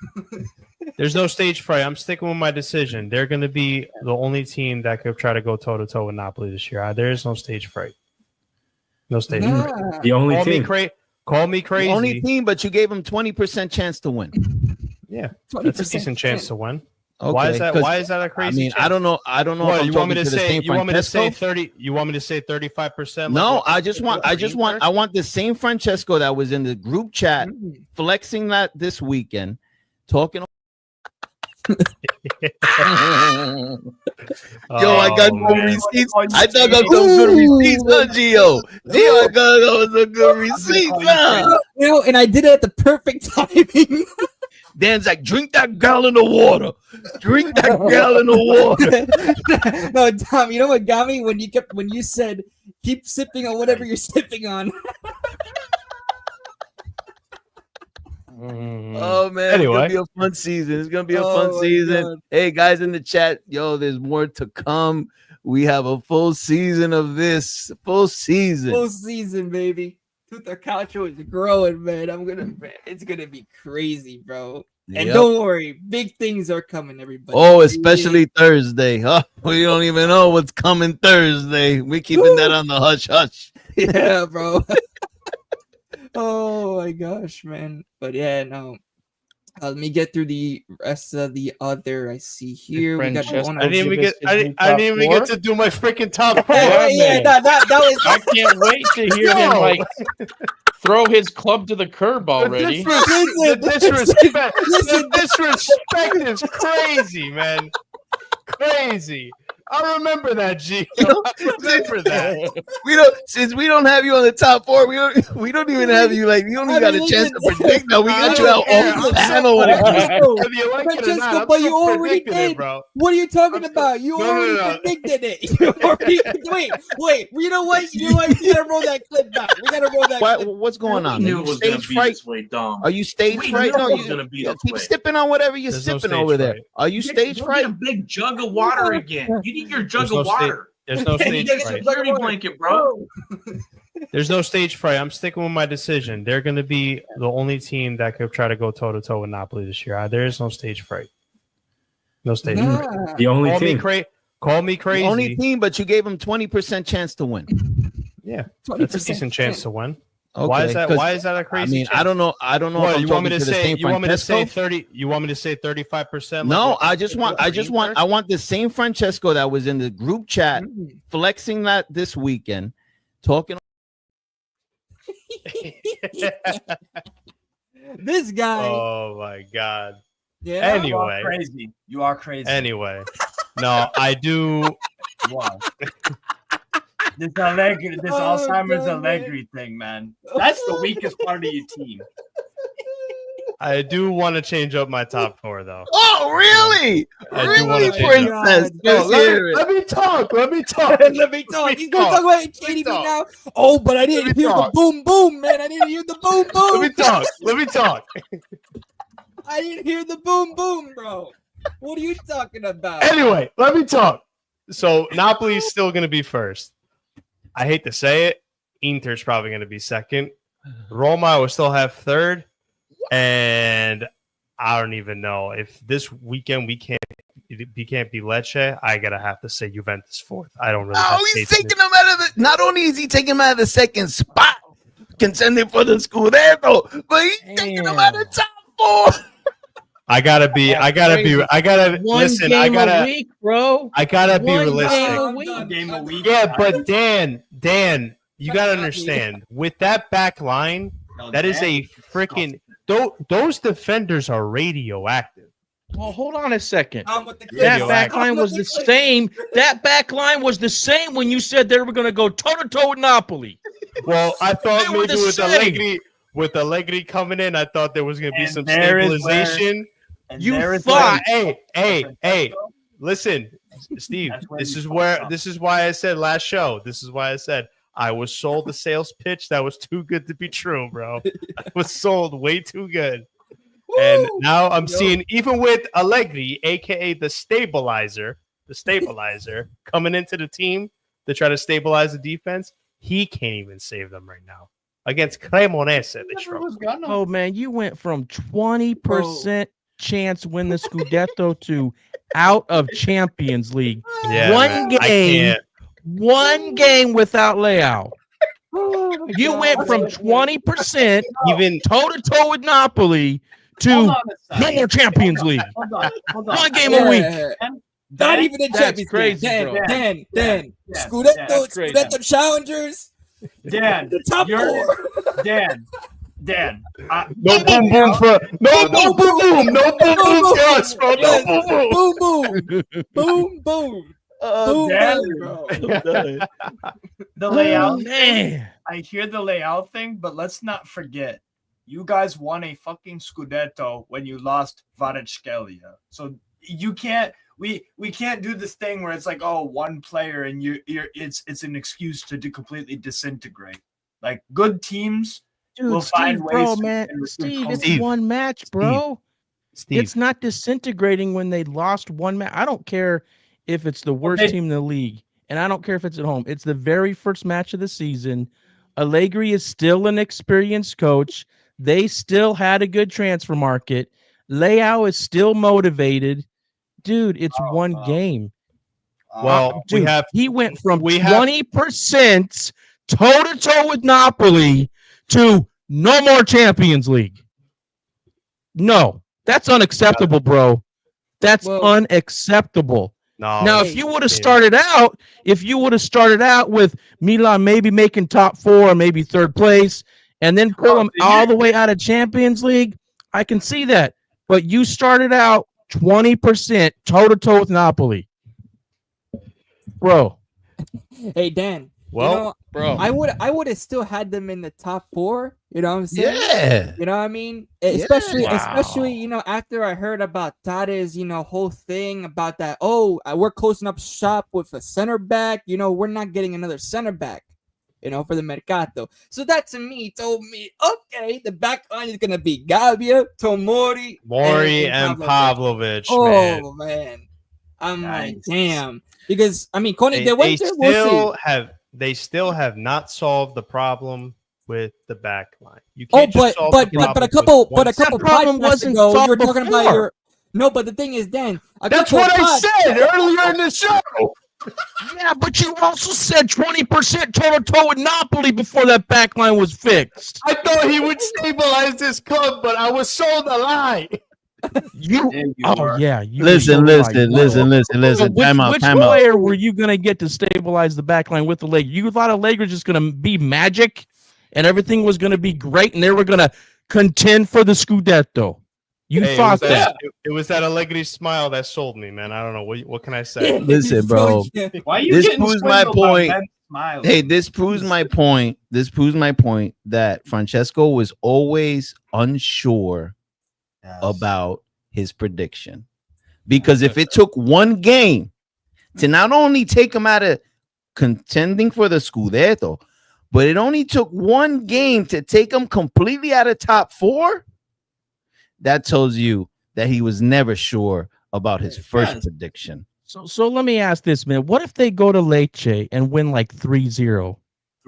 There's no stage fright. I'm sticking with my decision. They're going to be the only team that could try to go toe to toe with Napoli this year. There is no stage fright. No stage fright. The only Call team. Call me crazy. The only team, but you gave them 20% chance to win. Yeah, that's a decent chance to win. Okay, Why is that? Why is that a crazy? I mean, chance? I don't know. What, if you I'm want me talking to the say? same You want me to say Francesco. 30? You want me to say 35%? No, I want the same Francesco that was in the group chat flexing that this weekend, talking. Yo, I got some receipts. I dug up some good receipts, huh, Gio? I got some good receipts, huh? And I did it at the perfect timing. Dan's like, drink that gallon of water. Drink that gallon of water. No, Tom, you know what got me? When you said keep sipping on whatever you're sipping on. Oh man, Anyway. it's gonna be a fun season. It's gonna be a fun season. God. Hey guys in the chat, there's more to come. We have a full season of this. Full season, Baby. Tutto Calcio is growing, man. It's gonna be crazy, bro. And Yep. don't worry, big things are coming, everybody. Oh, especially Thursday. Huh? We don't even know what's coming Thursday. We're keeping that on the hush hush. Yeah, bro. Oh my gosh, man. But yeah, no. Let me get through the rest of the other. I see here. We got Francesco one. I didn't even get. I didn't even get to do my freaking top four. Yeah, that was. I can't wait to hear him throw his club to the curb already. The disrespect is crazy, man. Crazy. I remember that, G. I remember that. Since we don't have you on the top four, we don't even have you we don't even got a chance to predict. No, we got you out on the panel when it comes. Whether you like it or not, I'm but you still already predicting it, did. bro. What are you talking about? You already No. predicted it. You already, wait. You know what? We gotta roll that clip back. We gotta roll that. Clip. What's going on? We knew Are it you was going to stage be fright? this way, Dom. Are you stage We fright? knew No, it was going to be this keep way. sipping on whatever you're There's no sipping stage over there. fright. Are you stage Go fright? get a big jug of water again. You need your jug There's no of water. There's no You stage get a fright. security blanket, bro. There's no stage fright. I'm sticking with my decision. They're going to be the only team that could try to go toe to toe with Napoli this year. There is no stage fright. No stage fright. The only Call team. Call me crazy. The only team, but you gave them 20% chance to win. Yeah, that's a decent chance to win. Okay, Why is that? 'cause, Why is that a crazy? I mean, chance? I don't know. What, if you I'm want me to talking the say? same You want me to say Francesco. 30? You want me to say 35%? No, I want the same Francesco that was in the group chat flexing that this weekend, talking. This guy. Oh my god. Yeah. Anyway, You are crazy. Anyway, no, I do. Wow. This Alzheimer's Allegri thing, man. That's the weakest part of your team. I do want to change up my top four, though. Oh, really? I do want to change up. Princess. Let me talk. Let me talk. He's gonna talk about KDB now. Oh, but I didn't hear the boom boom, man. I didn't hear the boom boom. Let me talk. I didn't hear the boom boom, bro. What are you talking about? Anyway, let me talk. So Napoli is still going to be first. I hate to say it. Inter's probably going to be second. Roma will still have third. And I don't even know if this weekend we can't be Lecce. I gotta have to say Juventus fourth. I don't really. Oh, he's taking them out of the. Not only is he taking them out of the second spot, contending for the Scudetto, but he's taking them out of the top four. I gotta listen. I gotta week, bro. I gotta be One realistic. game a week. Yeah, but Dan, you gotta understand. With that back line, that is a freaking. Those defenders are radioactive. Well, hold on a second. That back line was the same. That back line was the same when you said they were going to go toe-to-toe with Napoli. Well, I thought They were maybe the with Allegri coming in, I thought there was going to be some there is stabilization. You thought. Hey, listen. Steve, That's where this you is fucked where up. this is why I said last show. This is why I said I was sold the sales pitch that was too good to be true, bro. I was sold way too good. And now I'm seeing, even with Allegri, aka the stabilizer, coming into the team to try to stabilize the defense, he can't even save them right now. Against Cremonese, they Never struggle. was gonna. Oh man, you went from 20% chance win the Scudetto to out of Champions League. Yeah, One man, I game, can't. one game without Leao. Oh my You God. went from 20% Even toe to toe with Napoli Hold to on a no second. more Champions League. Hold on. One game a week. Not even in That's Champions crazy, League. bro. Dan. Yeah, Scudetto, that's crazy. Scudetto challengers. Dan, The top you're- four. Dan. no boom boom for no boom boom boom, no boom boom for us, bro. No Yes. boom boom. Boom, boom, boom. Boom, Dan, boom, bro. the layout. Man. I hear the layout thing, but let's not forget, you guys won a fucking Scudetto when you lost Kvaratskhelia. So you can't. We can't do this thing where it's like, oh, one player and it's an excuse to completely disintegrate. Like good teams Dude, will find Steve, ways bro, to man. recruit Steve, it's coaches. one match, bro. Steve, It's not disintegrating when they lost one match. I don't care if it's the worst they- team in the league, and I don't care if it's at home. It's the very first match of the season. Allegri is still an experienced coach. They still had a good transfer market. Leao is still motivated. Dude, it's one game. well, Dude, he went from 20% toe to toe with Napoli to no more Champions League. No, that's unacceptable, bro. That's unacceptable. no. Now, if you would have started out with Milan maybe making top 4 or maybe third place, and then pull them all the way out of Champions League, I can see that. But you started out 20% toe to toe with Napoli, bro. Hey Dan. Well, bro, I would have still had them in the top 4. You know what I'm saying? Yeah. You know what I mean? Especially, Wow. after I heard about Tade's, whole thing about that. Oh, we're closing up shop with a center back. We're not getting another center back. For the Mercato. So that to me told me, okay, the back line is gonna be Gabia, Tomori, and Pavlovic. Oh man. I'm like, damn. Because Coney De Winter, we'll see. They still have not solved the problem with the back line. You can't but a couple problem podcasts wasn't ago, you were solved talking about before. your. No, but the thing is, Dan, That's what I said earlier in the show. Yeah, but you also said 20% toe to toe with Napoli before that back line was fixed. I thought he would stabilize this club, but I was sold a lie. You Listen. Time out. Which player were you gonna get to stabilize the back line with the leg? You thought Allegri was just gonna be magic, and everything was gonna be great, and they were gonna contend for the Scudetto. You thought that. It was that Allegri smile that sold me, man. I don't know what can I say. Listen, bro. Why are you This getting proves my swindled by point. Ben Smiley? Hey, this proves my point. This proves my point that Francesco was always unsure about his prediction. Because if it took one game to not only take him out of contending for the Scudetto, but it only took one game to take him completely out of top 4, that tells you that he was never sure about his first prediction. So let me ask this, man. What if they go to Lecce and win like 3-0?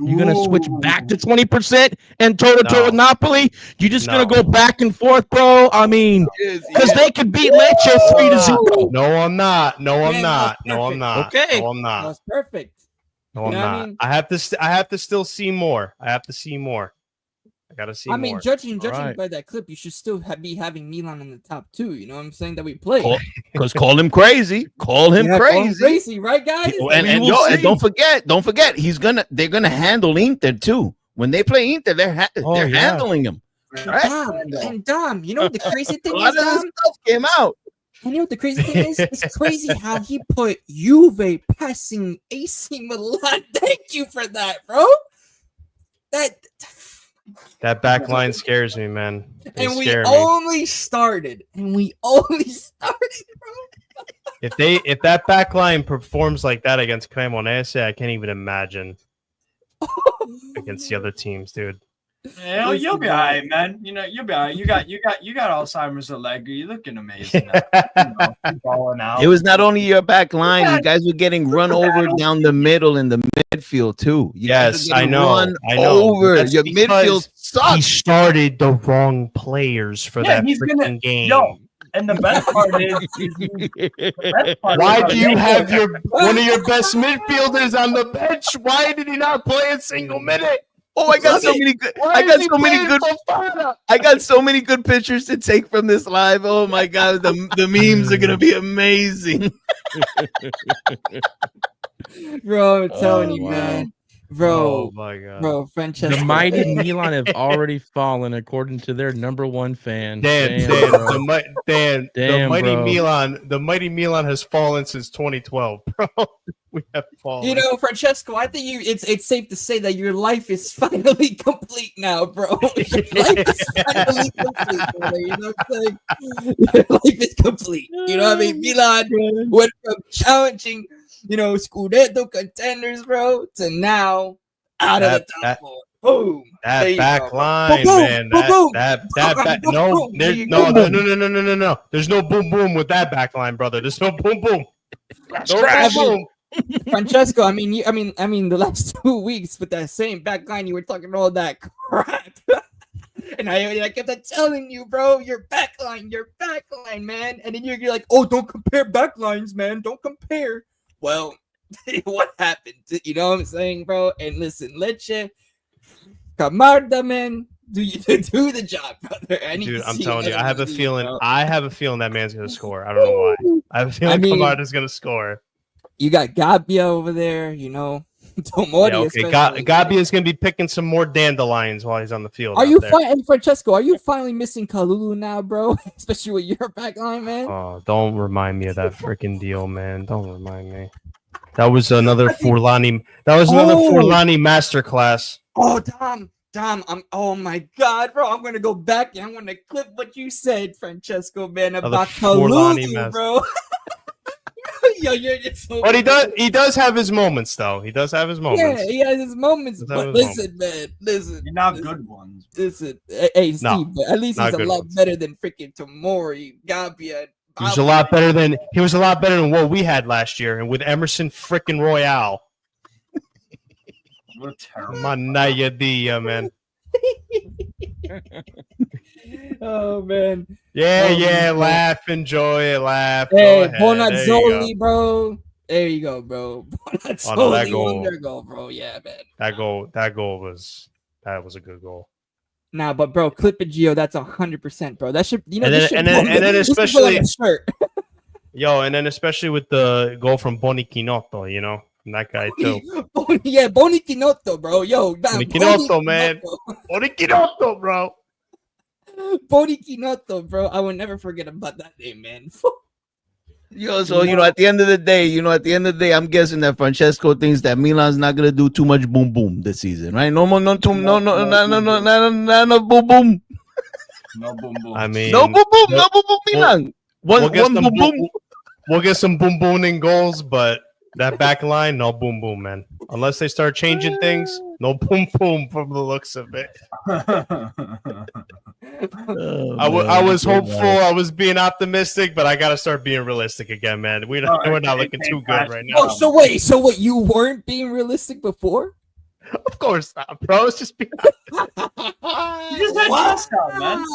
You gonna switch back to 20% and toe to toe with Napoli? You just gonna go back and forth, bro? I mean, because they could beat Lecce 3-0. No, I'm not. No, I'm not. No, I'm not. Okay. No, I'm not. That's perfect. No, I'm You know what I not. mean? I have to still see more. I have to see more. I gotta see more. Judging right. by that clip, you should still be having Milan in the top 2. You know what I'm saying? That we play. Because call him crazy. Call him crazy. Crazy, right, guys? And don't forget, they're gonna handle Inter too. When they play Inter, they're handling him. Right? And Dom, you know what the crazy thing A lot is, of this Dom? stuff came out. You know what the crazy thing is? It's crazy how he put Juve passing AC Milan. Thank you for that, bro. That back line scares me, man. They And we scare me. only started. Bro. If that back line performs like that against Cremonese, I can't even imagine against the other teams, dude. Yeah, you'll be all right, man. You know, you'll be all right. You got Alzheimer's, Allegri. You're looking amazing. Keep balling out. It was not only your back line; you guys were getting run over down the middle in the midfield too. You guys Yes, were I getting know. run I know. Over That's your because midfield He sucks. started the wrong players for that he's freaking gonna game. Yo, and the best part is, Why do you have one of your best midfielders on the bench? Why did he not play a single minute? Oh, I got so many good. I got so many good pictures to take from this live. Oh my god, the memes are gonna be amazing. Bro, I'm telling you, wow. man. Bro, Oh my god. bro, Francesco. The mighty Milan have already fallen, according to their #1 fan. Dan, bro. the mighty bro. Milan, has fallen since 2012, bro. We have fallen. You know, Francesco, I think it's safe to say that your life is finally complete now, bro. Your life is finally complete, brother. You know what I'm saying? Your life is complete. You know what I mean? Milan went from challenging, Scudetto contenders, bro, to now out of the top four. Boom. That back line, Boom, man. boom, boom. That back. Boom, No, boom. there's, Boom, no, boom. no. There's no boom boom with that back line, brother. There's no boom boom. No trash. boom boom. Francesco, I mean, the last 2 weeks with that same back line, you were talking all that crap. And I kept on telling you, bro, your back line, man. And then you're like, oh, don't compare back lines, man. Don't compare. Well, what happened? You know what I'm saying, bro? And listen, Lecce, Camarda, man, do the job, brother. Dude, I'm telling you, I have a feeling that man's gonna score. I don't know why. I have a feeling Camarda's gonna score. You got Gabbia over there, Tomori. Yeah, okay. Gabbia's gonna be picking some more dandelions while he's on the field. Are you and Francesco? Are you finally missing Kalulu now, bro? Especially with your back line, man. Oh, don't remind me of that freaking deal, man. Don't remind me. That was another Furlani. Furlani masterclass. Oh, Dom, oh my God, bro! I'm gonna go back and I'm gonna clip what you said, Francesco, man, about Kalulu, bro. Yo, it's so But he does have his moments, though. He does have his moments. Yeah, he has his moments. But listen, man, You're not good ones. Listen, hey, Steve, No, but at least he's a lot ones. better than freaking Tomori, Gabbia. He was a lot better than what we had last year, and with Emerson freaking Royale. We're terrible. Manaya dia, man. Oh man. Yeah, laugh, enjoy it, laugh. Hey, Go ahead. There you Bonazzoli, bro. There you go, bro. Bonazzoli, Oh, no, that goal. wonder goal, bro. Yeah, man. That goal was a good goal. Nah, but bro, clip it, Gio. That's 100%, bro. That should, And then especially, and then especially with the goal from Boni Quinotto, and that guy too. Yeah, Boni Quinotto, bro. Yo, Boni Quinotto, man. Boni Quinotto, bro. Boni Quinotto, bro. I will never forget about that name, man. Yo, so at the end of the day, I'm guessing that Francesco thinks that Milan's not gonna do too much boom boom this season, right? No boom boom. No boom boom. I mean, no boom boom, Milan. One boom boom. We'll get some boom booming goals, but that back line, no boom boom, man. Unless they start changing things, no boom boom from the looks of it. I was hopeful. I was being optimistic, but I got to start being realistic again, man. We're not looking too good right now. Oh, so wait, you weren't being realistic before? Of course not, bro. It's just being. You just had trust out, man.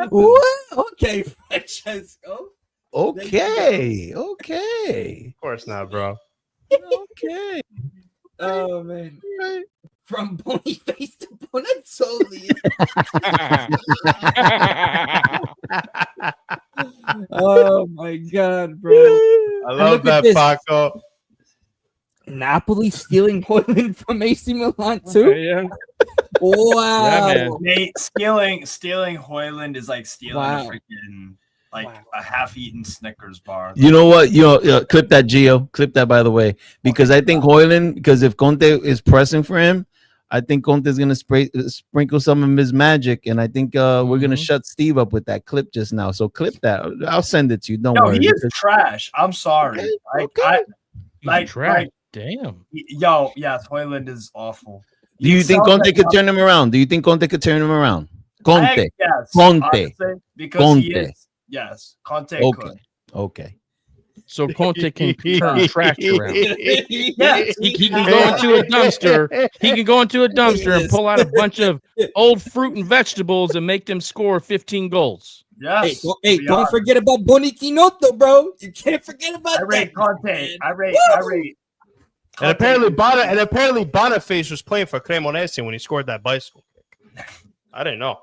What? Okay, Francesco. Okay. Of course not, bro. Okay. Oh man. From Boniface to Bonazzoli. Oh my God, bro! I love that, Paco. Napoli stealing Hooyan from AC Milan too. Yeah. Wow. Nate, stealing Hooyan is like stealing a freaking a half-eaten Snickers bar. You know what? Clip that, Gio. Clip that, by the way, because I think Hooyan. Because if Conte is pressing for him, I think Conte's gonna sprinkle some of his magic, and I think we're gonna shut Steve up with that clip just now. So clip that. I'll send it to you. Don't worry. He is trash. I'm sorry. Trash. Damn. Yo, yes, Hooyan is awful. Do you think Conte could turn him around? Do you think Conte could turn him around? Conte. Yes. Conte. Honestly, because Conte. he is. Yes, Conte could. Okay. So Conte can turn trash around. Yes. He can go into a dumpster. He can go into a dumpster and pull out a bunch of old fruit and vegetables and make them score 15 goals. Yes. Don't forget about Boniquinoto, bro. You can't forget about I rate that. Conte. I rate. And apparently Boniface was playing for Cremonese when he scored that bicycle kick. I didn't know.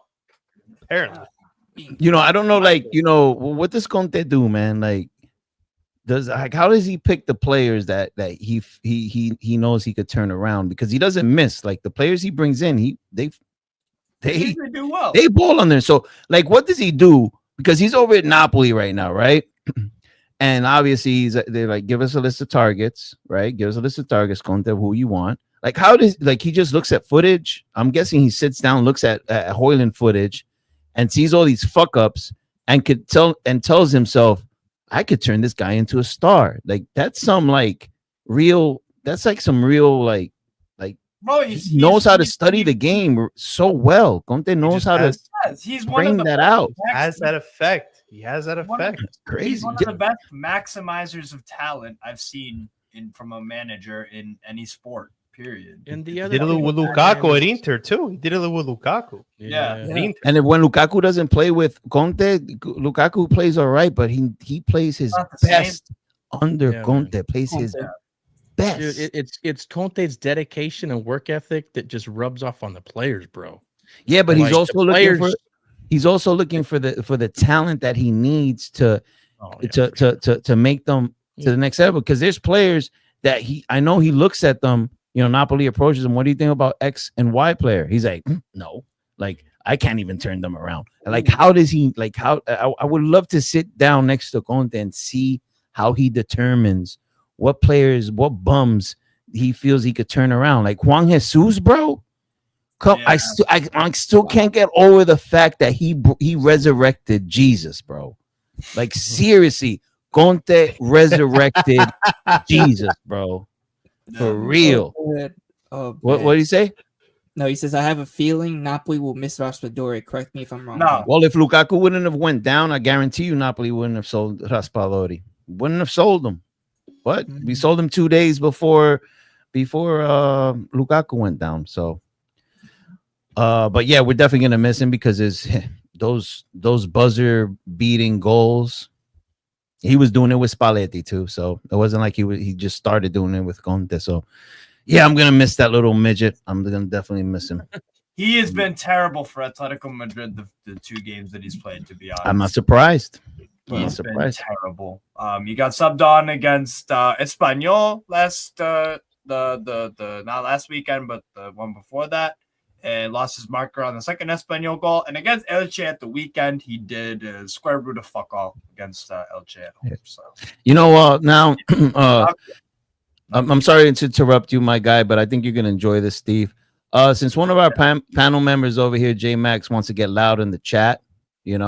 Apparently. I don't know, what does Conte do, man? How does he pick the players that he knows he could turn around? Because he doesn't miss. Like the players he brings in, they do well. They ball on there. So what does he do? Because he's over at Napoli right now, right? And obviously they're like, give us a list of targets, right? Give us a list of targets, Conte, who you want. How does he just looks at footage? I'm guessing he sits down, looks at Hooyan footage, and sees all these fuck ups, and tells himself, I could turn this guy into a star. That's some real. That's some real Bro, he knows how to study the game so well. Conte knows how to bring that out. He has that effect. Crazy. He's one of the best maximizers of talent I've seen from a manager in any sport. Period. And the He other did it with Lukaku at Inter too. He did it with Lukaku. Yeah. And when Lukaku doesn't play with Conte, Lukaku plays all right, but he plays his best under Conte. Plays his best. Dude, it's Conte's dedication and work ethic that just rubs off on the players, bro. Yeah, but he's also looking for the talent that he needs to make them to the next level. Because there's players that I know he looks at them. Napoli approaches him. What do you think about X and Y player? He's like, no, I can't even turn them around. How does he I would love to sit down next to Conte and see how he determines what players, what bums he feels he could turn around. Like Juan Jesus, bro. I still can't get over the fact that he resurrected Jesus, bro. Seriously, Conte resurrected Jesus, bro. For real. What do you say? No, he says, I have a feeling Napoli will miss Raspadori. Correct me if I'm wrong. No. Well, if Lukaku wouldn't have went down, I guarantee you Napoli wouldn't have sold Raspadori. Wouldn't have sold him. But we sold him 2 days before Lukaku went down. So but yeah, we're definitely gonna miss him because those buzzer beating goals. He was doing it with Spalletti too, so it wasn't like he just started doing it with Conte. So yeah, I'm gonna miss that little midget. I'm gonna definitely miss him. He has been terrible for Atletico Madrid the 2 games that he's played. To be honest, I'm not surprised. He's been terrible. You got subbed on against Espanyol not last weekend, but the one before that. And lost his marker on the second Espanyol goal. And against Elche at the weekend, he did square root of fuck all against Elche at home. So now I'm sorry to interrupt you, my guy, but I think you're gonna enjoy this, Steve. Since one of our panel members over here, J Max, wants to get loud in the chat, you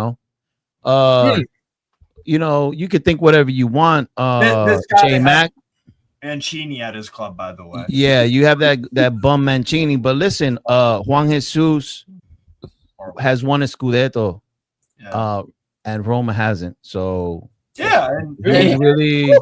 could think whatever you want, J Max. Mancini at his club, by the way. Yeah, you have that bum Mancini, but listen, Juan Jesus has won a Scudetto, and Roma hasn't. So and really,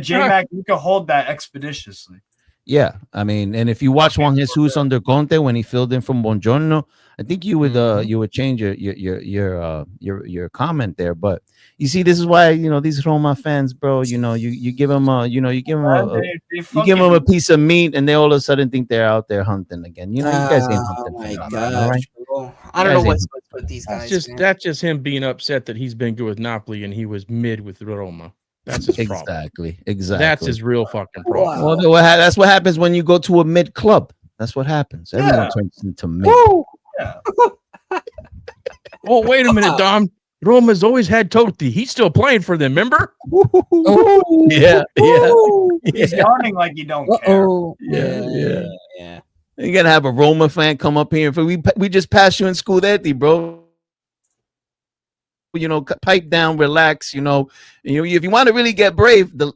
J-Mac, you can hold that expeditiously. Yeah, I mean, and if you watch Juan Jesus under Conte when he filled in from Buongiorno, I think you would change your comment there. But you see, this is why these Roma fans, bro. You give them you give them a piece of meat, and they all of a sudden think they're out there hunting again. You guys ain't hunting. Oh my god! Right? I don't know what's with these guys. That's just him being upset that he's been good with Napoli and he was mid with Roma. That's his problem. Exactly. That's his real fucking problem. Well, that's what happens when you go to a mid club. That's what happens. Everyone turns into mid. Yeah. Oh, wait a minute, Dom. Roma's always had Totti. He's still playing for them, remember? Yeah. He's yawning like you don't care. Yeah. You gotta have a Roma fan come up here. We just passed you in Scudetti, bro. You know, pipe down, relax. You know, if you want to really get brave, the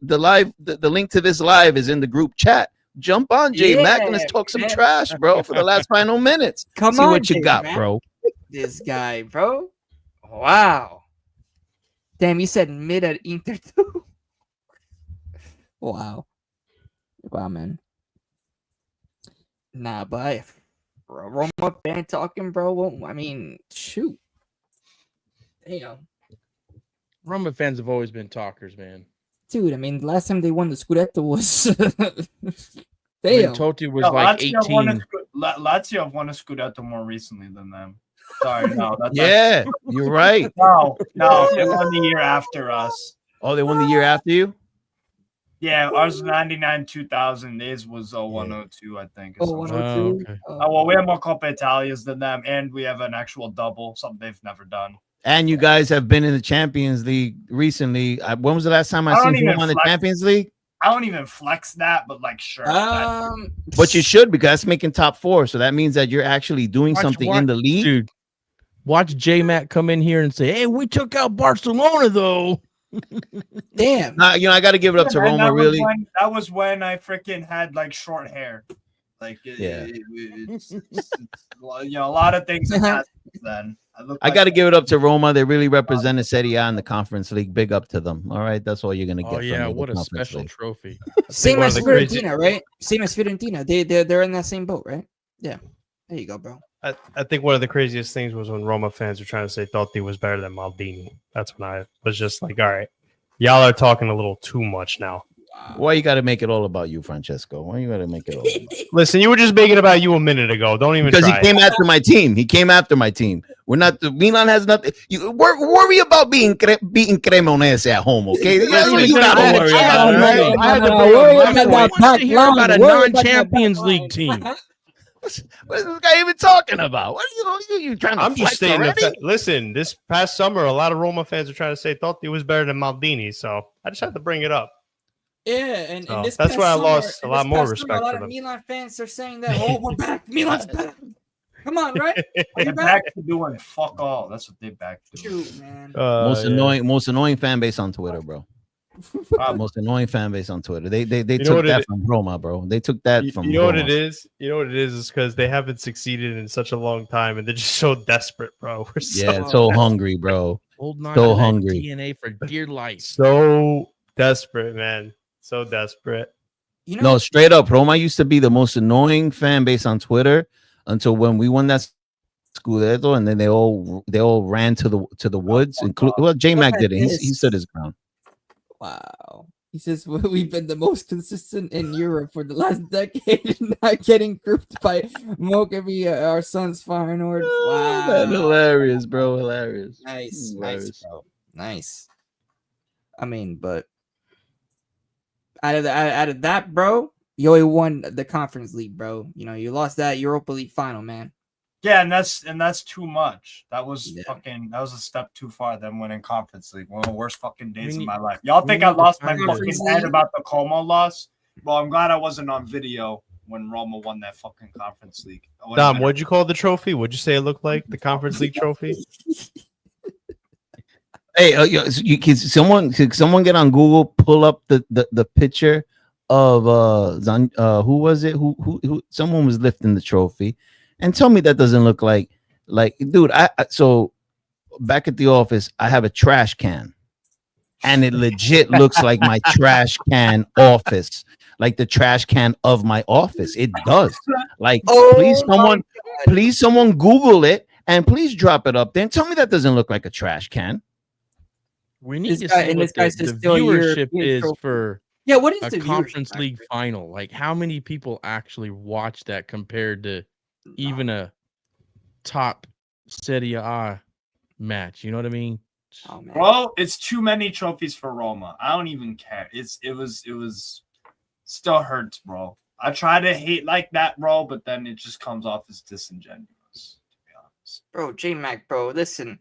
link to this live is in the group chat. Jump on, J Mac, and let's talk some trash, bro, for the last final minutes. Come See on, what you J got, Mac. bro. This guy, bro. Wow. Damn, you said mid at Inter too. Wow. Wow, man. Nah, but Roma fan talking, bro. Well, I mean, shoot. Damn. Roma fans have always been talkers, man. Dude, I mean, the last time they won the Scudetto was When damn. Totti was like Lazio won 18. Lazio have won a Scudetto more recently than them. Sorry, no. Yeah, you're right. No, they won the year after us. Oh, they won the year after you? Yeah, ours was 99, 2000. Theirs was 0102, I think. or Oh, something. 102. okay. Well, we have more Coppa Italias than them, and we have an actual double, something they've never done. And you guys have been in the Champions League recently. When was the last time I don't seen you even won the flex- Champions League? I don't even flex that, but like, sure. But you should, because that's making top 4. So that means that you're actually doing something in the league. Dude, watch J Mac come in here and say, "Hey, we took out Barcelona, though." Damn. Nah, I got to give it up to And Roma, really. That was when I freaking had like short hair. Like, Yeah. it's a lot of things have happened then. I got to give it up to Roma. They really represented Serie A in the Conference League. Big up to them. All right, that's all you're gonna get. Oh from yeah, me, the what a Conference special League. trophy. Same one as of the crazy- Fiorentina, right? Same as Fiorentina. They're in that same boat, right? Yeah. There you go, bro. I think one of the craziest things was when Roma fans were trying to say Totti was better than Maldini. That's when I was just like, all right, y'all are talking a little too much now. Why you got to make it all about you, Francesco? Why you got to make it all about you? Listen, you were just making it about you a minute ago. Don't even Because he try. came after my team. He came after my team. We're not. Milan has nothing. You worry about beating Cremonese at home, okay? That's what you got to worry about. all right? I had to bring up my point. About a non-Champions League team. What is this guy even talking about? What are you trying to? I'm just flex saying. already? Listen, this past summer, a lot of Roma fans were trying to say Totti was better than Maldini, so I just had to bring it up. Yeah, and So this that's past where I summer- lost a and lot this more past respect summer, a lot for of them. Milan fans are saying that, oh, we're back. Milan's back. Come on, right? Are They're you back back? to doing fuck all. That's what they're back to. Shoot, man. Most Yeah. annoying fan base on Twitter, bro. Most annoying fan base on Twitter. They know took what that it- from Roma, bro. They took that You from know what Roma. it is? You know what it is because they haven't succeeded in such a long time, and they're just so desperate, bro. We're Yeah, so hungry, bro. Holding on So to that hungry. DNA for dear life. so desperate, man. So desperate. You know, No, straight up, Roma used to be the most annoying fan base on Twitter until when we won that Scudetto, and then they all ran to the woods. Well, J Mac did it. He stood his ground. wow. He says we've been the most consistent in Europe for the last decade, not getting grouped by Mokavi, our son's Feyenoord. Wow. Man, hilarious, bro. Hilarious. Nice, Hilarious. nice, bro. Nice. I mean, but out of that, bro, you only won the Conference League, bro. You know, you lost that Europa League final, man. Yeah, and that's too much. That was Yeah. that was a step too far than winning Conference League. One of the worst fucking days We of need- my life. Y'all we think need I to lost my find fucking Conference head League. about the Como loss? Well, I'm glad I wasn't on video when Roma won that fucking Conference League. I would've Dom, been- what'd you call the trophy? What'd you say it looked like? The Conference League trophy? Hey, can someone get on Google, pull up the picture of who was it? Who someone was lifting the trophy, and tell me that doesn't look like dude. So back at the office, I have a trash can, and it legit looks like my trash can office, like the trash can of my office. It does. Like, please someone Google it and please drop it up there and tell me that doesn't look like a trash can. We need This to guy- see and what this guy's the just still viewership European is trophy. for Yeah, what is a the Conference viewership, League actually? final. Like, how many people actually watch that compared to even a top Serie A match? You know what I mean? Oh man. Bro, it's too many trophies for Roma. I don't even care. It was still hurts, bro. I try to hate like that, bro, but then it just comes off as disingenuous, to be honest. Bro, J Mac, bro, listen,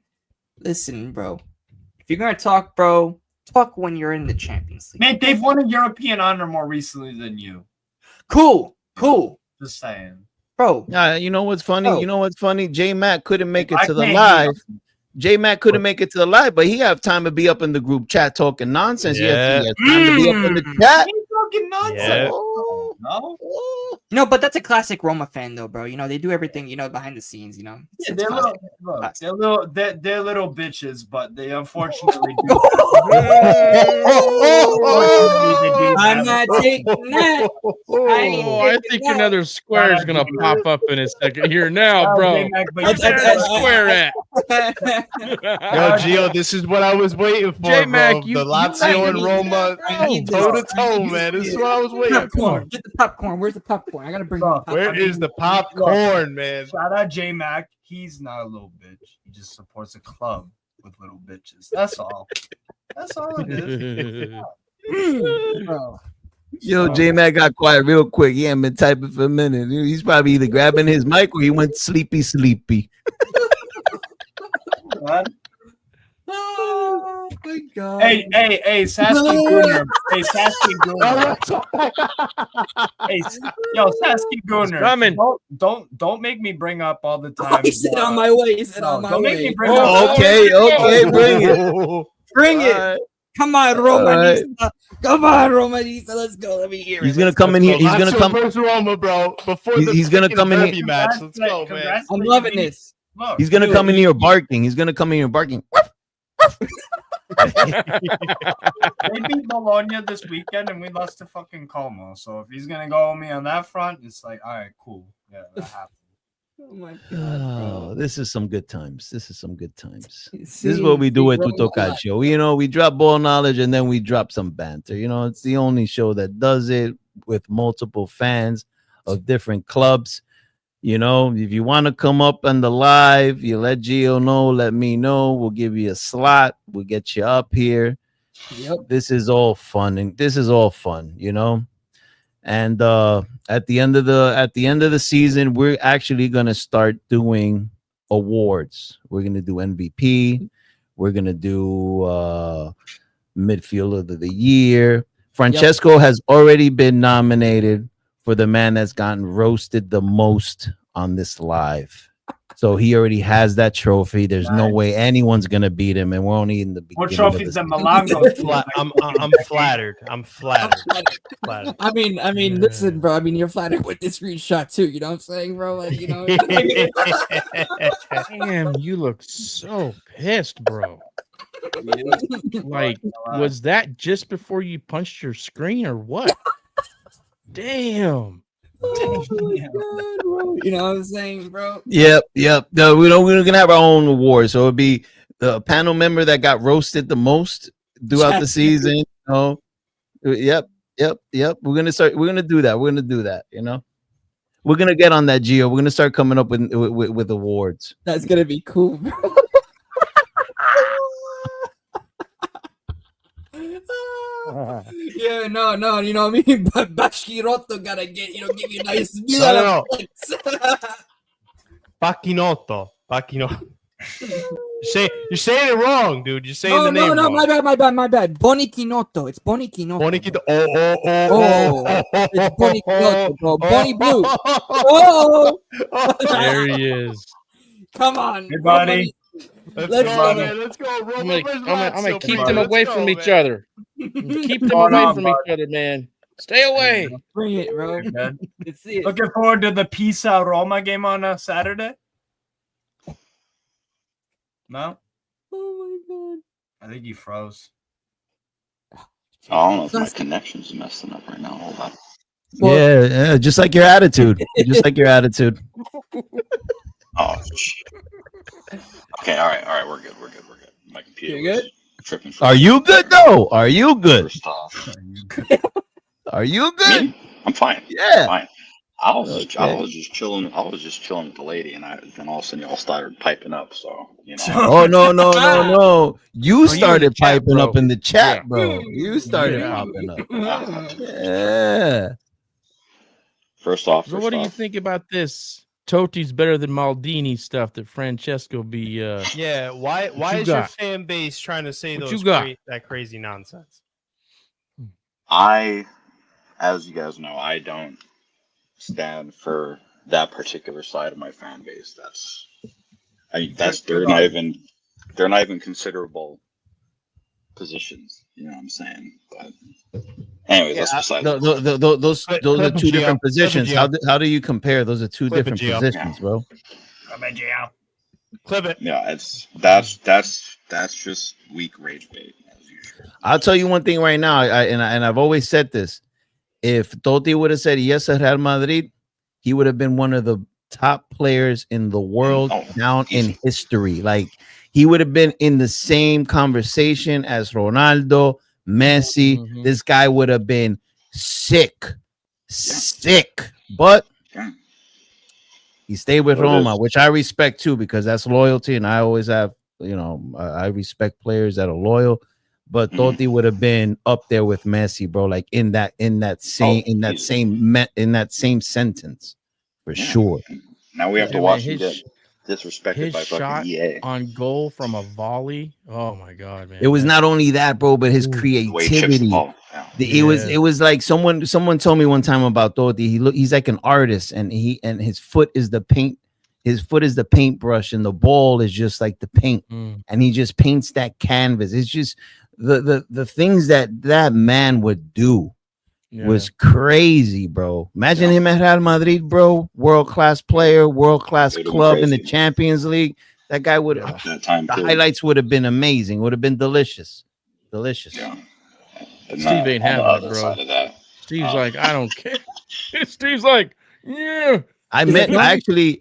bro. If you're gonna talk, bro, talk when you're in the Champions League. Man, they've won a European honor more recently than you. Cool. Just saying. bro. You know what's funny? Oh. You know what's funny? J Mac couldn't make it I to the can't live. J Mac couldn't make it to the live, but he have time to be up in the group chat talking nonsense. He has time to be up in the chat. He's talking nonsense. Yeah. No. No, but that's a classic Roma fan, though, bro. You know, they do everything, behind the scenes. Yeah, It's they're classic. they're little bitches, but they unfortunately do. I'm not taking that. I think another square is gonna pop up in a second here now, bro. Where's that square at? Yo, Gio, this is what I was waiting for, J-Mac, bro. The Lazio and Roma toe to toe, man. This is what I was waiting for. Get the popcorn. Where's the popcorn? I gotta bring. Where is the popcorn, man? Shout out J Mac. He's not a little bitch. He just supports a club with little bitches. That's all. That's all it is. Bro. Yo, J Mac got quiet real quick. He ain't been typing for a minute. He's probably either grabbing his mic or he went sleepy. Oh my god. Hey, Sasky Gunner. Hey, Sasky Gunner. Hey, yo, Sasky Gunner. Coming. Don't make me bring up all the time. He said on my way. He said on my Don't make way. me bring up. Okay, bring it. Bring it. All right. Come on, Romanista. Come on, Romanista. Let's go. Let me hear it. He's gonna come in here. He's gonna come. Versus Roma, bro. Before He's gonna come in here. match. Let's go, man. I'm loving this. Look, He's gonna come in here barking. He's gonna come in here barking. they beat Bologna this weekend and we lost to fucking Como. So if he's gonna go with me on that front, it's like, all right, cool. Yeah, that happened. Oh my god. Oh, this is some good times. This is some good times. See, This is what we do at Roma. Tutto Calcio. We drop ball knowledge and then we drop some banter. It's the only show that does it with multiple fans of different clubs. If you want to come up on the live, you let Gio know, let me know. We'll give you a slot. We'll get you up here. Yep. This is all fun, and this is all fun, And at the end of the season, we're actually gonna start doing awards. We're gonna do MVP. We're gonna do midfielder of the year. Francesco has already been nominated for the man that's gotten roasted the most on this live. So he already has that trophy. There's no way anyone's gonna beat him, and we're only in the beginning. What trophy's the Milango? I'm flattered. I'm flattered. I mean, listen, bro. I mean, you're flattered with this screenshot too. You know what I'm saying, bro? Like, Damn, you look so pissed, bro. Like, was that just before you punched your screen or what? Damn. Oh my god, bro. You know what I'm saying, bro? Yep. No, we're gonna have our own award. So it'll be the panel member that got roasted the most throughout the season. Yep. We're gonna do that. We're gonna get on that, Gio. We're gonna start coming up with awards. That's gonna be cool, bro. Yeah, no, you know what I mean? But Bashkiroto gotta give you a nice No. Pachinotto. You're saying it wrong, dude. You're saying the name wrong. My bad. Bonikinotto. It's Bonikinotto. Bonikinotto. It's Bonikinotto, bro. Bonnie Blue. Oh! There he is. Come on, Hey, buddy. Let's Let's go, go. man. Let's go. I'm Roma versus gonna Lazio, keep bro. them Let's away go, from each man. other. Keep them away from each other, man. Stay away. Bring it, bro. Man. Let's see it. Looking forward to the Pisa Roma game on Saturday. No, Oh my god. I think he froze. I don't know if my connection's messing up right now. Hold on. Yeah, just like your attitude. Just like your attitude. Oh, shit. Okay, all right. We're good. My computer You good? was tripping. Are you good though? Are you good? First off, Are you good? me? I'm fine. Yeah. I'm fine. I was just chilling. I was just chilling with the lady, and then all of a sudden y'all started piping up. So Oh no! You started chat, piping bro. up in the chat, Yeah. bro. You started popping up. Yeah. First off, So what do you think about this? Totti's better than Maldini stuff that Francesco be. Yeah, why you is your got? fan base trying to say What those you got? that crazy nonsense? as you guys know, I don't stand for that particular side of my fan base. That's Good they're not even considerable positions. You know what I'm saying? But anyways, that's beside the point. Those are Clip two it, different Gio. positions. Clip it, How do you compare? Those are two Clip it, different Gio. positions, bro. Clip it. Yeah, that's just weak rage bait as usual. I'll tell you one thing right now, and I've always said this. If Totti would have said yes at Real Madrid, he would have been one of the top players in the world down in history. Like he would have been in the same conversation as Ronaldo, Messi. Mhm. This guy would have been sick. But he stayed with Roma, which I respect too, because that's loyalty, and I always have, I respect players that are loyal. But Totti would have been up there with Messi, bro. Like in that same sentence, for sure. Now we have to Yeah, watch man, him get disrespected his by shot fucking EA. on goal from a volley. Oh my god, man! It was not only that, bro, but his The way he chips creativity. the ball. It was like someone told me one time about Totti. He's like an artist, and his foot is the paint. His foot is the paintbrush, and the ball is just like the paint, and he just paints that canvas. It's just the things that man would do was crazy, bro. Imagine him at Real Madrid, bro. World class player, world class club in the Champions League. That guy would the highlights would have been amazing. Would have been delicious. Yeah. Steve ain't having it, bro. Steve's like, I don't care. Steve's like, yeah. I actually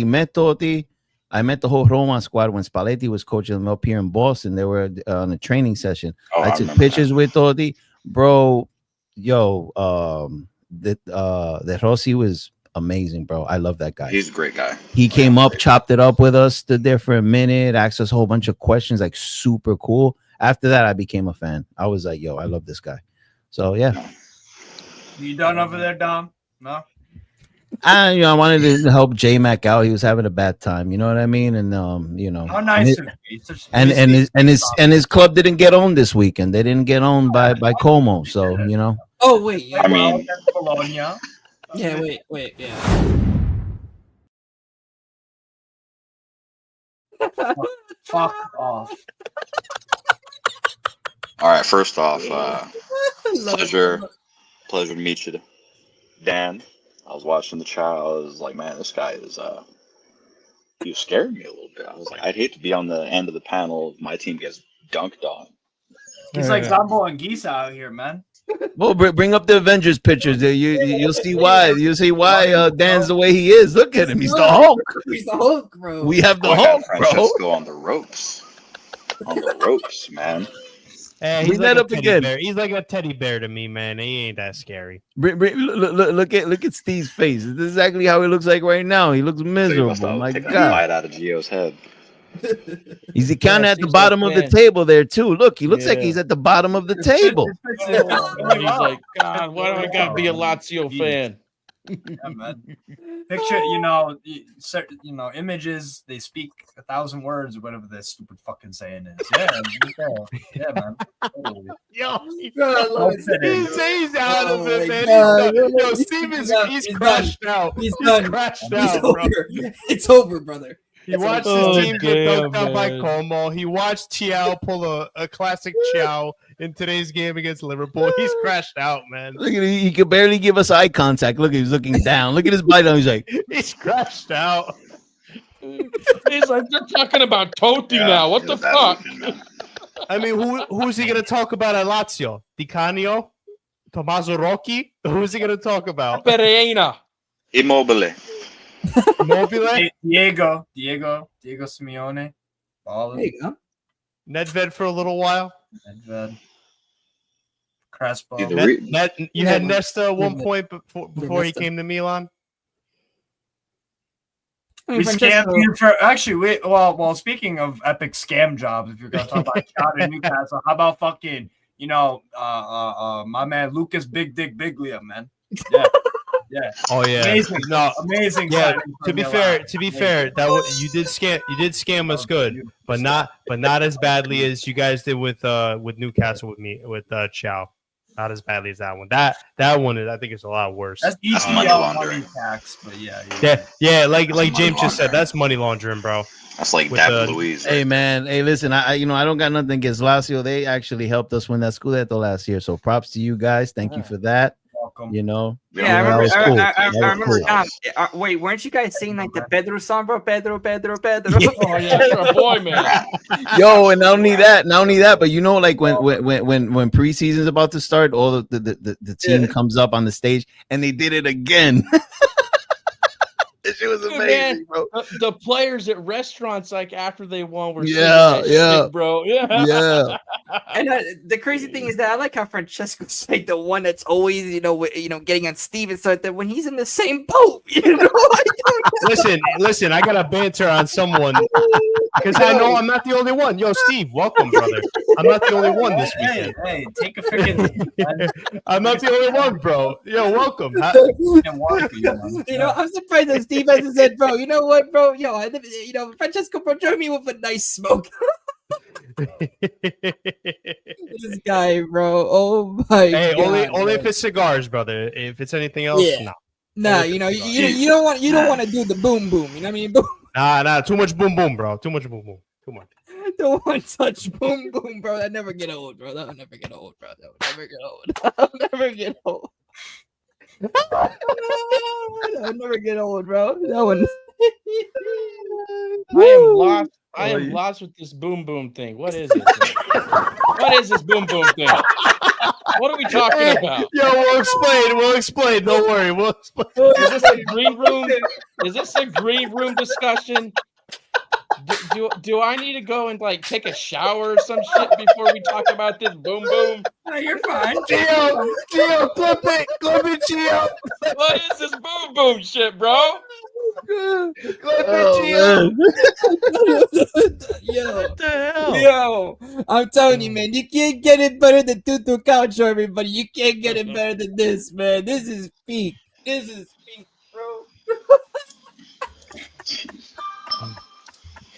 met Totti. I met the whole Roma squad when Spalletti was coaching them up here in Boston. They were on a training session. I took pictures with Totti, bro. Yo, the Rossi was amazing, bro. I love that guy. He's a great guy. He came up, chopped it up with us, stood there for a minute, asked us a whole bunch of questions, like super cool. After that, I became a fan. I was like, yo, I love this guy. So yeah. You done over there, Dom? No. I wanted to help J Mac out. He was having a bad time, you know what I mean? And how nice and his club didn't get owned this weekend. They didn't get owned by Como, so Oh wait, yeah. I mean, Bologna. Yeah, wait, yeah. Fuck off. all right. First off, pleasure to meet you, Dan. I was watching the child. I was like, man, this guy is he scared me a little bit. I was like, I'd hate to be on the end of the panel if my team gets dunked on. He's like Zambo and Gisa out here, man. Well, bring up the Avengers pictures. You'll see why. You'll see why Dan's the way he is. Look at him. He's the Hulk. He's the Hulk, bro. We have the Hulk, bro. Francesco on the ropes. On the ropes, man. Hey, Bring that up again. Bear. He's like a teddy bear to me, man. He ain't that scary. Look at Steve's face. This is exactly how he looks like right now. He looks miserable. My Taking a God. bite out of Gio's head. He's kind of at the bottom of the table there too. Look, he looks like he's at the bottom of the table. He's like, God, why do I gotta be a Lazio fan? Yeah, man. Picture, images, they speak 1,000 words or whatever that stupid fucking saying is. Yeah, man. Totally. Yo, He's out of it, man. Yo, Steven's crashed out. He's done. Crashed He's out, bro. over. It's over, brother. He watched his team get dunked out by Como. He watched Chiao pull a classic Chiao in today's game against Liverpool. He's crashed out, man. Look at he could barely give us eye contact. Look, he's looking down. Look at his bite. He's like, he's crashed out. He's like, you're talking about Totti now. What the fuck? I mean, who's he gonna talk about at Lazio? Di Canio? Tommaso Rocchi? Who's he gonna talk about? Pereira. Immobile. Diego Simeone. Ballin'. There you go. Nedved for a little while. Nedved. Crespo. You had Nesta at one point before he came to Milan. We scammed you for actually. Well, speaking of epic scam jobs, if you're gonna talk about Chad and Newcastle, how about fucking my man Lucas Big Dick Biglia, man? Yeah. Yeah. Oh yeah. Amazing. No, amazing. Yeah. To be fair, that you did scam us good, but not as badly as you guys did with Newcastle with Chow. Not as badly as that one. That one is, I think, it's a lot worse. That's money EPL laundering. money tax, but yeah. Yeah. Like money James just said, laundering. that's money laundering, bro. That's like With David the- Luiz. Hey right man, hey listen, I don't got nothing against Lazio. They actually helped us win that Scudetto last year, so props to you guys. Thank you for that. Welcome. You know, there. Yeah, I remember. was I, cool. I, That I, was I remember. cool. Wait, weren't you guys saying like the Pedro song, bro? Pedro. Oh yeah, that's our boy, man. Yo, and not only that, but you know, like when preseason's about to start, all the team comes up on the stage and they did it again. This shit was Dude, amazing, man, bro. the players at restaurants, like after they won, were singing Yeah, that yeah. shit, bro. Yeah. Yeah. And the crazy thing is that I like how Francesco's like the one that's always, getting on Steve and stuff. That when he's in the same boat, Listen, I got to banter on someone because I know I'm not the only one. Yo, Steve, welcome, brother. I'm not the only one this weekend. Hey, take a freaking. I'm not the only one, bro. Yo, welcome. I'm surprised that Steve hasn't said, bro. You know what, bro? Francesco, bro, join me with a nice smoke. This guy, bro. Oh my Hey, god. only if it's cigars, brother. If it's anything else, Yeah. no. Nah, you don't want to do the boom boom. You know what I mean? Boom. Nah. Too much boom boom, bro. Too much boom boom. Too much. The one touch boom boom, bro. That never get old, bro. That'll never get old, bro. That'll never get old. That'll never get old, bro. That one. I am lost with this boom boom thing. What is it? What is this boom boom thing? What are we talking about? Yo, we'll explain. Don't worry. We'll explain. Is this a green room? Is this a green room discussion? Do I need to go and like take a shower or some shit before we talk about this boom boom? No, you're fine. Gio, clip it, Gio. What is this boom boom shit, bro? Oh, Yo, What the hell? yo, I'm telling you, man, you can't get it better than Tutto Calcio, everybody. You can't get it better than this, man. This is peak. Bro.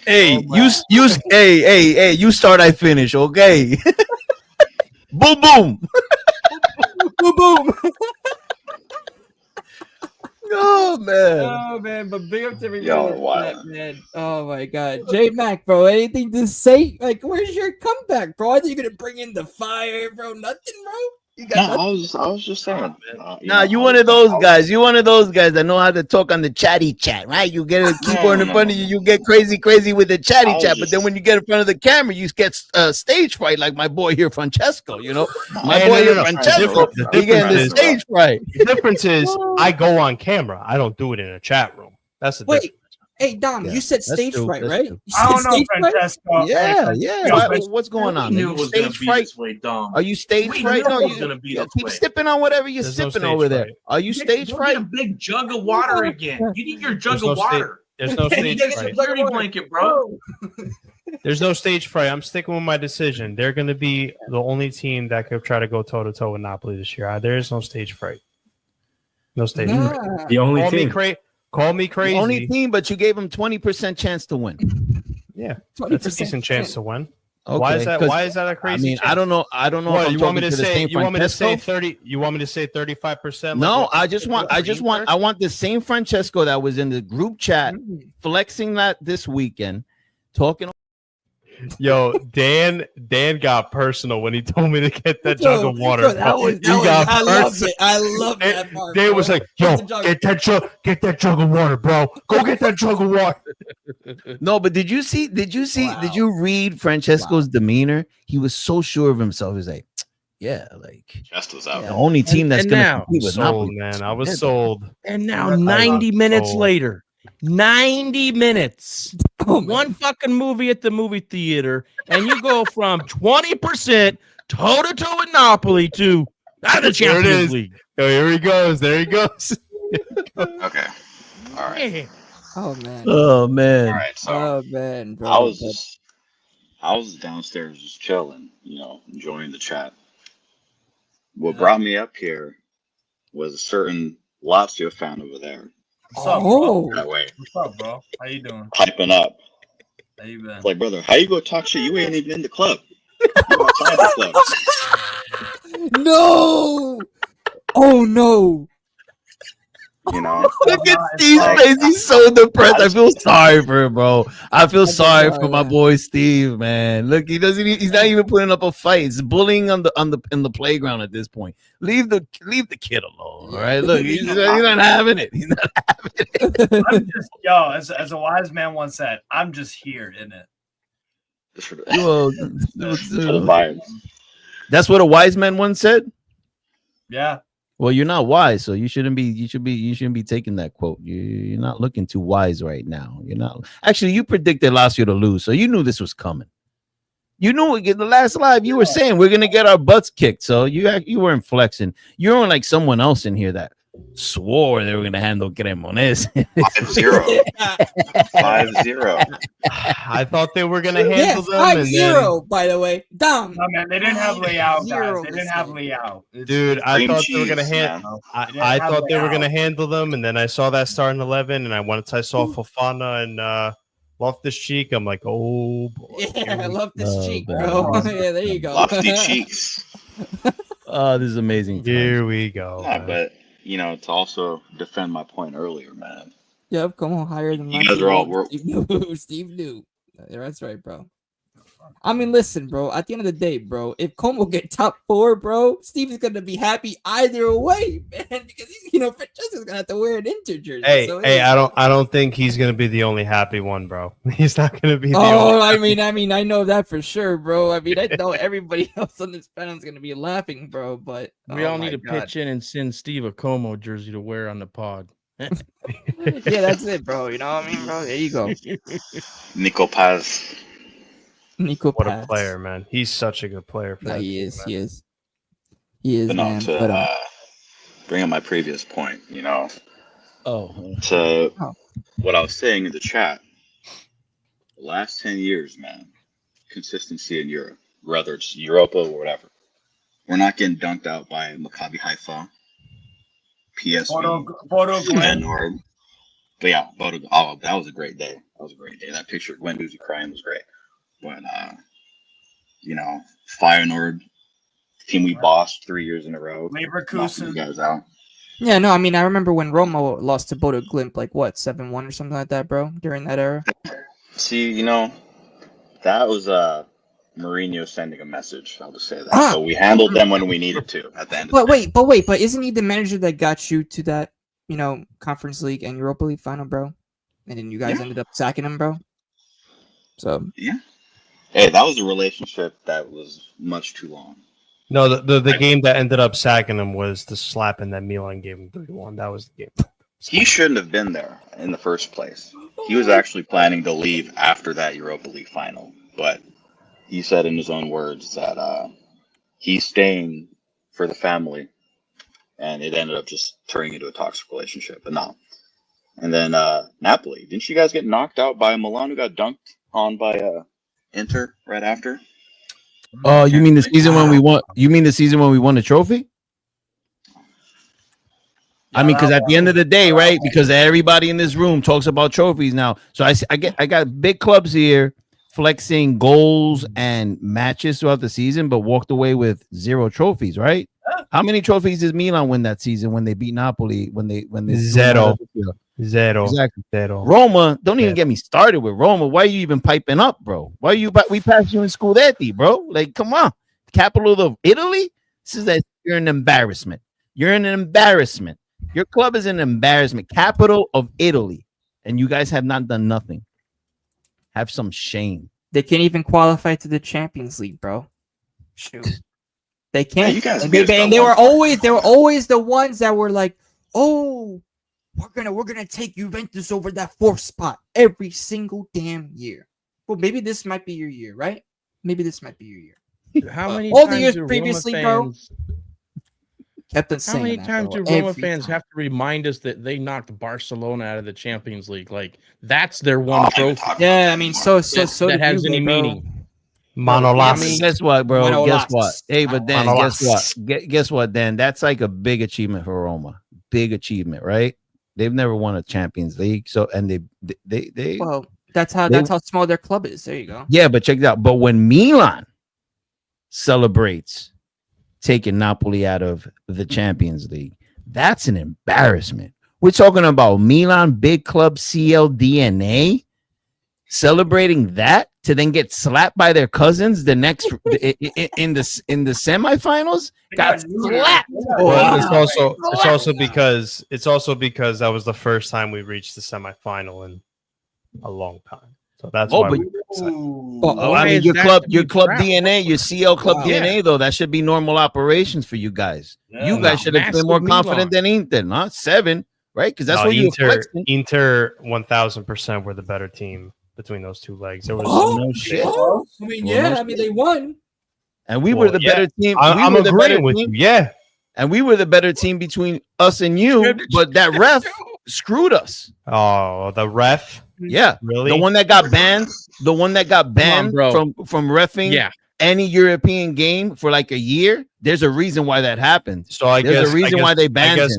Hey, you start, I finish, okay? Boom, boom. Boom, boom. Oh man. Oh man, but big up to everybody. Y'all are in the wild. chat, man. Oh my god, J Mac, bro. Anything to say? Like, where's your comeback, bro? I thought you're gonna bring in the fire, bro. Nothing, bro. You got No, nothing? I was just saying. Nah, you one of those guys. You one of those guys that know how to talk on the chatty chat, right? You get a keyboard in front of you, you get crazy with the chatty I was chat. But just- then when you get in front of the camera, you get stage fright, like my boy here, Francesco. You know, my Hey, boy no, here, no. Francesco. The He getting the difference is- stage fright. The difference is I go on camera. I don't do it in a chat room. That's the difference. Wait, hey Dom, Yeah, you said that's stage true, fright, that's right? true. You I said don't know, stage fright? Francesco. Yeah. Hey, What's going on? We knew Are it you was going to stage be fright? this way, Dom. Are you stage We fright? knew No, it was you gonna be yeah, this keep way. sipping on whatever you're There's no sipping stage over there. fright. Are you stage Go fright? get a big jug of water again. You need your jug There's no of water. There's no You stage get a fright. security blanket, bro. There's no stage fright. I'm sticking with my decision. They're going to be the only team that could try to go toe to toe with Napoli this year. There is no stage fright. No stage fright. Nah. The only Call me, team. call me The crazy. only team, but you gave him 20% chance to win. Yeah, that's a decent chance to win. Okay, Why is that? 'cause, Why is that a crazy? I mean, chance? I don't know. I don't know What, if I'm you want me talking to to the say? same You want me to say Francesco. 30? You want me to say 35%? No, I want the same Francesco that was in the group chat flexing that this weekend, talking. Yo, Dan got personal when he told me to get that jug of water. Bro, that was, I love it. I love Dan, that part. Dan bro. was like, "Yo, Get the jug. get that jug of water, bro. Go get that jug of water." No, but did you see? Did you read Francesco's demeanor? He was so sure of himself. He was like, "Yeah, like Chest was out. the only team that's and gonna now- compete with Sold, Napoli." man. I was sold. And now I'm 90 minutes sold. later, 90 minutes, Oh, man. one fucking movie at the movie theater, and you go from 20% toe to toe with Napoli to out of the There it Champions is. League. Oh, here he goes. There he goes. Okay. All right. Yeah. Oh man. Oh man. All right. So Oh man, bro. I was downstairs just chilling, enjoying the chat. What brought me up here was a certain Lazio fan over there. What's up, Oh. bro? That way, What's up, bro? How you doing? hyping up. How you been? Like, brother, how you go talk shit? You ain't even in the club. You outside the club. No! Oh no! You know, Look at Steve's face. He's so depressed. I feel sorry for him, bro. I feel sorry for my boy Steve, man. Look, he doesn't. He's not even putting up a fight. It's bullying in the playground at this point. Leave the kid alone. All right. Look, he's not having it. He's not having it. I'm just as a wise man once said, I'm just here in it. That's what a wise man once said. Yeah. Well, you're not wise, so you shouldn't be taking that quote. You're not looking too wise right now. You're not. Actually, you predicted Lazio to lose, so you knew this was coming. You knew it. The last live you were saying we're gonna get our butts kicked, so you weren't flexing. You're on like someone else in here that swore they were gonna handle Cremonese. 5-0. 5-0. I thought they were gonna handle them. 5-0, by the way. Dumb. No, man, they didn't have Leao, guys. They didn't have Leao. Dude, I thought they were gonna handle. I thought they were gonna handle them, and then I saw that starting 11, and once I saw Fofana and Loftus-Cheek, I'm like, oh boy. Yeah, I love this cheek, bro. Yeah, there you go. Lofty cheeks. Oh, this is amazing. Here we go. Yeah, but you know, to also defend my point earlier, man. Yep, come on, higher than You guys are all Steve knew. That's right, bro. I mean, listen, bro. At the end of the day, bro, if Como get top 4, bro, Steve is gonna be happy either way, man, because Francesco's gonna have to wear an Inter jersey. Hey, I don't think he's gonna be the only happy one, bro. He's not gonna be. I mean, I know that for sure, bro. I mean, I know everybody else on this panel is gonna be laughing, bro. But we all need to pitch in and send Steve a Como jersey to wear on the pod. Yeah, that's it, bro. You know what I mean, bro? There you go. Nico Paz. What a player, man. He's such a good player. For he is, he is, but man. To bring up my previous point, you know. Oh. To what I was saying in the chat, the last 10 years, man, consistency in Europe, whether it's Europa or whatever. We're not getting dunked out by Maccabi Haifa, PSV, Feyenoord. But yeah, that was a great day. That picture of Guendouzi crying was great. But, you know, Feyenoord, team we bossed 3 years in a row. Leverkusen. You guys out. Yeah, no, I mean, I remember when Roma lost to Bodo Glimt, like, 7-1 or something like that, bro, during that era. See, you know, that was Mourinho sending a message. I'll just say that. So we handled them when we needed to at the end of the day. But isn't he the manager that got you to that, Conference League and Europa League final, bro? And then you guys ended up sacking him, bro? So. Yeah. Hey, that was a relationship that was much too long. No, the game that ended up sacking him was the slapping that Milan gave him 3-1. That was the game. He shouldn't have been there in the first place. He was actually planning to leave after that Europa League final, but he said in his own words that he's staying for the family, and it ended up just turning into a toxic relationship. But no. And then Napoli. Didn't you guys get knocked out by Milan, who got dunked on by Inter right after? Oh, you mean the season when we won? You mean the season when we won the trophy? I mean, because at the end of the day, right? Because everybody in this room talks about trophies now. So I got big clubs here flexing goals and matches throughout the season, but walked away with 0 trophies, right? How many trophies did Milan win that season when they beat Napoli? When they 0. Exactly. 0. Roma, don't even get me started with Roma. Why are you even piping up, bro? We passed you in Scudetti, bro. Like, come on. Capital of Italy? You're an embarrassment. You're an embarrassment. Your club is an embarrassment. Capital of Italy. And you guys have not done nothing. Have some shame. They can't even qualify to the Champions League, bro. Shoot. They can't. Yeah, you guys and they were always the ones that were like, oh, we're gonna take Juventus over that 4th spot every single damn year. Well, maybe this might be your year, right? Maybe this might be your year. How many all times the years do previously, Roma fans, kept on saying how many that, times bro, do Roma every fans time. have to remind us that they knocked Barcelona out of the Champions League? Like, that's their one trophy. Yeah, I mean, so that has any meaning. Manolas. Guess what, bro? Manolas. Guess what? Hey, but then Manolas. guess what? Guess what? Then that's like a big achievement for Roma. Big achievement, right? They've never won a Champions League, so and they. Well, that's how small their club is. There you go. Yeah, but check it out. But when Milan celebrates taking Napoli out of the Champions League. That's an embarrassment. We're talking about Milan, big club CL DNA, celebrating that to then get slapped by their cousins the next in the semifinals. Got slapped. Well, it's also because that was the first time we reached the semifinal in a long time. So that's why. I mean, your club DNA, your CL club DNA, though, that should be normal operations for you guys. You guys should have been more confident than Inter, not 7, right? Because that's what Inter 1000% were the better team between those two legs. There was no shit. I mean, I mean, they won. And we were the better team. I'm agreeing with you. Yeah. And we were the better team between us and you, but that ref screwed us. Oh, the ref? Yeah. Really? The one that got banned, from reffing any European game for like a year. There's a reason why that happened. So I guess there's a reason why they banned him. I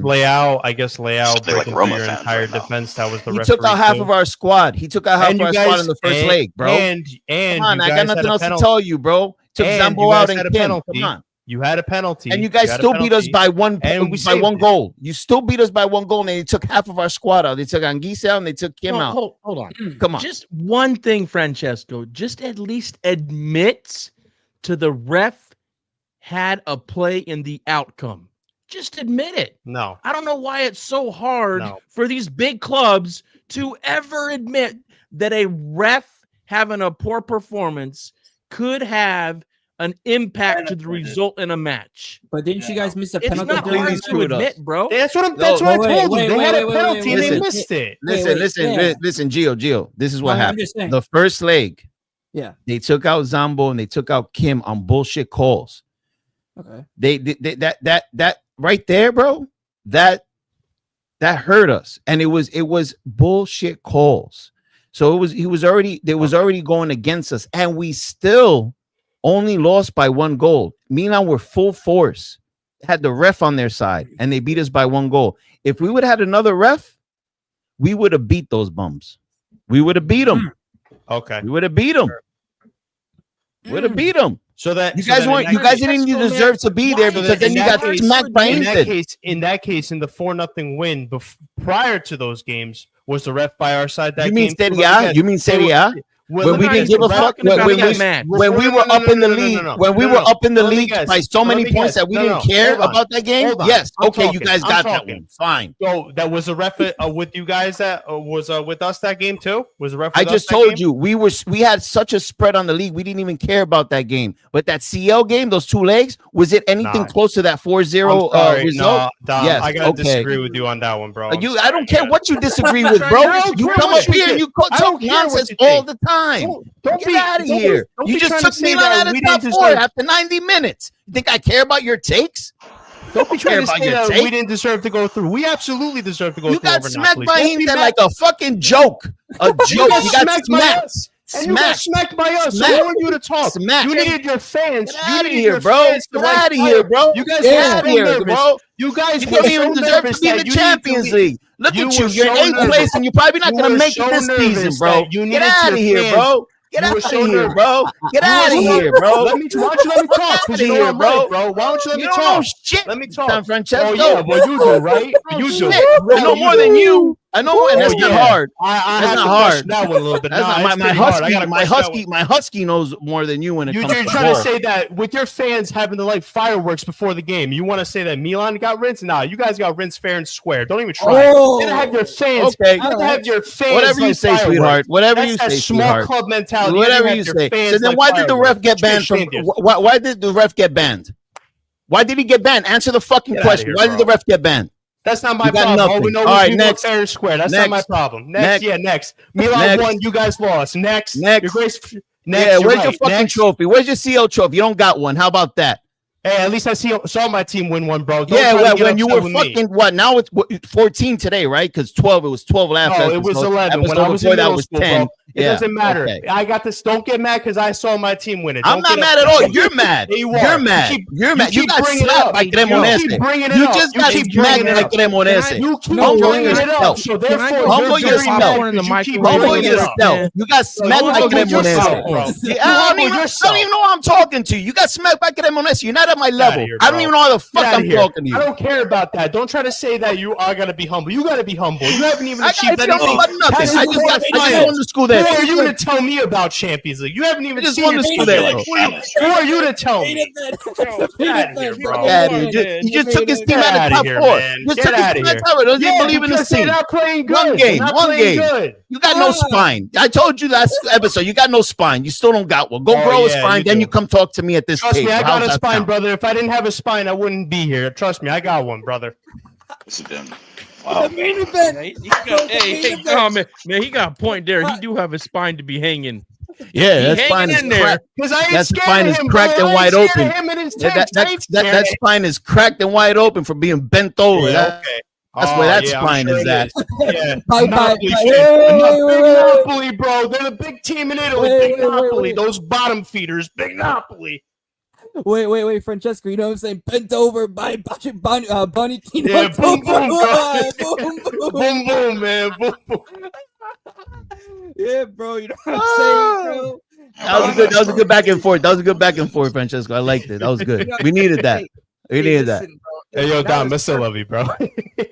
guess Leao breaking through your entire defense. That was the referee. He took out half of our squad. He took out half of our squad in the first leg, bro. And come on, I got nothing else to tell you, bro. Took Zambo out and Kim. Come on. You had a penalty, and you guys still beat us by one goal. You still beat us by 1 goal, and they took half of our squad out. They took Anguissa out, and they took Kim out. Hold on, come on. Just one thing, Francesco. Just at least admit to the ref had a play in the outcome. Just admit it. No, I don't know why it's so hard for these big clubs to ever admit that a ref having a poor performance could have an impact to the result in a match. But didn't you guys miss a penalty? It's not hard to admit, bro. That's what I told you. They had a penalty and they missed it. Listen, Gio. This is what happened. The first leg, they took out Zambo and they took out Kim on bullshit calls. Okay. They that right there, bro. That hurt us, and it was bullshit calls. So they was already going against us, and we still only lost by 1 goal. Milan were full force, had the ref on their side, and they beat us by 1 goal. If we would have had another ref, we would have beat those bums. We would have beat them. Okay. We would have beat them. Would have beat them. So that you guys didn't even deserve to be there because then you got smacked by Inter. In that case, in the 4-0 win prior to those games, was the ref by our side that game? You mean Serie A? When we didn't give a fuck, when we were up in the league, by so many points that we didn't care about that game. Yes, okay, you guys got that one. Fine. So that was a ref with you guys that was with us that game too. Was a ref? I just told you we had such a spread on the league. We didn't even care about that game. But that CL game, those 2 legs, was it anything close to that 4-0 result? Yes. I gotta disagree with you on that one, bro. I don't care what you disagree with, bro. You come up here and you talk nonsense all the time. Don't get out of here. You just took Milan out of top 4 after 90 minutes. You think I care about your takes? Don't be trying to say that we didn't deserve to go through. We absolutely deserve to go through. You got smacked by him like a fucking joke. A joke. You got smacked. And you got smacked by us. So who are you to talk? You needed your fans. Get out of here, bro. Get out of here, bro. You guys were so nervous. You guys don't even deserve to be in the Champions League. Look at you. You're in 8th place, and you're probably not going to make it this season, bro. Get out of here, bro. Get out of here, bro. Get out of here, bro. Why don't you let me talk? Because you know I'm right, bro. Why don't you let me talk? Shit. Let me talk. San Francesco. Oh, yeah, well, you do, right? You do. I know more than you. I know, and that's not hard. That's not hard. That one a little bit. My husky knows more than you when it comes to You're trying to say that with your fans having to light fireworks before the game, you want to say that Milan got rinsed? Nah, you guys got rinsed fair and square. Don't even try. You gotta have your fans. Okay. You gotta have your fans. Whatever you say, sweetheart. Whatever you say, sweetheart. Small club mentality. Whatever you say. So then, why did the ref get banned from? Why did the ref get banned? Why did he get banned? Answer the fucking question. Why did the ref get banned? That's not my problem. All we know is you next. Fair and square. That's not my problem. Next. Milan won. You guys lost. Next. Yeah, where's your fucking trophy? Where's your CL trophy? You don't got one. How about that? Hey, at least I saw my team win one, bro. When you were fucking what? Now it's 14 today, right? Because 12. It was 12 last. No, it was 11. When I was in middle school, 10. It Yeah, doesn't matter. okay. I got this. Don't get mad because I saw my team win it. I'm not mad at all. You're mad. You You're are. mad. You're mad. You keep got bringing it smacked up. by You Cremonese. keep bringing it You up. just You got keep smacked bringing it by up. Cremonese. You keep Humble bringing it up. yourself. So Can I therefore, go Humble you're very yourself. mad in the because you keep microwave? Humble bringing it up. yourself. You got smacked by humble yourself, Cremonese. bro. Yeah, You I humble don't even yourself. know who I'm talking to. You got smacked by Cremonese. You're not at my Get level. outta here, I don't bro. even know how the Get fuck outta I'm here. talking to you. I don't care about that. Don't try to say that you are gonna be humble. You gotta be humble. You haven't even I achieved gotta tell anything. you about nothing. Past I just final. won the school Who there. are you to tell me about Champions League? You haven't even just seen won it. the school Like, there, who are you to tell me? Get Get out of here, bro. Yeah, dude. He just took his team Get out outta of top here, four. man. Just Get took his outta team out here. of top four. Doesn't even Yeah, believe in his because they're team. not playing good. One They're game. not One playing game. good. You got no spine. I told you last episode. You got no spine. You still don't got one. Go Oh, grow a yeah, spine. you Then do. you come talk to me at this Trust table. me, I got How's a that spine, sound? brother. If I didn't have a spine, I wouldn't be here. Trust me, I got one, brother. This has been wow. The main event. Hey, Tom, man, he got a point there. He do have a spine to be hanging. Yeah, He that hanging spine is in there. cracked. Because I ain't That scared spine of is him, cracked bro. and I wide ain't scared open. of him and his Yeah, tanks. I ain't scared that of- spine is cracked and wide open for being bent over. Yeah, okay. That's where that yeah, I'm spine sure is it at. Yeah. Bye, Napoli bye. fan. Big Napoli, bro. They're the big team in Italy. Big Napoli. Those bottom feeders. Big Napoli. Wait, Francesco. You know what I'm saying? Bent over by Bonnie Kino. Yeah, boom, boom, bro. boom, boom. Boom, boom, man. Boom, boom. Yeah, bro. You know what I'm saying, bro? That was a good back and forth. That was a good back and forth, Francesco. I liked it. That was good. We needed that. We needed that. Listen, bro. Hey, yo, That Dom, I was still love you, bro.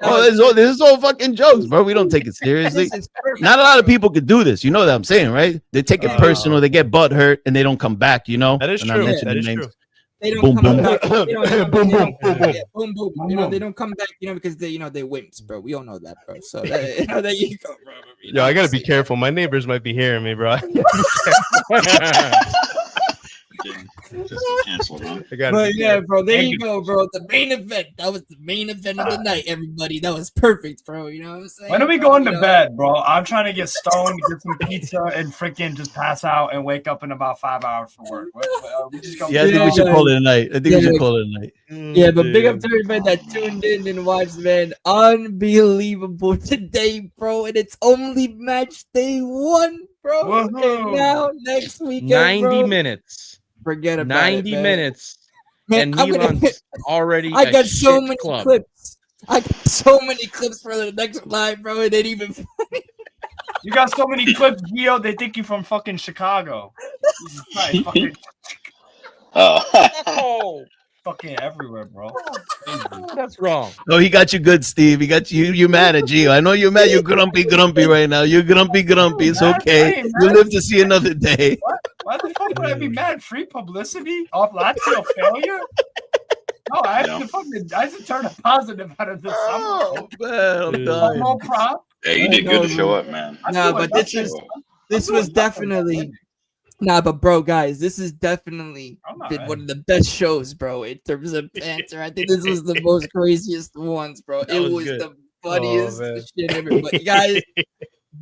Oh, this is all fucking jokes, bro. We don't take it seriously. This is perfect. Not a lot of people could do this. You know what I'm saying, right? They take it personal. They get butt hurt and they don't come back. You know. That is And I true. mentioned That the is names. true. They don't Boom, come boom. back. You know, Boom, boom, boom, boom. yeah, boom, boom. You know, they don't come back. You know, because they wimps, bro. We all know that, bro. So that, you know, there you go, bro. You know Yo, I what gotta I'm be saying? careful. My neighbors might be hearing me, bro. Just canceled, huh? I gotta But be yeah, careful. bro, there you go, bro. The main event. That was the main event of the night, everybody. That was perfect, bro. You know what I'm saying? When are we bro? going You to know? bed, bro? I'm trying to get stoned, get some pizza, and freaking just pass out and wake up in about 5 hours for work. We just go. Yeah, I think we should call it a night. I think we should call it a night. Yeah, but big up to everybody that tuned in and watched, man. Unbelievable today, bro. And it's only match day 1, bro. Woohoo. And now next weekend, 90 bro, minutes. forget about 90 it, man. minutes. Man, And I'm gonna- Milan's already I a got so shit many club. clips. I got so many clips for the next live, bro. It ain't even funny. You got so many clips, Gio. They think you from fucking Chicago. Jesus Christ, fucking, Oh, fucking everywhere, bro. Crazy. that's wrong. Oh, he got you good, Steve. He got you. You mad at Gio? I know you're mad. You're grumpy right now. You're grumpy. It's okay. You live to see another day. Why the fuck would I be mad? Free publicity off Lazio failure? No, I have to turn a positive out of this. Oh man, I'm I'm dying. no prop. Hey, you did good to show up, man. Nah, but this was definitely but bro, guys, this is definitely been one of the best shows, bro, in terms of banter. I think this was the most craziest ones, bro. That It was was good. the funniest man. shit ever. But guys,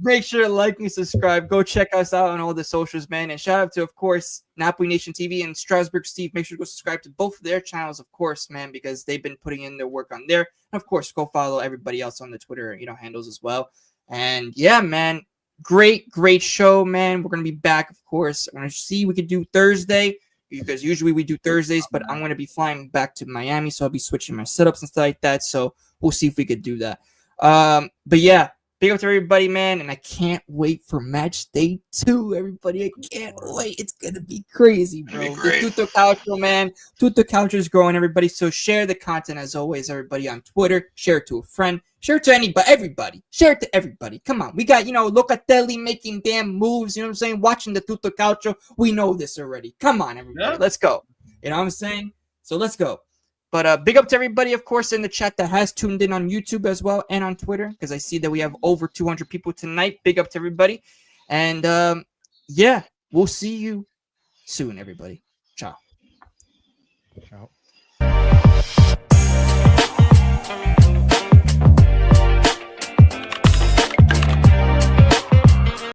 make sure to like and subscribe. Go check us out on all the socials, man. And shout out to, of course, Napoli Nation TV and Strasbourg Steve. Make sure to go subscribe to both of their channels, of course, man, because they've been putting in their work on there. And of course, go follow everybody else on the Twitter, handles as well. And yeah, man, great show, man. We're gonna be back, of course. I'm gonna see we could do Thursday because usually we do Thursdays, but I'm gonna be flying back to Miami, so I'll be switching my setups and stuff like that. So we'll see if we could do that. But yeah, big up to everybody, man, and I can't wait for match day 2, everybody. I can't wait. It's gonna be crazy, bro. The Tutto Calcio, man. Tutto Calcio is growing, everybody. So share the content as always, everybody, on Twitter. Share it to a friend. Share it to everybody. Share it to everybody. Come on. We got, Locatelli making damn moves, you know what I'm saying? Watching the Tutto Calcio. We know this already. Come on, everybody. Yeah. Let's go. You know what I'm saying? So let's go. But big up to everybody, of course, in the chat that has tuned in on YouTube as well and on Twitter, because I see that we have over 200 people tonight. Big up to everybody. And yeah, we'll see you soon, everybody. Ciao. Ciao.